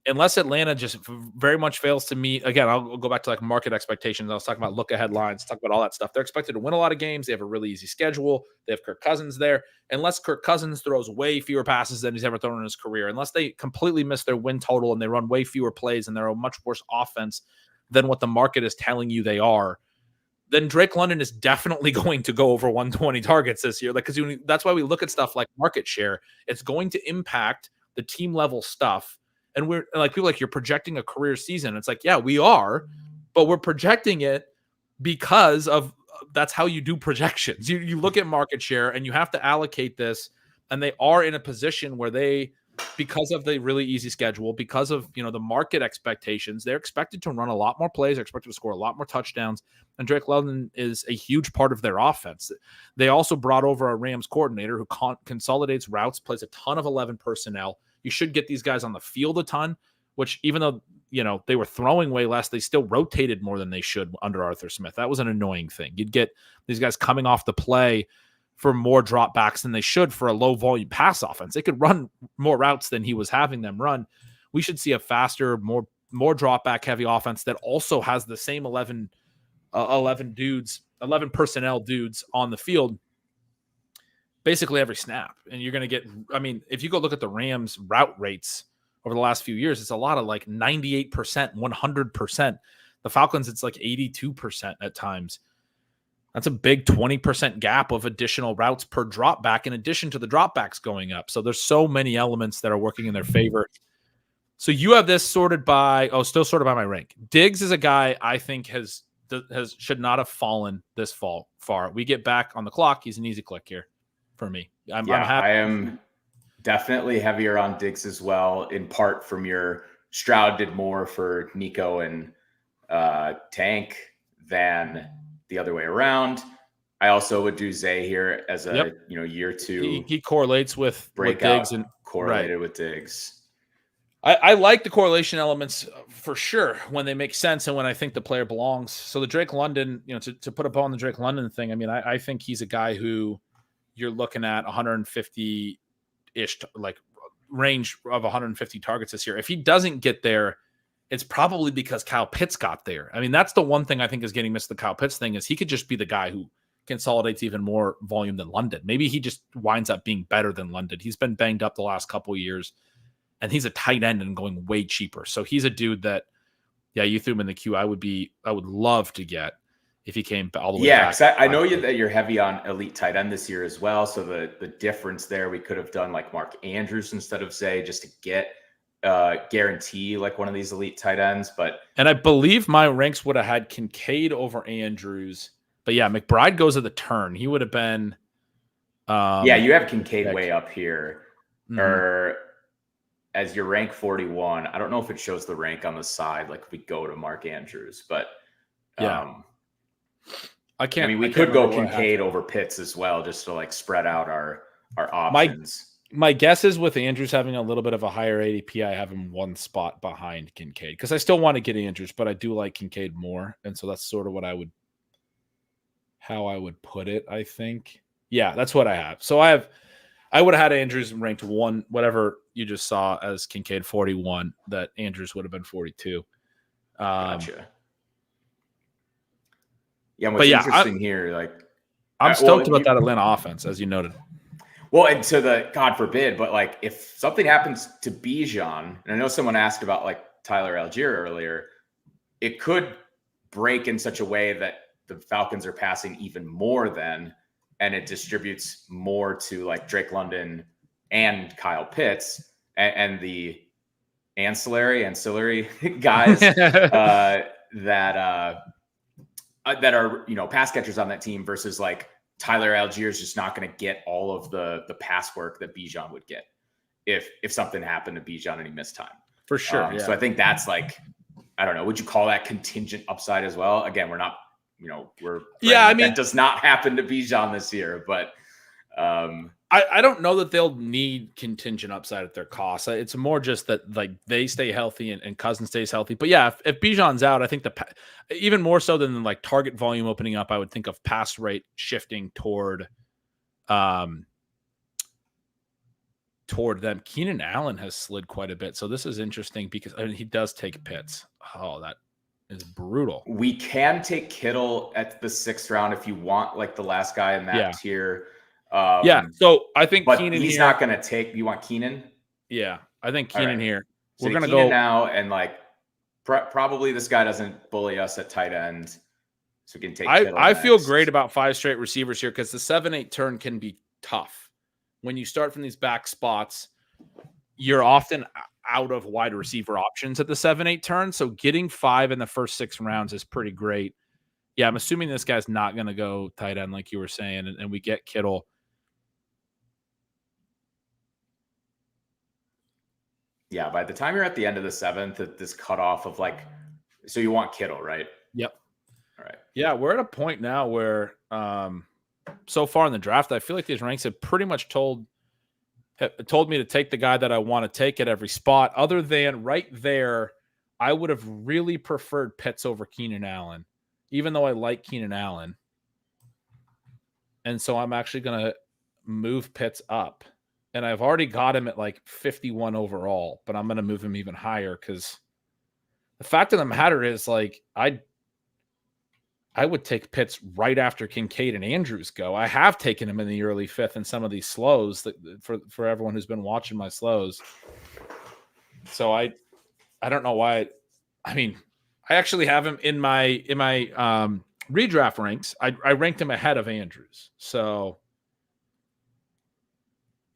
unless Atlanta just very much fails to meet, again, I'll go back to like market expectations. I was talking about look ahead lines, talk about all that stuff. They're expected to win a lot of games. They have a really easy schedule. They have Kirk Cousins there. Unless Kirk Cousins throws way fewer passes than he's ever thrown in his career, unless they completely miss their win total and they run way fewer plays and they're a much worse offense than what the market is telling you they are, then Drake London is definitely going to go over 120 targets this year. Like, because that's why we look at stuff like market share. It's going to impact the team level stuff. And we're like, people like, you're projecting a career season. It's like, yeah, we are, but we're projecting it because of that's how you do projections. You look at market share and you have to allocate this. And they are in a position where because of the really easy schedule, because of, the market expectations, they're expected to run a lot more plays. They're expected to score a lot more touchdowns. And Drake London is a huge part of their offense. They also brought over a Rams coordinator who consolidates routes, plays a ton of 11 personnel. You should get these guys on the field a ton, which even though, they were throwing way less, they still rotated more than they should under Arthur Smith. That was an annoying thing. You'd get these guys coming off the play for more dropbacks than they should for a low volume pass offense. They could run more routes than he was having them run. We should see a faster, more dropback heavy offense that also has the same 11 personnel dudes on the field basically every snap. And you're going to get, if you go look at the Rams route rates over the last few years, it's a lot of like 98%, 100%. The Falcons, it's like 82% at times. That's a big 20% gap of additional routes per drop back in addition to the dropbacks going up. So there's so many elements that are working in their favor. So you have this still sorted by my rank. Diggs is a guy I think should not have fallen this far. We get back on the clock. He's an easy click here for me. I'm happy. I am definitely heavier on Diggs as well, in part from your Stroud did more for Nico and Tank than the other way around. I also would do Zay here as a year two. He correlates with Diggs and correlated with Diggs. I like the correlation elements for sure when they make sense and when I think the player belongs. So the Drake London, to put a bow on the Drake London thing, I think he's a guy who you're looking at 150-ish, like range of 150 targets this year. If he doesn't get there, it's probably because Kyle Pitts got there. That's the one thing I think is getting missed. The Kyle Pitts thing is he could just be the guy who consolidates even more volume than London. Maybe he just winds up being better than London. He's been banged up the last couple of years. And he's a tight end and going way cheaper. So he's a dude that, you threw him in the queue. I would love to get if he came all the way back. Yeah, I know that you're heavy on elite tight end this year as well. So the difference there, we could have done like Mark Andrews instead of Zay just to get guarantee like one of these elite tight ends. And I believe my ranks would have had Kincaid over Andrews. But yeah, McBride goes at the turn. He would have been. You have Kincaid way up here. Mm-hmm. Or as your rank 41, I don't know if it shows the rank on the side, like if we go to Mark Andrews, but I can't. We could go Kincaid over Pitts as well, just to like spread out our options. My guess is with Andrews having a little bit of a higher ADP, I have him one spot behind Kincaid because I still want to get Andrews, but I do like Kincaid more, and so that's sort of how I would put it. I think. Yeah, that's what I have. So I would have had Andrews ranked 1, whatever you just saw as Kincaid 41, that Andrews would have been 42. Gotcha. Yeah, what's interesting here, like I'm stoked about that Atlanta offense, as you noted. Well, and to the God forbid, but like if something happens to Bijan, and I know someone asked about like Tyler Algier earlier, it could break in such a way that the Falcons are passing even more than, and it distributes more to like Drake London and Kyle Pitts and the ancillary guys that are, you know, pass catchers on that team versus like Tyler Algier is just not going to get all of the pass work that Bijan would get if something happened to Bijan and he missed time. For sure. So I think that's like, I don't know, would you call that contingent upside as well? Again, we're not, you know, that does not happen to Bijan this year, but I don't know that they'll need contingent upside at their cost. It's more just that like they stay healthy and Cousins stays healthy. But yeah, if Bijan's out, I think even more so than like target volume opening up, I would think of pass rate shifting toward them. Keenan Allen has slid quite a bit. So this is interesting because he does take Pitts. Oh, that is brutal. We can take Kittle at the 6th round if you want, like the last guy in that tier. So I think but Keenan he's not going to take. You want Keenan? Yeah, I think Keenan here. So we're going to go now, and like probably this guy doesn't bully us at tight end, so we can take. I feel great about 5 straight receivers here because the 7-8 turn can be tough. When you start from these back spots, you're often out of wide receiver options at the 7-8 turn. So getting 5 in the first 6 rounds is pretty great. Yeah, I'm assuming this guy's not going to go tight end like you were saying, and we get Kittle. Yeah, by the time you're at the end of the 7th, at this cutoff of like, so you want Kittle, right? Yep. All right. Yeah, we're at a point now where so far in the draft, I feel like these ranks have pretty much told me to take the guy that I want to take at every spot. Other than right there, I would have really preferred Pitts over Keenan Allen, even though I like Keenan Allen. And so I'm actually going to move Pitts up. And I've already got him at like 51 overall, but I'm going to move him even higher because the fact of the matter is, like, I would take Pitts right after Kincaid and Andrews go. I have taken him in the early 5th in some of these slows for everyone who's been watching my slows. So I don't know why. I actually have him in my redraft ranks. I ranked him ahead of Andrews. So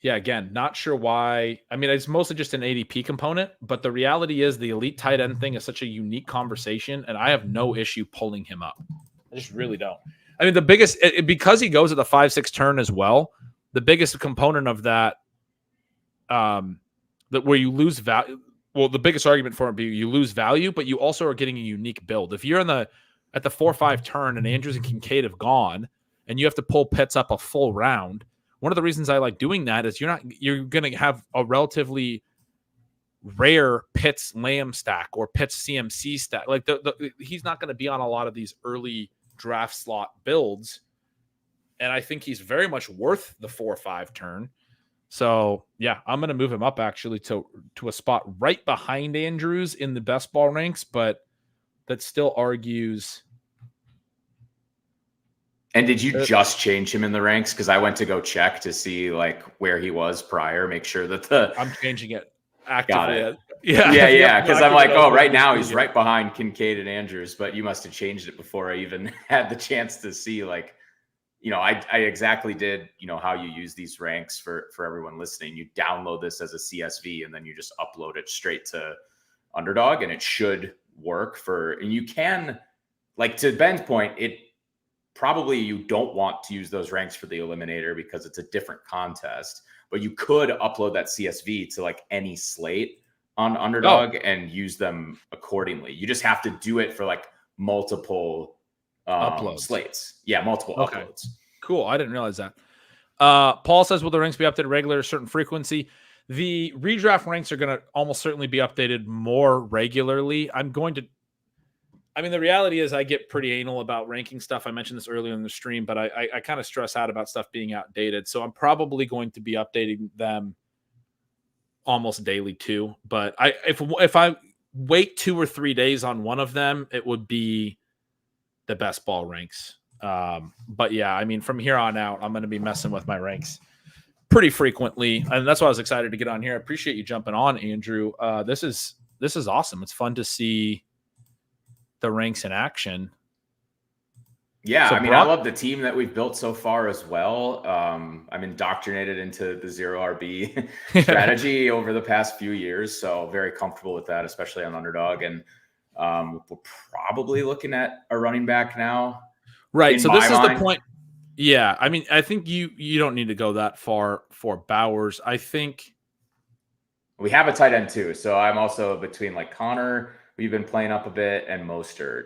yeah, again, not sure why. It's mostly just an ADP component, but the reality is the elite tight end thing is such a unique conversation, and I have no issue pulling him up. I just really don't. The biggest, because he goes at the 5-6 turn as well, the biggest component of that, that where you lose value, well, the biggest argument for it be you lose value, but you also are getting a unique build. If you're at the 4-5 turn and Andrews and Kincaid have gone, and you have to pull Pitts up a full round, one of the reasons I like doing that is you're going to have a relatively rare Pitts Lamb stack or Pitts CMC stack. Like he's not going to be on a lot of these early draft slot builds. And I think he's very much worth the 4-5 turn. So yeah, I'm going to move him up actually to a spot right behind Andrews in the best ball ranks, but that still argues. And did you just change him in the ranks? Because I went to go check to see like where he was prior, make sure that I'm changing it actively. Got it. Yeah. Because I'm like, right now he's right behind Kincaid and Andrews, but you must have changed it before I even had the chance to see. Like, I exactly did, how you use these ranks for everyone listening. You download this as a CSV and then you just upload it straight to Underdog, and it should work and you can, like, to Ben's point, probably you don't want to use those ranks for the eliminator because it's a different contest, but you could upload that CSV to like any slate on Underdog and use them accordingly. You just have to do it for like multiple slates. Yeah, multiple uploads. Cool. I didn't realize that. Paul says, will the ranks be updated regular, a certain frequency? The redraft ranks are going to almost certainly be updated more regularly. I'm going to I mean, the reality is I get pretty anal about ranking stuff. I mentioned this earlier in the stream, but I kind of stress out about stuff being outdated. So I'm probably going to be updating them almost daily too. But if I wait 2 or 3 days on one of them, it would be the best ball ranks. But yeah, I mean, from here on out, I'm going to be messing with my ranks pretty frequently. And that's why I was excited to get on here. I appreciate you jumping on, Andrew. This is awesome. It's fun to see the ranks in action. Yeah, so I mean, I love the team that we've built so far as well. I'm indoctrinated into the 0 RB strategy over the past few years, so very comfortable with that, especially on Underdog. And we're probably looking at a running back now. Right. So this is the point. Yeah, I mean, I think you don't need to go that far for Bowers. I think we have a tight end too, so I'm also between like Connor. We've been playing up a bit, and Mostert.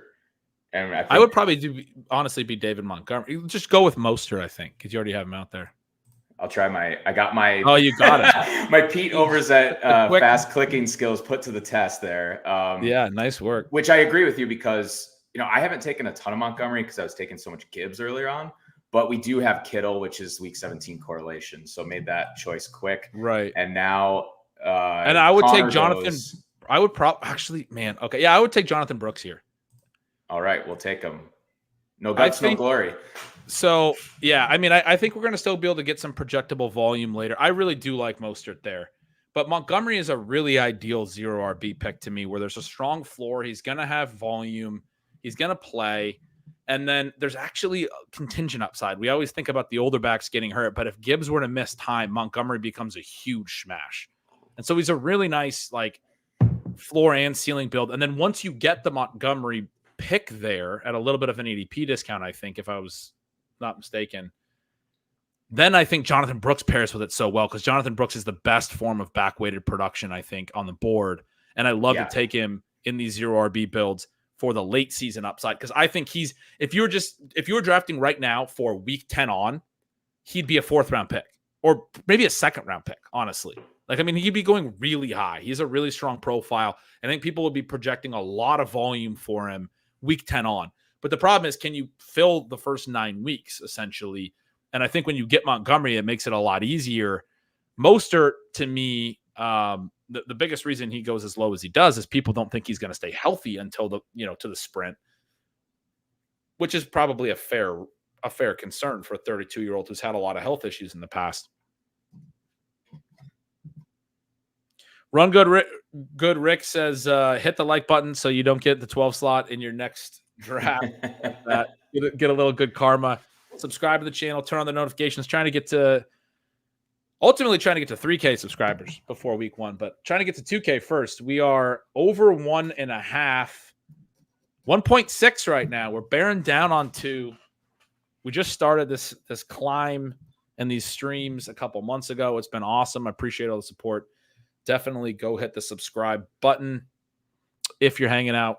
And I would probably honestly be David Montgomery. Just go with Mostert, I think, because you already have him out there. I'll try I got my. Oh, you got it. My Pete Overzet fast clicking skills put to the test there. Yeah, nice work. Which I agree with you because, I haven't taken a ton of Montgomery because I was taking so much Gibbs earlier on. But we do have Kittle, which is week 17 correlation. So made that choice quick. Right. And now. And I would take Jonathan. I would I would take Jonathan Brooks here. All right, we'll take him. No guts, no glory. So, yeah, I mean, I think we're going to still be able to get some projectable volume later. I really do like Mostert there. But Montgomery is a really ideal 0 RB pick to me where there's a strong floor. He's going to have volume. He's going to play. And then there's actually a contingent upside. We always think about the older backs getting hurt, but if Gibbs were to miss time, Montgomery becomes a huge smash. And so he's a really nice, like, floor and ceiling build. And then once you get the Montgomery pick there at a little bit of an ADP discount, I think, if I was not mistaken, then I think Jonathan Brooks pairs with it so well because Jonathan Brooks is the best form of back-weighted production, I think, on the board. And I love to take him in these 0 RB builds for the late season upside because I think if you were drafting right now for week 10 on, he'd be a 4th round pick or maybe a 2nd round pick, honestly. Like, I mean, he'd be going really high. He's a really strong profile. I think people would be projecting a lot of volume for him week 10 on. But the problem is, can you fill the first 9 weeks, essentially? And I think when you get Montgomery, it makes it a lot easier. Mostert, to me, the biggest reason he goes as low as he does is people don't think he's going to stay healthy until to the sprint, which is probably a fair concern for a 32-year-old who's had a lot of health issues in the past. Run good Rick says, hit the like button so you don't get the 12 slot in your next draft. Get a little good karma. Subscribe to the channel, turn on the notifications, ultimately trying to get to 3K subscribers before week 1, but trying to get to 2K first. We are over 1.5, 1.6 right now. We're bearing down on 2. We just started this climb and these streams a couple months ago. It's been awesome. I appreciate all the support. Definitely go hit the subscribe button if you're hanging out.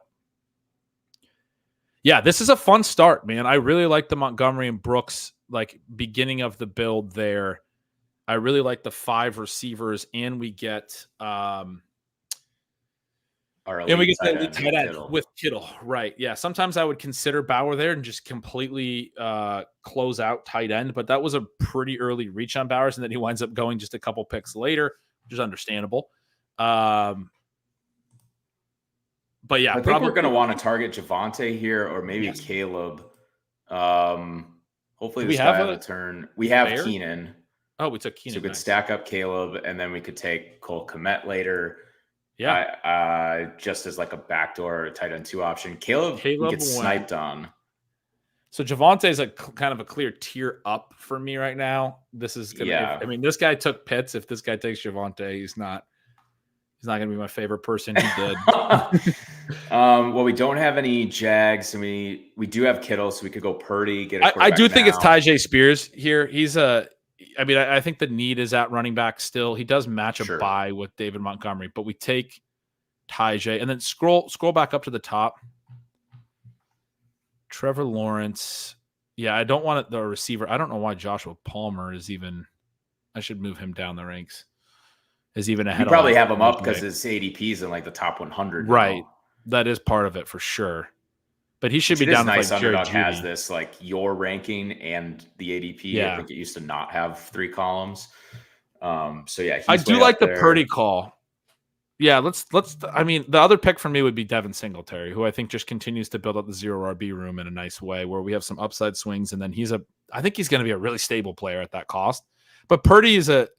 Yeah, this is a fun start, man. I really like the Montgomery and Brooks, like, beginning of the build there. I really like the 5 receivers, and we get the elite tight end with Kittle. Right. Yeah. Sometimes I would consider Bauer there and just completely close out tight end, but that was a pretty early reach on Bowers, and then he winds up going just a couple picks later, which is understandable. But yeah, I think we're going to want to target Javonte here or maybe Caleb. Hopefully this guy on the turn. We have Keenan. Oh, we took Keenan. So we could stack up Caleb, and then we could take Cole Kmet later. Yeah. Just as like a backdoor tight end 2 option. Caleb gets sniped on. So Javonte is kind of a clear tier up for me right now. This is I mean, this guy took Pitts. If this guy takes Javonte, he's not going to be my favorite person. He did. Well, we don't have any Jags, and we do have Kittle, so we could go Purdy. Get a I do think it's Tyjae Spears here. I think the need is at running back still. He does match a bye with David Montgomery, but we take Tyjae and then scroll back up to the top. Trevor Lawrence. Yeah, I don't want the receiver. I don't know why Joshua Palmer is even. I should move him down the ranks. Is even ahead. You probably have him up because his ADP is in like the top 100. Right. That is part of it for sure. but he should be down with nice. like Jerry Underdog Jeudy. has this like your ranking and the ADP. Yeah. I think it used to not have 3 columns. So yeah, I do like the Purdy call. Yeah, let's. I mean, the other pick for me would be Devin Singletary, who I think just continues to build up the zero RB room in a nice way, where we have some upside swings, and then I think he's going to be a really stable player at that cost. But Purdy is a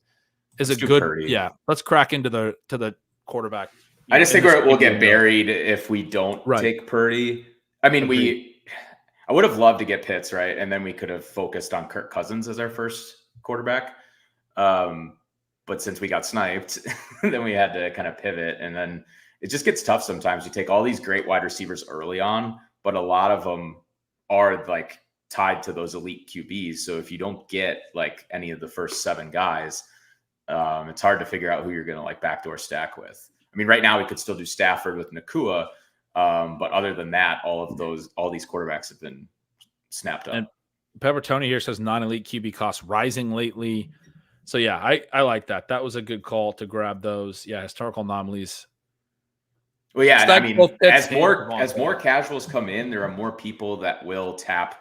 good. Purdy. Yeah, let's crack into the quarterback. I just think we'll get buried if we don't take Purdy. I mean, I would have loved to get Pitts, right, and then we could have focused on Kirk Cousins as our first quarterback. But since we got sniped, then we had to kind of pivot. And then it just gets tough sometimes. You take all these great wide receivers early on, but a lot of them are like tied to those elite QBs. So if you don't get like any of the first 7 guys, it's hard to figure out who you're going to like backdoor stack with. I mean, right now we could still do Stafford with Nakua. But other than that, all these quarterbacks have been snapped up. And Pepper Tony here says non-elite QB costs rising lately. So yeah, I like that. That was a good call to grab those. Yeah, historical anomalies. Well, yeah, I mean, as more casuals come in, there are more people that will tap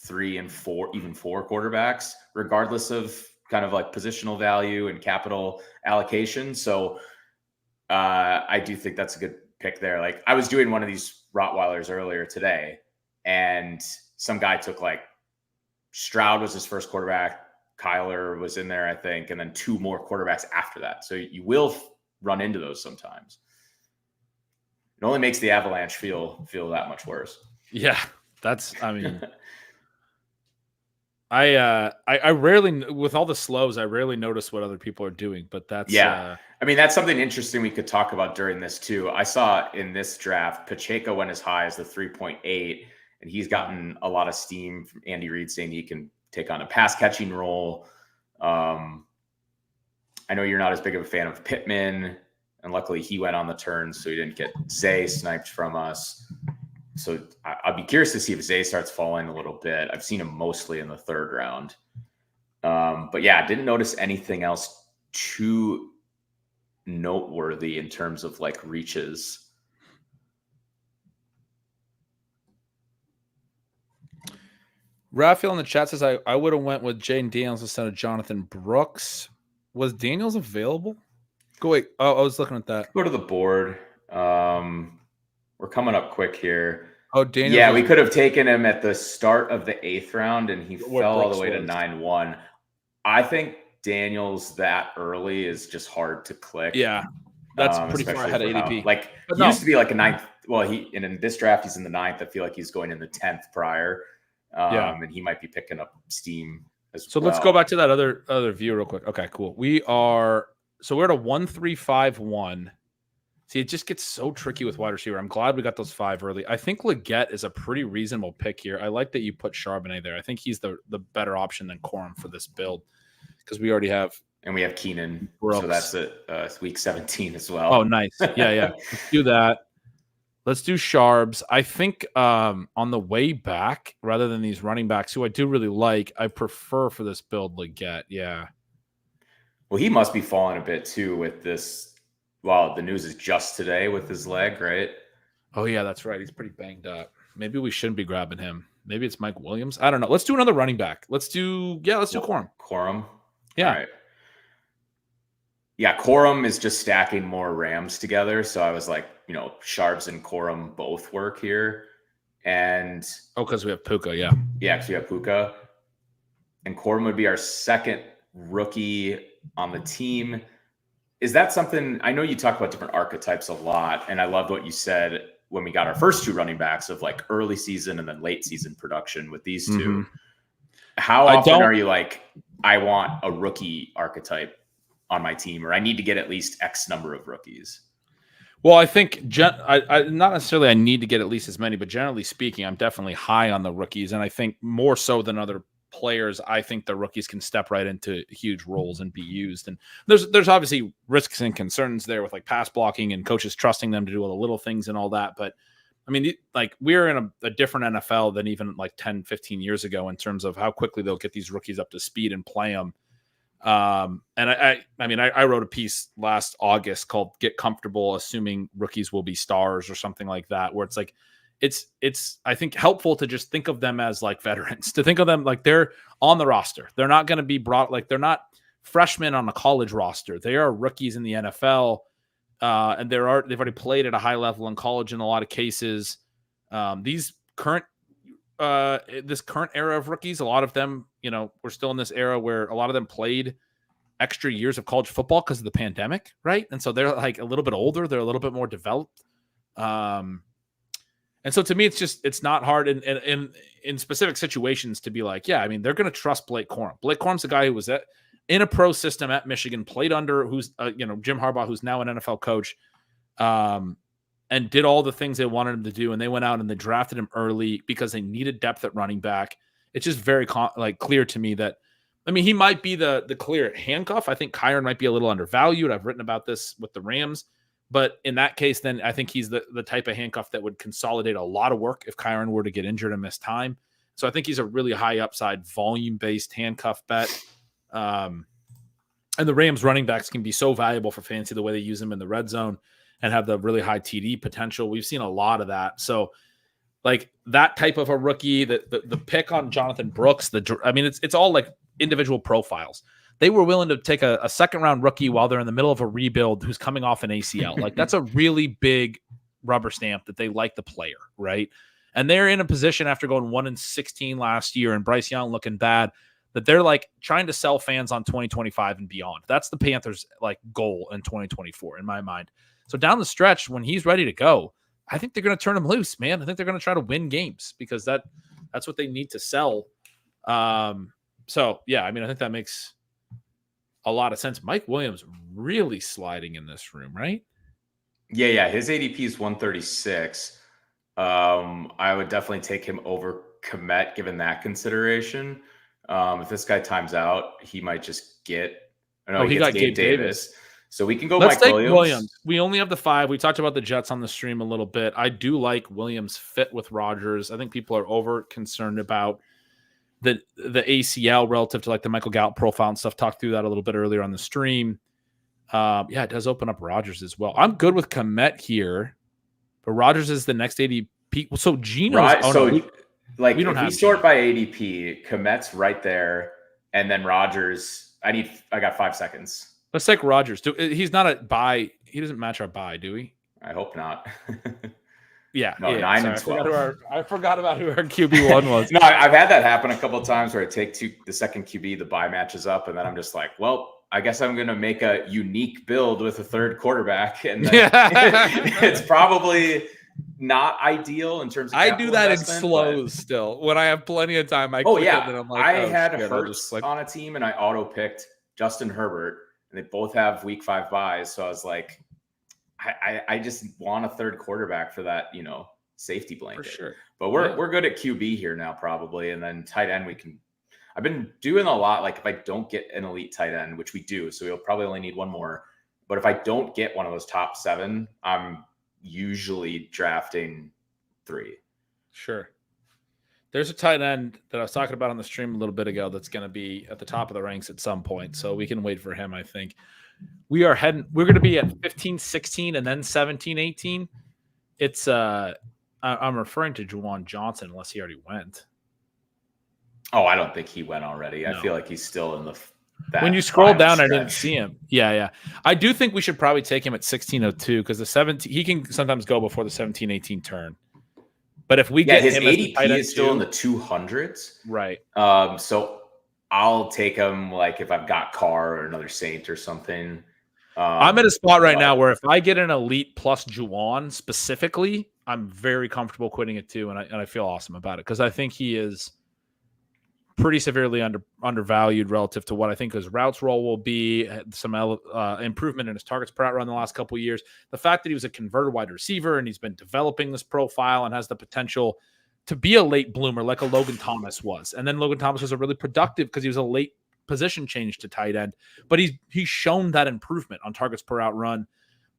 3 and 4, even 4 quarterbacks, regardless of kind of like positional value and capital allocation. So I do think that's a good pick there. Like I was doing one of these Rottweilers earlier today, and some guy took like Stroud was his first quarterback. Kyler was in there, I think, and then 2 more quarterbacks after that. So you will run into those sometimes. It only makes the Avalanche feel that much worse. Yeah, I mean, I rarely, with all the slows, I rarely notice what other people are doing. But that's I mean, that's something interesting we could talk about during this too. I saw in this draft, Pacheco went as high as the 3.8, and he's gotten a lot of steam from Andy Reid saying he can take on a pass catching role. I know you're not as big of a fan of Pittman, and luckily he went on the turn, so he didn't get Zay sniped from us. So I'd be curious to see if Zay starts falling a little bit. I've seen him mostly in the 3rd round. But yeah, I didn't notice anything else too noteworthy in terms of like reaches. Raphael in the chat says I would have went with Jaden Daniels instead of Jonathan Brooks. Was Daniels available? I was looking at that. Go to the board. We're coming up quick here. Oh, Daniels. Yeah, we could have taken him at the start of the 8th round, and he fell all the way to 9-1. I think Daniels that early is just hard to click. Yeah, that's pretty far ahead of ADP. He used to be like a 9th. Well, in this draft, he's in the 9th. I feel like he's going in the 10th prior. And he might be picking up steam as well. So let's go back to that other view real quick. Okay, cool. We're at a 1-3-5-1. See, it just gets so tricky with wide receiver. I'm glad we got those 5 early. I think Leggett is a pretty reasonable pick here. I like that you put Charbonnet there. I think he's the better option than Corum for this build because we already have. And we have Keenan. Brooks. So that's at week 17 as well. Oh, nice. Yeah. Let's do that. Let's do Sharbs. I think on the way back, rather than these running backs, who I do really like, I prefer for this build Leggett. Yeah. Well, he must be falling a bit too with this. Wow, the news is just today with his leg, right? Oh, yeah, that's right. He's pretty banged up. Maybe we shouldn't be grabbing him. Maybe it's Mike Williams. I don't know. Let's do another running back. Let's do Corum. Corum? Yeah. All right. Yeah, Corum is just stacking more Rams together. So I was like, Sharps and Corum both work here. And because we have Puka, yeah. Yeah, because we have Puka. And Corum would be our second rookie on the team. Is that something? I know you talk about different archetypes a lot, and I loved what you said when we got our first 2 running backs of like early season and then late season production with these 2. Mm-hmm. How often are you like, I want a rookie archetype on my team, or I need to get at least X number of rookies? Well, I think I not necessarily I need to get at least as many, but generally speaking, I'm definitely high on the rookies, and I think more so than other players, I think the rookies can step right into huge roles and be used. And there's obviously risks and concerns there with like pass blocking and coaches trusting them to do all the little things and all that. But I mean, like we're in a different NFL than even like 10, 15 years ago in terms of how quickly they'll get these rookies up to speed and play them. And I wrote a piece last August called "Get Comfortable Assuming Rookies Will Be Stars" or something like that, where it's like it's I think helpful to just think of them as like veterans, to think of them like they're on the roster. They're not going to be brought, like they're not freshmen on a college roster. They are rookies in the NFL, and they've already played at a high level in college in a lot of cases. This current era of rookies, a lot of them, we're still in this era where a lot of them played extra years of college football because of the pandemic, right? And so they're like a little bit older, they're a little bit more developed. And so to me, it's not hard in specific situations to be like, yeah, I mean, they're going to trust Blake Corum. Blake Corum's the guy who was in a pro system at Michigan, played under Jim Harbaugh, who's now an NFL coach, and did all the things they wanted him to do. And they went out and they drafted him early because they needed depth at running back. It's just very clear to me that, I mean, he might be the clear handcuff. I think Kyren might be a little undervalued. I've written about this with the Rams. But in that case, then I think he's the type of handcuff that would consolidate a lot of work if Kyren were to get injured and miss time. So I think he's a really high upside, volume-based handcuff bet. And the Rams running backs can be so valuable for fantasy the way they use them in the red zone and have the really high TD potential. We've seen a lot of that. So like that type of a rookie, the pick on Jonathan Brooks, it's all like individual profiles. They were willing to take a second-round rookie while they're in the middle of a rebuild who's coming off an ACL. Like, that's a really big rubber stamp that they like the player, right? And they're in a position after going 1-16 last year and Bryce Young looking bad that they're, like, trying to sell fans on 2025 and beyond. That's the Panthers' like goal in 2024 in my mind. So down the stretch, when he's ready to go, I think they're going to turn him loose, man. I think they're going to try to win games because that's what they need to sell. So, yeah, I mean, I think that makes a lot of sense. Mike Williams really sliding in this room, right? Yeah. His ADP is 136. I would definitely take him over Kmet given that consideration. If this guy times out, he might just get. He got Gabe Davis. So we can go. Let's Mike take Williams. We only have the 5. We talked about the Jets on the stream a little bit. I do like Williams' fit with Rodgers. I think people are over concerned about the ACL relative to like the Michael Gallup profile and stuff. Talked through that a little bit earlier on the stream. It does open up Rodgers as well. I'm good with Kmet here, but Rodgers is the next ADP. So Gino's right. If we sort by ADP, Kmet's right there, and then Rodgers. I got 5 seconds. Let's take Rodgers. He's not a buy. He doesn't match our buy, do we? I hope not. Yeah. No, 9 and 12. I forgot about who our QB1 was. No, I've had that happen a couple of times where I take the second QB, the buy matches up, and then I'm just like, well, I guess I'm going to make a unique build with a third quarterback. And then it's probably not ideal in terms of I do that in slows still. When I have plenty of time, I had Hurts on a team, and I auto-picked Justin Herbert, and they both have week 5 buys. So I was like, I just want a third quarterback for that, safety blanket. For sure. But we're good at QB here now, probably. And then tight end, I've been doing a lot. Like if I don't get an elite tight end, which we do, so we'll probably only need one more. But if I don't get one of those top 7, I'm usually drafting 3. Sure. There's a tight end that I was talking about on the stream a little bit ago that's going to be at the top of the ranks at some point. So we can wait for him, I think. We're going to be at 15, 16, and then 17, 18. It's I'm referring to Juwan Johnson unless he already went. Oh, I don't think he went already. No. I feel like he's still in when you scroll down, stretch. I didn't see him. Yeah. I do think we should probably take him at 16:02 because the 17 he can sometimes go before the 17-18 turn. But if we get his him ADP is still in the 200s, right? So I'll take him like if I've got Carr or another Saint or something. I'm at a spot right now where if I get an elite plus Juwan specifically, I'm very comfortable quitting it too, and I feel awesome about it because I think he is pretty severely undervalued relative to what I think his routes role will be. Some improvement in his targets per out run the last couple of years. The fact that he was a converted wide receiver and he's been developing this profile and has the potential to be a late bloomer like a Logan Thomas was. And then Logan Thomas was a really productive because he was a late position change to tight end, but he's shown that improvement on targets per out run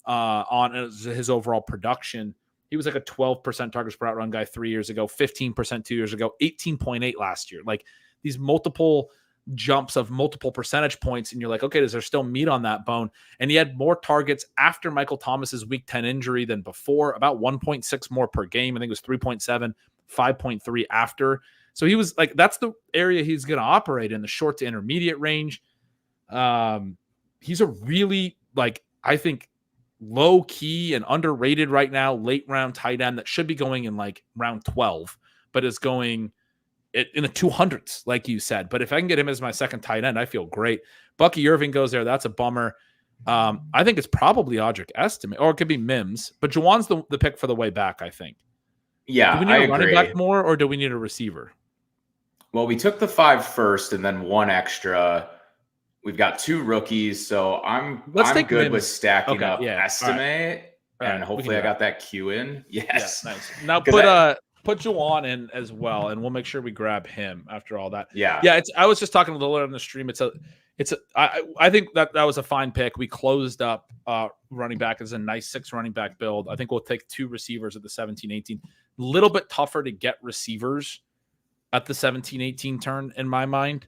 on his overall production. He was like a 12% targets per out run guy 3 years ago, 15% 2 years ago, 18.8 last year. Like these multiple jumps of multiple percentage points, and you're like, okay, is there still meat on that bone? And he had more targets after Michael Thomas's week 10 injury than before, about 1.6 more per game. I think it was 3.7, 5.3 after. So he was like, that's the area he's going to operate in, the short to intermediate range. He's a really, like, I think, low key and underrated right now, late round tight end that should be going in like round 12, but is going in the 200s, like you said. But if I can get him as my second tight end, I feel great. Bucky Irving goes there. That's a bummer. I think it's probably Audric Estime, or it could be Mims, but Juwan's the pick for the way back, I think. Yeah, do we need a running back more, or do we need a receiver? Well, we took the 5 first and then 1 extra. We've got 2 rookies, so I'm good Mims. With stacking up Estime, right. and hopefully I got that Q in. Yes, yeah, nice. Now put Jahan in as well, and we'll make sure we grab him after all that. Yeah. I was just talking a little bit on the stream. I think that was a fine pick. We closed up running back as a nice 6 running back build. I think we'll take 2 receivers at the 17-18. A little bit tougher to get receivers at the 17-18 turn in my mind.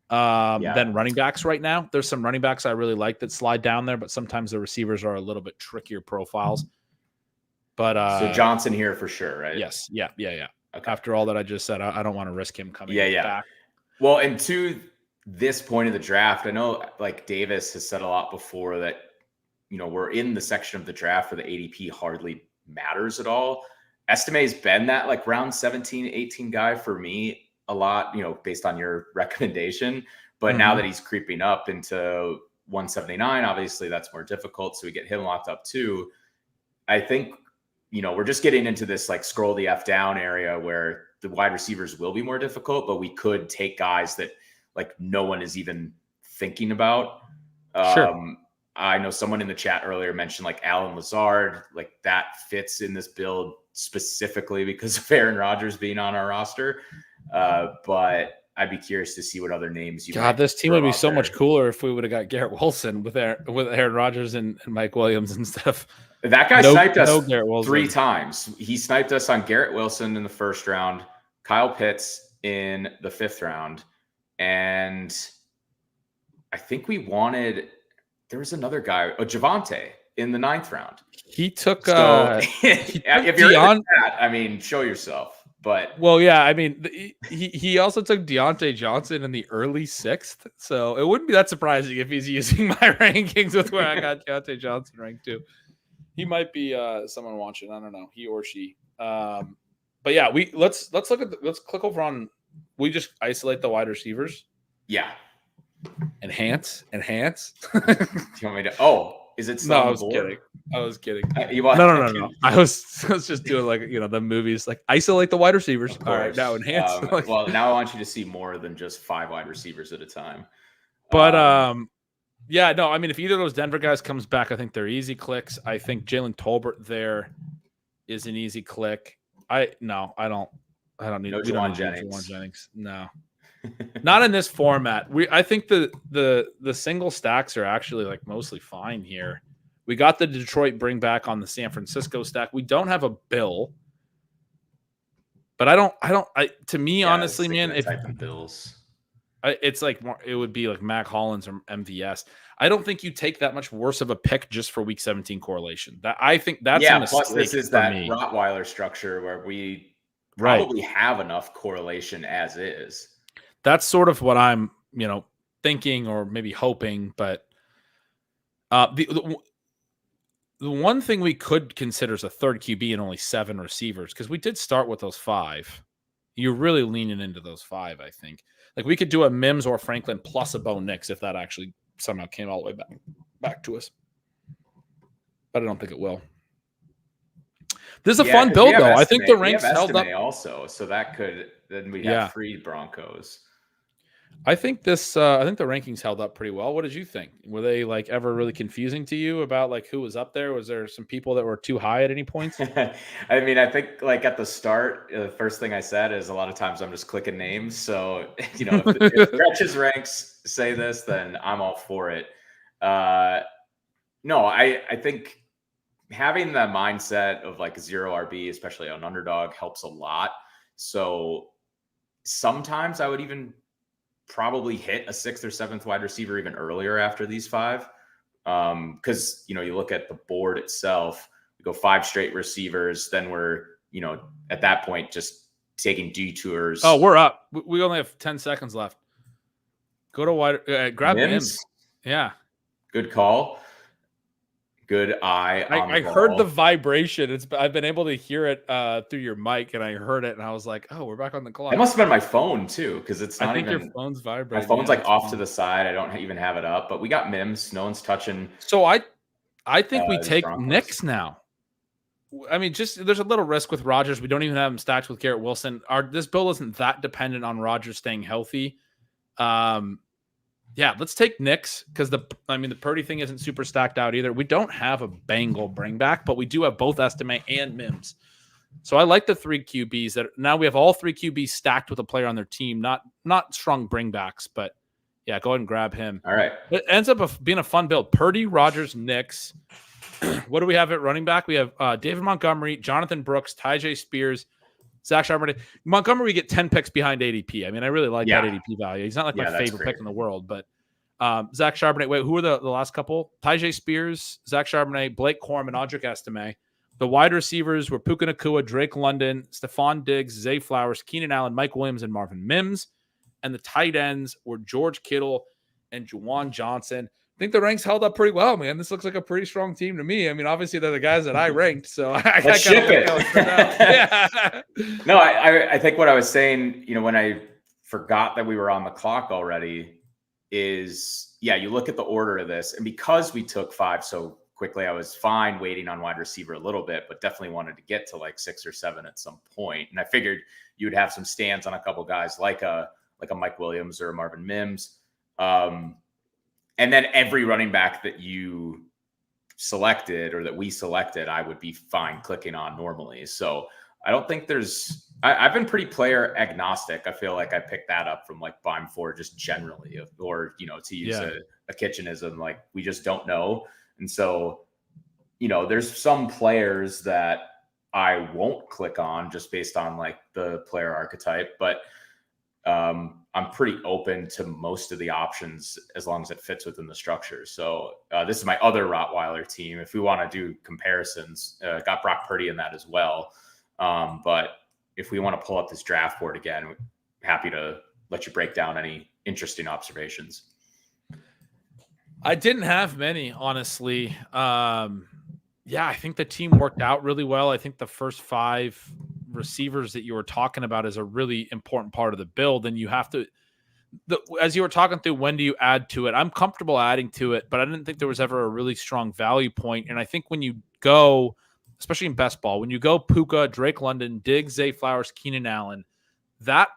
Than running backs right now. There's some running backs I really like that slide down there, but sometimes the receivers are a little bit trickier profiles. But so Johnson here for sure, right? Yes. Yeah. Okay. After all that I just said, I don't want to risk him coming back. Well, and to this point of the draft, I know like Davis has said a lot before that, we're in the section of the draft where the ADP hardly matters at all. Estime's been that like round 17, 18 guy for me a lot, based on your recommendation, but now that he's creeping up into 179, obviously that's more difficult. So we get him locked up too. I think, we're just getting into this like scroll the F down area where the wide receivers will be more difficult, but we could take guys that like no one is even thinking about. Sure. I know someone in the chat earlier mentioned like Alan Lazard, like that fits in this build specifically because of Aaron Rodgers being on our roster. But I'd be curious to see what other names you. God, this team would be so much cooler if we would have got Garrett Wilson with Aaron Rodgers and Mike Williams and stuff. That guy sniped us 3 times. He sniped us on Garrett Wilson in the first round, Kyle Pitts in the 5th round, and I think we wanted. There was another guy, Javonte, in the 9th round. He took. If you're into that, I mean, show yourself. But I mean, he also took Deontay Johnson in the early 6th, so it wouldn't be that surprising if he's using my rankings with where I got Deontay Johnson ranked too. He might be someone watching. I don't know, he or she. But yeah, let's click over on. We just isolate the wide receivers. Yeah. Enhance. Do you want me to? Oh, is it? No, I was kidding. No. I was just doing like the movies, like isolate the wide receivers. All right, now enhance. Well, now I want you to see more than just 5 wide receivers at a time. But I mean, if either of those Denver guys comes back, I think they're easy clicks. I think Jalen Tolbert there is an easy click. I don't need Juwan Jennings. Jennings. No. Not in this format. I think the single stacks are actually like mostly fine here. We got the Detroit bring back on the San Francisco stack. We don't have a Bill, but to me, honestly, man, if Bills, it's like it would be like Mac Hollins or MVS. I don't think you take that much worse of a pick just for week 17 correlation. That I think that's a mistake. Plus this is that Rottweiler structure where we probably have enough correlation as is. That's sort of what I'm, thinking or maybe hoping. But the one thing we could consider is a third QB and only 7 receivers, because we did start with those 5. You're really leaning into those 5, I think. Like we could do a Mims or Franklin plus a Bo Nix if that actually somehow came all the way back to us. But I don't think it will. This is a fun build, though. I think the ranks held up. Also, so that could then we have 3 Broncos. I think the rankings held up pretty well. What did you think? Were they like ever really confusing to you about like who was up there? Was there some people that were too high at any points? I mean, I think like at the start, the first thing I said is a lot of times I'm just clicking names. So, if Gretch's ranks say this, then I'm all for it. No, I think having that mindset of like 0 RB, especially on underdog, helps a lot. So sometimes I would even probably hit a 6th or 7th wide receiver even earlier after these 5. Because, you look at the board itself, we go 5 straight receivers, then we're, at that point, just taking detours. Oh, we're up. We only have 10 seconds left. Go to wide, grab Mims. Yeah. Good call. Good eye. I heard the vibration. I've been able to hear it through your mic, and I heard it, and I was like, "Oh, we're back on the clock." It must have been my phone too, because it's not even. Your phone's vibrating. My phone's off to the side. I don't even have it up, but we got Mims. No one's touching. So I think we take Knicks now. I mean, there's a little risk with Rodgers. We don't even have him stacked with Garrett Wilson. This build isn't that dependent on Rodgers staying healthy. Yeah, let's take Knicks because the Purdy thing isn't super stacked out either. We don't have a Bengal bring back, but we do have both Estime and Mims. So I like the 3 QBs that now we have all 3 QBs stacked with a player on their team, not strong bringbacks, but yeah, go ahead and grab him. All right. It ends up being a fun build. Purdy, Rodgers, Knicks. What do we have at running back? We have David Montgomery, Jonathan Brooks, Tyjae Spears, Zach Charbonnet. Montgomery, we get 10 picks behind ADP. I mean, I really like that ADP value. He's not like my favorite pick in the world, but Zach Charbonnet. Wait, who are the last couple? Tyjae Spears, Zach Charbonnet, Blake Corum, and Audric Estime. The wide receivers were Puka Nacua, Drake London, Stephon Diggs, Zay Flowers, Keenan Allen, Mike Williams, and Marvin Mims. And the tight ends were George Kittle and Juwan Johnson. I think the ranks held up pretty well, man. This looks like a pretty strong team to me. I mean, obviously they're the guys that I ranked, so I ship it. Yeah. No, I think what I was saying, when I forgot that we were on the clock already, is you look at the order of this, and because we took 5 so quickly, I was fine waiting on wide receiver a little bit, but definitely wanted to get to like 6 or 7 at some point. And I figured you would have some stands on a couple guys like a Mike Williams or a Marvin Mims. And then every running back that you selected or that we selected, I would be fine clicking on normally. So I don't think I've been pretty player agnostic. I feel like I picked that up from like Bime 4 just generally, or, to use a Kitchenism, like we just don't know. And so, there's some players that I won't click on just based on like the player archetype, but I'm pretty open to most of the options as long as it fits within the structure. So this is my other Rottweiler team. If we want to do comparisons, got Brock Purdy in that as well. But if we want to pull up this draft board again, we're happy to let you break down any interesting observations. I didn't have many, honestly. I think the team worked out really well. I think the first 5 receivers that you were talking about is a really important part of the build. And you have to, as you were talking through, when do you add to it? I'm comfortable adding to it, but I didn't think there was ever a really strong value point. And I think when you go, especially in best ball, when you go Puka, Drake London, Diggs, Zay Flowers, Keenan Allen, that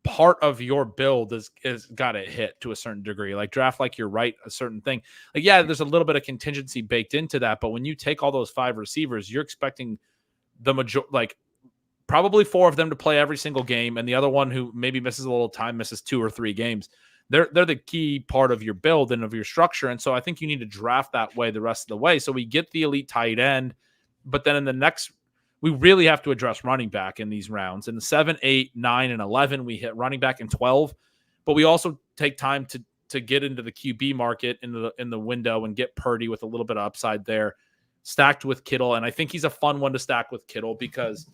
part of your build is got to hit to a certain degree. Like draft like you're right, a certain thing. Like, there's a little bit of contingency baked into that, but when you take all those 5 receivers, you're expecting the probably 4 of them to play every single game, and the other one who maybe misses a little time, misses 2 or 3 games. They're the key part of your build and of your structure, and so I think you need to draft that way the rest of the way. So we get the elite tight end, but then in the next, we really have to address running back in these rounds. In the 7, 8, 9, and 11, we hit running back in 12, but we also take time to get into the QB market in the window and get Purdy with a little bit of upside there, stacked with Kittle, and I think he's a fun one to stack with Kittle because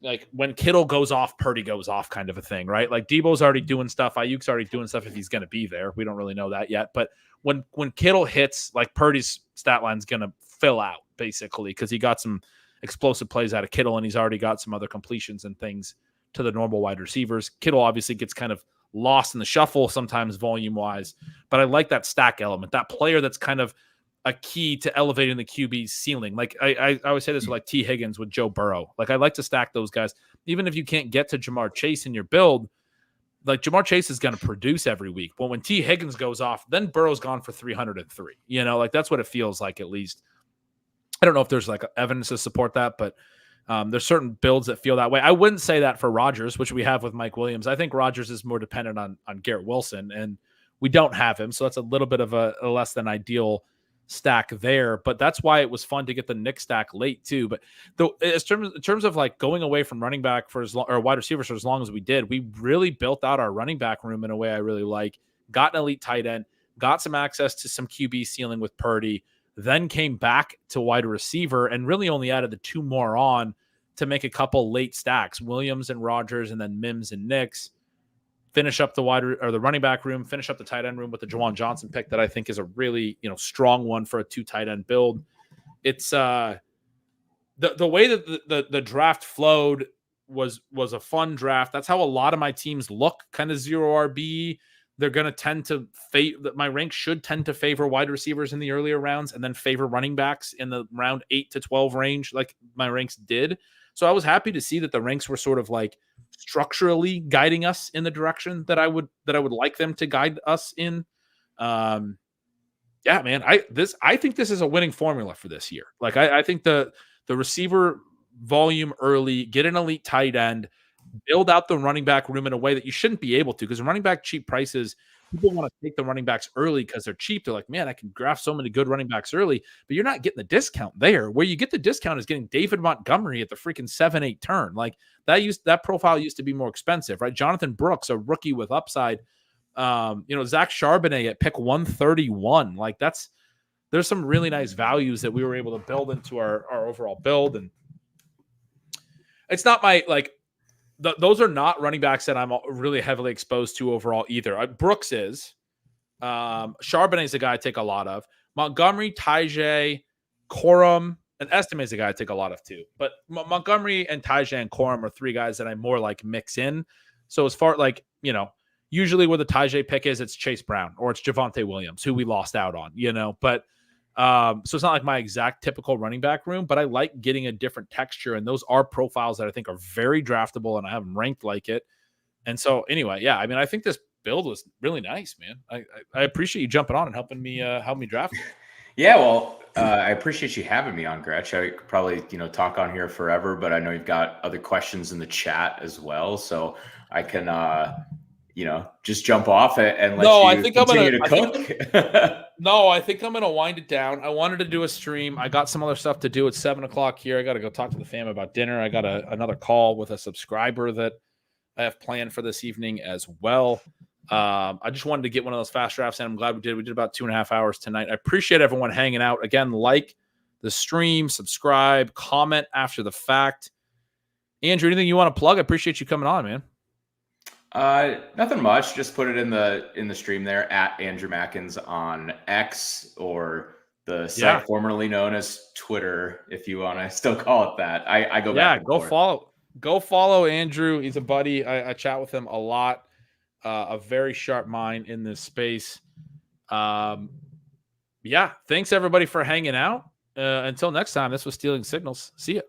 like when Kittle goes off, Purdy goes off kind of a thing, right? Like Debo's already doing stuff. Ayuk's already doing stuff if he's going to be there. We don't really know that yet. But when Kittle hits, like Purdy's stat line's going to fill out basically because he got some explosive plays out of Kittle and he's already got some other completions and things to the normal wide receivers. Kittle obviously gets kind of lost in the shuffle sometimes volume-wise, but I like that stack element, that player that's kind of a key to elevating the QB's ceiling. Like I always say this with like T. Higgins with Joe Burrow. Like I like to stack those guys. Even if you can't get to Jamar Chase in your build, like Jamar Chase is going to produce every week. But when T. Higgins goes off, then Burrow's gone for 303. Like that's what it feels like at least. I don't know if there's like evidence to support that, but there's certain builds that feel that way. I wouldn't say that for Rodgers, which we have with Mike Williams. I think Rodgers is more dependent on Garrett Wilson, and we don't have him. So that's a little bit of a less than ideal stack there, but that's why it was fun to get the Nick stack late too. But in terms of like going away from running back for as long, or wide receivers for as long as we did, we really built out our running back room in a way I really like. Got an elite tight end, got some access to some QB ceiling with Purdy, then came back to wide receiver and really only added the 2 more on to make a couple late stacks, Williams and Rogers, and then Mims and Nix. Finish up the the running back room, finish up the tight end room with the Jahan Dotson pick that I think is a really, strong one for a 2 tight end build. It's the way that the draft flowed was a fun draft. That's how a lot of my teams look, kind of 0 RB. They're going to tend to my ranks should tend to favor wide receivers in the earlier rounds and then favor running backs in the round 8 to 12 range, like my ranks did. So I was happy to see that the ranks were sort of like structurally guiding us in the direction that I would like them to guide us in. Yeah, man, I think this is a winning formula for this year. Like I think the receiver volume early, get an elite tight end, build out the running back room in a way that you shouldn't be able to, because running back cheap prices, people want to take the running backs early because they're cheap. They're like, man, I can draft so many good running backs early, but you're not getting the discount there. Where you get the discount is getting David Montgomery at the freaking 7-8 turn. Like that profile used to be more expensive, right? Jonathan Brooks, a rookie with upside. Zach Charbonnet at pick 131. Like there's some really nice values that we were able to build into our overall build. And it's not my those are not running backs that I'm really heavily exposed to overall either. Brooks is. Charbonnet is a guy I take a lot of. Montgomery, Tajay, Corum, and Estime is a guy I take a lot of too. But Montgomery and Tajay and Corum are 3 guys that I more like mix in. So as far usually where the Tajay pick is, it's Chase Brown or it's Javonte Williams, who we lost out on, But so it's not like my exact typical running back room, but I like getting a different texture. And those are profiles that I think are very draftable and I have them ranked like it. And so anyway, yeah, I mean, I think this build was really nice, man. I appreciate you jumping on and helping me draft. Yeah, well, I appreciate you having me on, Gretch. I could probably, talk on here forever, but I know you've got other questions in the chat as well. So I can, just jump off it and let you continue to cook. No, I think I'm going to wind it down. I wanted to do a stream. I got some other stuff to do at 7:00 here. I got to go talk to the fam about dinner. I got another call with a subscriber that I have planned for this evening as well. I just wanted to get one of those fast drafts, and I'm glad we did. We did about 2.5 hours tonight. I appreciate everyone hanging out. Again, like the stream, subscribe, comment after the fact. Andrew, anything you want to plug? I appreciate you coming on, man. Nothing much. Just put it in the stream there at Andrew Mackens on X, or the site formerly known as Twitter, if you want to still call it that. I go back. Yeah, go follow Andrew. He's a buddy. I chat with him a lot. A very sharp mind in this space. Thanks everybody for hanging out. Until next time, this was Stealing Signals. See ya.